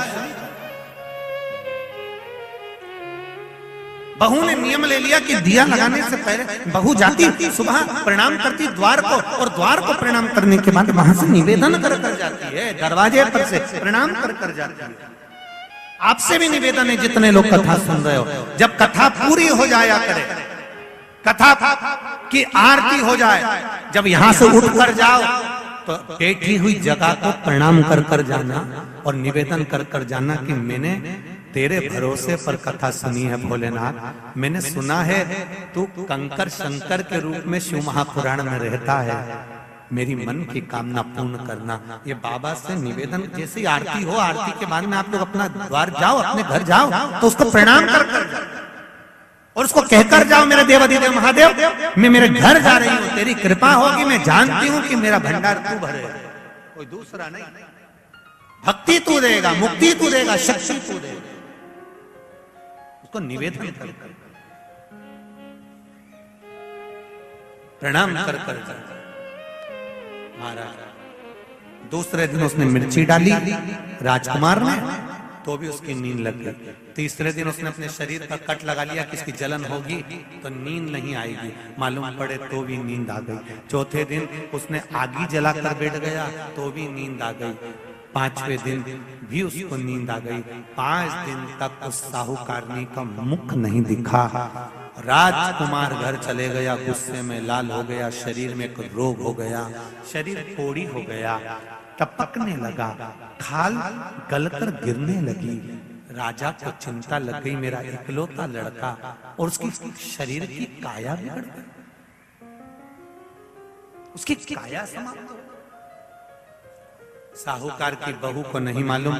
बहू ने नियम ले लिया कि दिया लगाने से पहले बहू जाती सुबह प्रणाम करती द्वार को, और द्वार को प्रणाम करने के बाद वहां से निवेदन कर कर जाती है, दरवाजे पर से प्रणाम कर कर जाती है। आपसे भी निवेदन है जितने लोग कथा सुन रहे हो, जब कथा पूरी हो जाया करे, कथा की आरती हो जाए, जब यहां से उठ कर जाओ तो बैठी हुई जगह को प्रणाम कर कर जाना और निवेदन कर कर जाना कि मैंने तेरे भरोसे पर कथा सुनी है भोलेनाथ। मैंने सुना है तू कंकर शंकर के रूप में शिव महापुराण में रहता है, मेरी मन की कामना पूर्ण करना। ये बाबा से निवेदन। जैसे ही आरती हो, आरती के बाद में आप लोग अपना द्वार जाओ, अपने घर जाओ तो उसको प्रणाम कर कर जाओ और उसको कहकर जाओ मेरे देवाधिदेव महादेव मैं मेरे घर जा रही हूँ, तेरी कृपा होगी, मैं जानती हूँ कि मेरा भंडार तू भरे, कोई दूसरा नहीं। भक्ति तू देगा, मुक्ति तू देगा, शक्ति तू देगा। उसको निवेदन कर कर प्रणाम कर कर महाराज दूसरे दिन उसने मिर्ची डाली राजकुमार ने, तो भी उसकी नींद लग गई। तीसरे दिन उसने अपने शरीर का कट लगा लिया कि इसकी जलन होगी तो नींद नहीं आएगी, मालूम पड़े तो भी नींद आ गई। चौथे दिन उसने आगी जलाकर बैठ गया तो भी नींद आ गई। पांचवें दिन भी उसको नींद आ गई। 5 दिन तक उस साहूकारनी का मुख नहीं दिखा। राजकुमार घर चले गया, गुस्से में लाल हो गया, शरीर में एक रोग हो गया, शरीर कोड़ी हो गया, टपकने लगा, खाल गलकर गिरने लगी। राजा को चिंता लग गई, मेरा इकलौता लड़का और उसकी शरीर की काया बिगड़ गई, उसकी काया समाप्त हो। साहूकार की बहू को नहीं मालूम,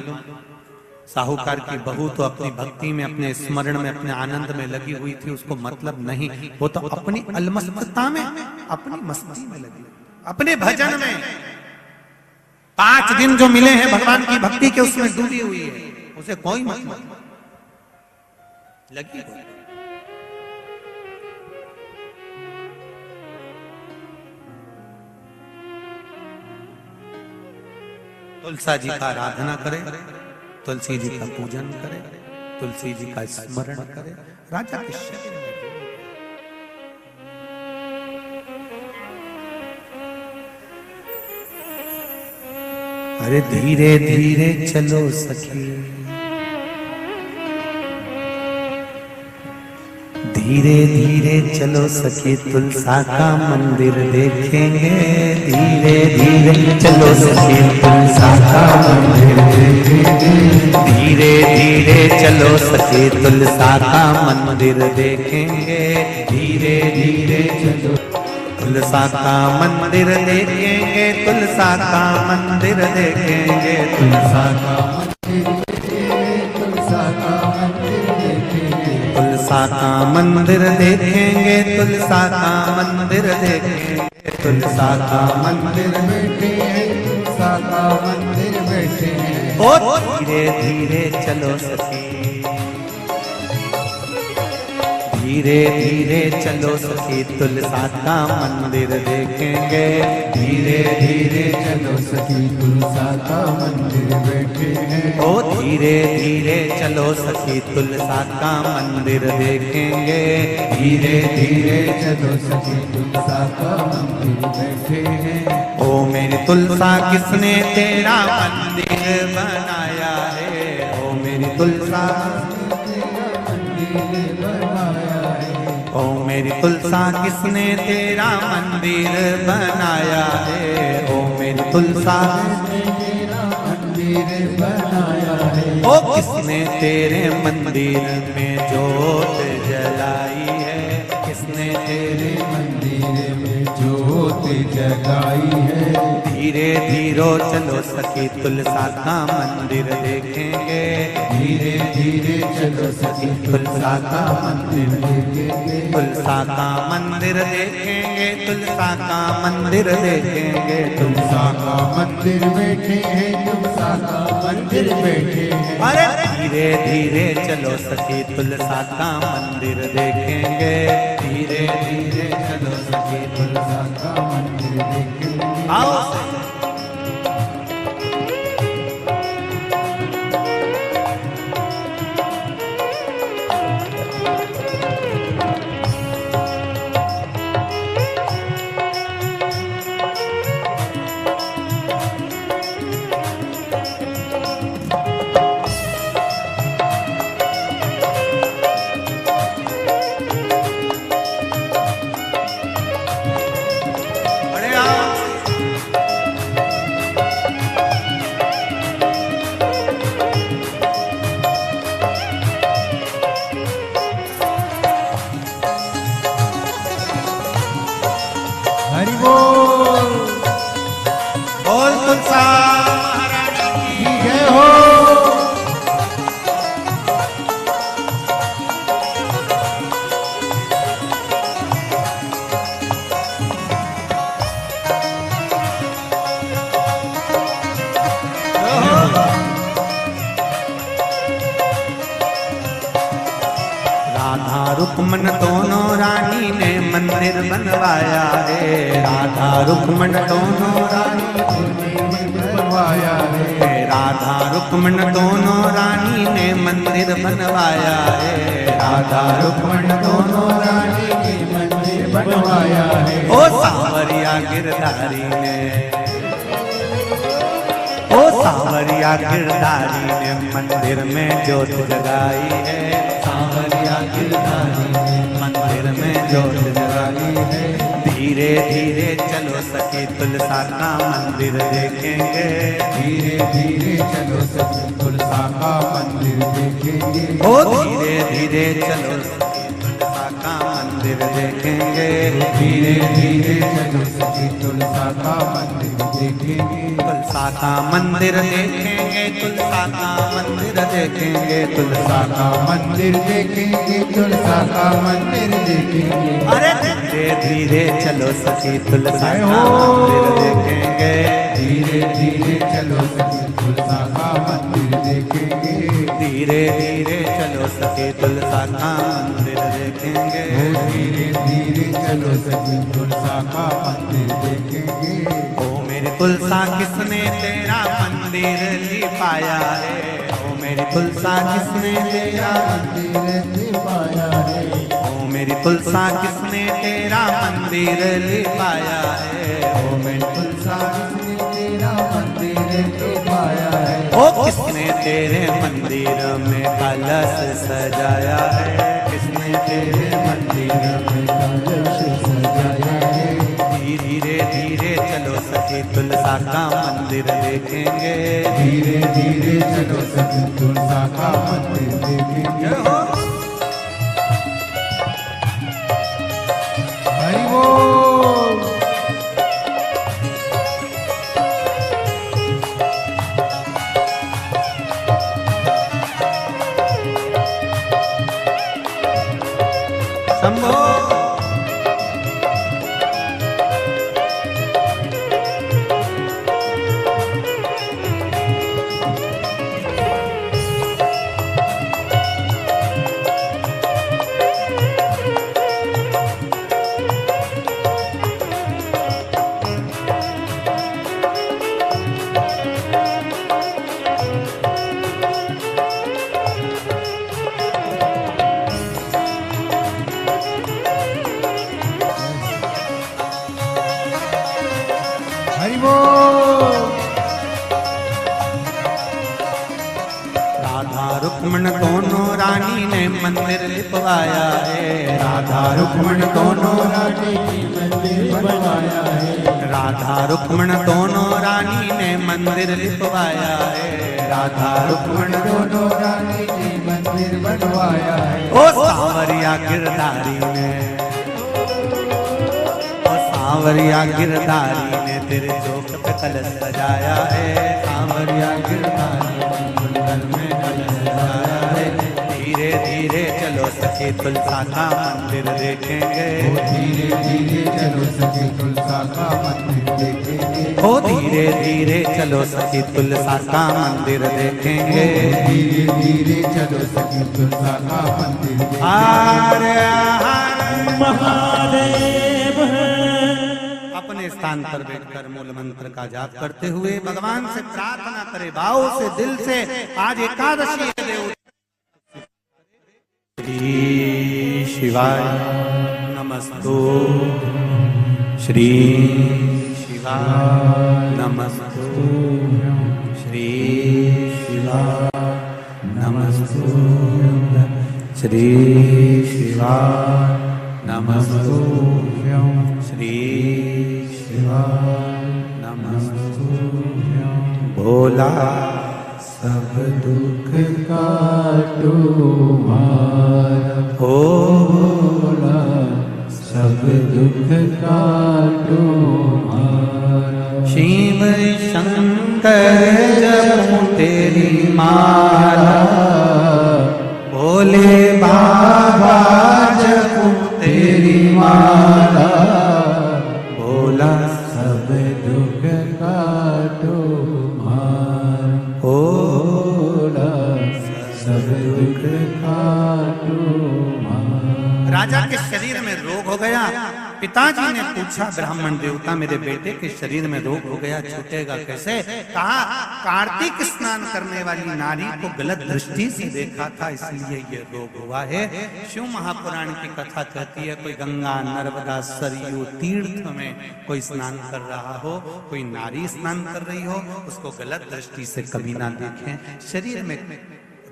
साहूकार की बहू तो अपनी भक्ति में, अपने स्मरण में, अपने आनंद में लगी हुई थी, उसको मतलब नहीं, वो तो अपनी अलमस्तता में, अपनी मस्ती में लगी, अपने भजन में। 5 दिन जो मिले हैं भगवान की भक्ति के, उसमें डूबी हुई है, उसे कोई मतलब लगी हुई। तुलसा जी का आराधना करे, तुलसी जी का पूजन करे, तुलसी जी का स्मरण करे, राजा के शरीर में। अरे धीरे धीरे चलो सखी, धीरे धीरे चलो सखी, तुलसा का मंदिर देखेंगे। धीरे धीरे चलो सखी, तुलसा का मंदिर देखेंगे। धीरे धीरे चलो सखी, तुलसा का मंदिर देखेंगे। धीरे धीरे चलो, तुलसा का मंदिर देखेंगे, तुलसा का मंदिर देखेंगे, तुलसा का तुलसा का मंदिर देखेंगे, तुलसा का मंदिर देखेंगे, तुलसा का मंदिर देखेंगे, तुलसा का मंदिर देखेंगे। ओ धीरे धीरे चलो सखी, धीरे धीरे चलो सखी, तुलसा का मंदिर देखेंगे। धीरे धीरे चलो सखी, तुलसा का मंदिर देखेंगे। ओ धीरे धीरे चलो सखी, तुलसा का मंदिर देखेंगे। धीरे धीरे चलो सखी, तुलसा का मंदिर देखेंगे। ओ मेरी तुलसा किसने तेरा मंदिर बनाया है, ओ मेरी तुलसा ओ मेरी तुलसा किसने तेरा मंदिर बनाया है, ओ मेरी तुलसा तेरा मंदिर बनाया है। ओ किसने तेरे मंदिर में जोत जलाई है, किसने तेरे मंदिर में जोत जलाई है। धीरे धीरे चलो सखी, तुलसा का मंदिर देखेंगे। धीरे धीरे चलो सखी, तुलसा का मंदिर देखेंगे। तुलसा का मंदिर देखेंगे, तुलसा का मंदिर देखेंगे, तुलसा का मंदिर बैठे हैं, तुलसा का मंदिर बैठे हैं। अरे धीरे धीरे चलो सखी, तुलसा का मंदिर देखेंगे। धीरे धीरे चलो सखी, तुलसा का मंदिर देखेंगे। आओ रुक्मन दोनों रानी ने मंदिर बनवाया है। राधा रुक्मन दोनों रानी ने बनवाया है। राधा रुक्मण दोनों रानी ने मंदिर बनवाया है। राधा रुक्मण दोनों रानी ने मंदिर बनवाया है। ओ सांवरिया गिरधारी ने, ओ सांवरिया गिरधारी ने मंदिर में ज्योत जगाई है। सांवरिया गिरधारी ने मंदिर में ज्योत जगाई है। धीरे धीरे चलो सखी तुलसा का मंदिर देखेंगे। धीरे धीरे चलो सखी तुलसा का मंदिर देखेंगे। ओ धीरे धीरे चलो सखी तुलसा का मंदिर देखेंगे। धीरे धीरे चलो सखी तुलसा का मंदिर देखेंगे। तुलसा का मंदिर देखेंगे, तुलसा का मंदिर देखेंगे, तुलसा का मंदिर देखेंगे। तुलसा का मंदिर देखेंगे। अरे धीरे धीरे चलो सखी तुलसा का मंदिर देखेंगे। धीरे धीरे चलो सखी तुलसा का मंदिर देखेंगे। धीरे धीरे चलो सखी तुलसा का मंदिर देखेंगे। धीरे धीरे चलो सखी तुलसा का मंदिर देखेंगे। ओ मेरी तुलसा किसने तेरा मंदिर लिपाया है। ओ मेरी तुलसा किसने तेरा मंदिर लिपाया है। ओ मेरी तुलसा किसने तेरा मंदिर लिपाया है। ओ मेरी तुलसा किसने तेरा मंदिर लिपाया है। ओ किसने तेरे मंदिर में कलश सजाया है। किसने तेरे मंदिर में कलश सजाया है। धीरे धीरे चलो सखी तुलसा का मंदिर देखेंगे। धीरे धीरे चलो सखी तुलसा का मंदिर देखेंगे। हरि बोल। शंभो हरि बोल। राधा रुक्मण दोनों रानी ने मंदिर लिपवाया है। राधा रुक्मण दोनों रानी ने मंदिर बनवाया है। राधा रुक्मण दोनों रानी ने मंदिर लिपवाया है। राधा रुक्मण दोनों रानी ने मंदिर बनवाया है। ओ सांवरिया गिरधारी ने, ओ सांवरिया गिरधारी ने तेरे चौक पे कलश सजाया है। सांवरिया गिरधारी ने मंदिर में कलश सजाया है। धीरे धीरे चलो सखी तुलसा का मंदिर देखेंगे। धीरे धीरे चलो सखी तुलसा का मंदिर देखेंगे। ओ धीरे धीरे चलो सखी तुलसा का मंदिर देखेंगे। धीरे धीरे चलो सखी तुलसा का मंदिर देखेंगे। हर हर महादेव। अपने स्थान पर बैठकर मूल मंत्र का जाप करते हुए भगवान से प्रार्थना करे, भाव से, दिल से। आज एकादशी है देव। श्री शिवाय नमस्तु, श्री शिवाय नमस्तु, श्री शिवाय नमस्तु, श्री शिवाय नमस्तु, श्री शिवाय नमस्तु। भोला सब दुख काटो मारा। हो भोला सब दुख काटो मारा। शिव शंकर जपूं तेरी माला। भोले बाबा जपूं तेरी माला। भोला सब दुख काटो मारा। भोला सब दुख काटो मारा। राजा के शरीर में रोग हो गया। पिताजी ने पूछा ब्राह्मण देवता मेरे बेटे के शरीर में रोग हो गया, छूटेगा कैसे? कहा कार्तिक स्नान करने वाली नारी को गलत दृष्टि से देखा था, इसलिए ये रोग हुआ है। शिव महापुराण की कथा कहती है कोई गंगा नर्मदा सरयू तीर्थ में कोई स्नान कर रहा हो, कोई नारी स्नान कर रही हो, उसको गलत दृष्टि से कभी ना देखें, शरीर में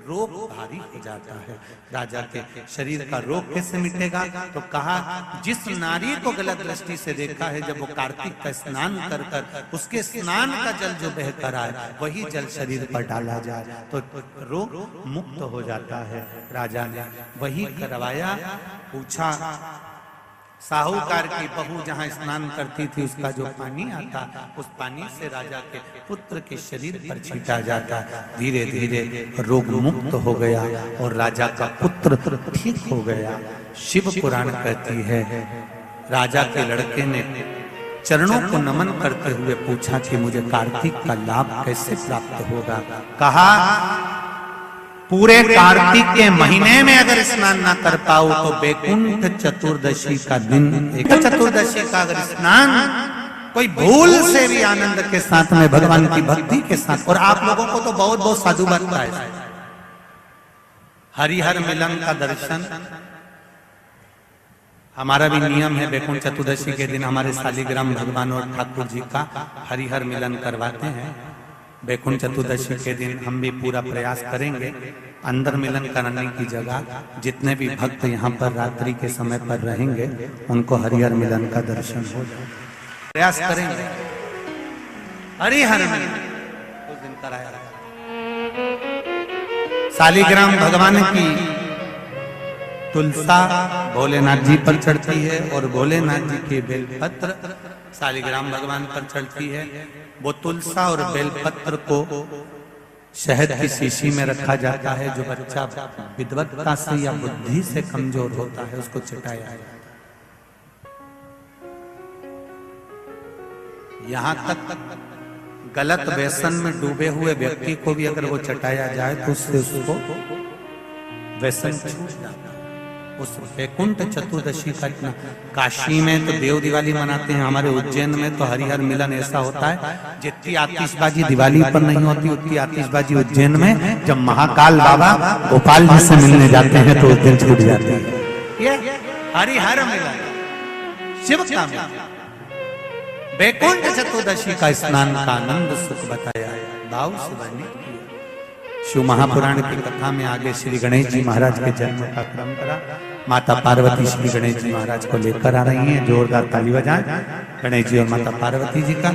रोग भारी हो जाता है। राजा के शरीर का रोग कैसे मिटेगा? तो कहा जिस नारी को गलत दृष्टि से देखा है, जब वो कार्तिक का स्नान कर कर उसके स्नान का जल जो बह कर आए वही जल शरीर पर डाला जाए तो रोग मुक्त हो जाता है। राजा ने वही करवाया। पूछा साहूकार की बहू जहाँ स्नान करती थी उसका जो पानी आता, उस पानी से राजा के पुत्र के शरीर पर छींटा जाता, धीरे धीरे रोग मुक्त हो गया और राजा का पुत्र ठीक हो गया। शिव पुराण कहती है राजा के लड़के ने चरणों को नमन करते हुए पूछा कि मुझे कार्तिक का लाभ कैसे प्राप्त होगा? कहा पूरे कार्तिक के महीने में अगर स्नान ना कर पाओ तो बैकुंठ चतुर्दशी का दिन, एक चतुर्दशी का अगर स्नान कोई भूल से भी आनंद के साथ में भगवान की भक्ति के साथ, और आप लोगों को तो बहुत बहुत साधु बनता है, हरिहर मिलन का दर्शन हमारा भी नियम है। बैकुंठ चतुर्दशी के दिन हमारे शालिग्राम भगवान और ठाकुर जी का हरिहर मिलन करवाते हैं। बैकुंठ चतुर्दशी के दिन हम भी पूरा प्रयास करेंगे अंदर मिलन कराने की जगह जितने भी भक्त यहाँ पर रात्रि के समय पर रहेंगे उनको हरिहर मिलन का दर्शन हो जाए, प्रयास करेंगे। हरिहर मिलन उस दिन कराया शालिग्राम भगवान की तुलसा भोलेनाथ जी पर चढ़ती है और भोलेनाथ जी के बेलपत्र शालिग्राम भगवान पर चढ़ती है। वो तुलसा और बेलपत्र को शहद की शीशी में रखा जाता है। जो बच्चा विद्वत्ता से या बुद्धि से कमजोर होता है उसको चटाया जाता है। यहाँ तक गलत व्यसन में डूबे हुए व्यक्ति को भी अगर वो चटाया जाए तो उससे उसको व्यसन छूट जाता है। उस बैकुंठ चतुर्दशी का इतना, काशी में तो देव दिवाली मनाते हैं, हमारे उज्जैन में तो हरिहर मिलन ऐसा होता है जितनी आतिशबाजी दिवाली पर नहीं होती उतनी आतिशबाजी उज्जैन में जब महाकाल बाबा गोपाल जी से मिलने जाते हैं तो उस दिन छूट जाती है। ये हरिहर मिलन शिव का बैकुंठ चतुर्दशी का स्नान का आनंद सुख बताया भाव से वर्णित किया। शिव महापुराण की कथा में आगे श्री गणेश जी महाराज के जन्म का क्रम करा। माता पार्वती श्री गणेश जी महाराज को लेकर आ रही हैं, जोरदार ताली बजाएं गणेश जी और माता पार्वती जी का।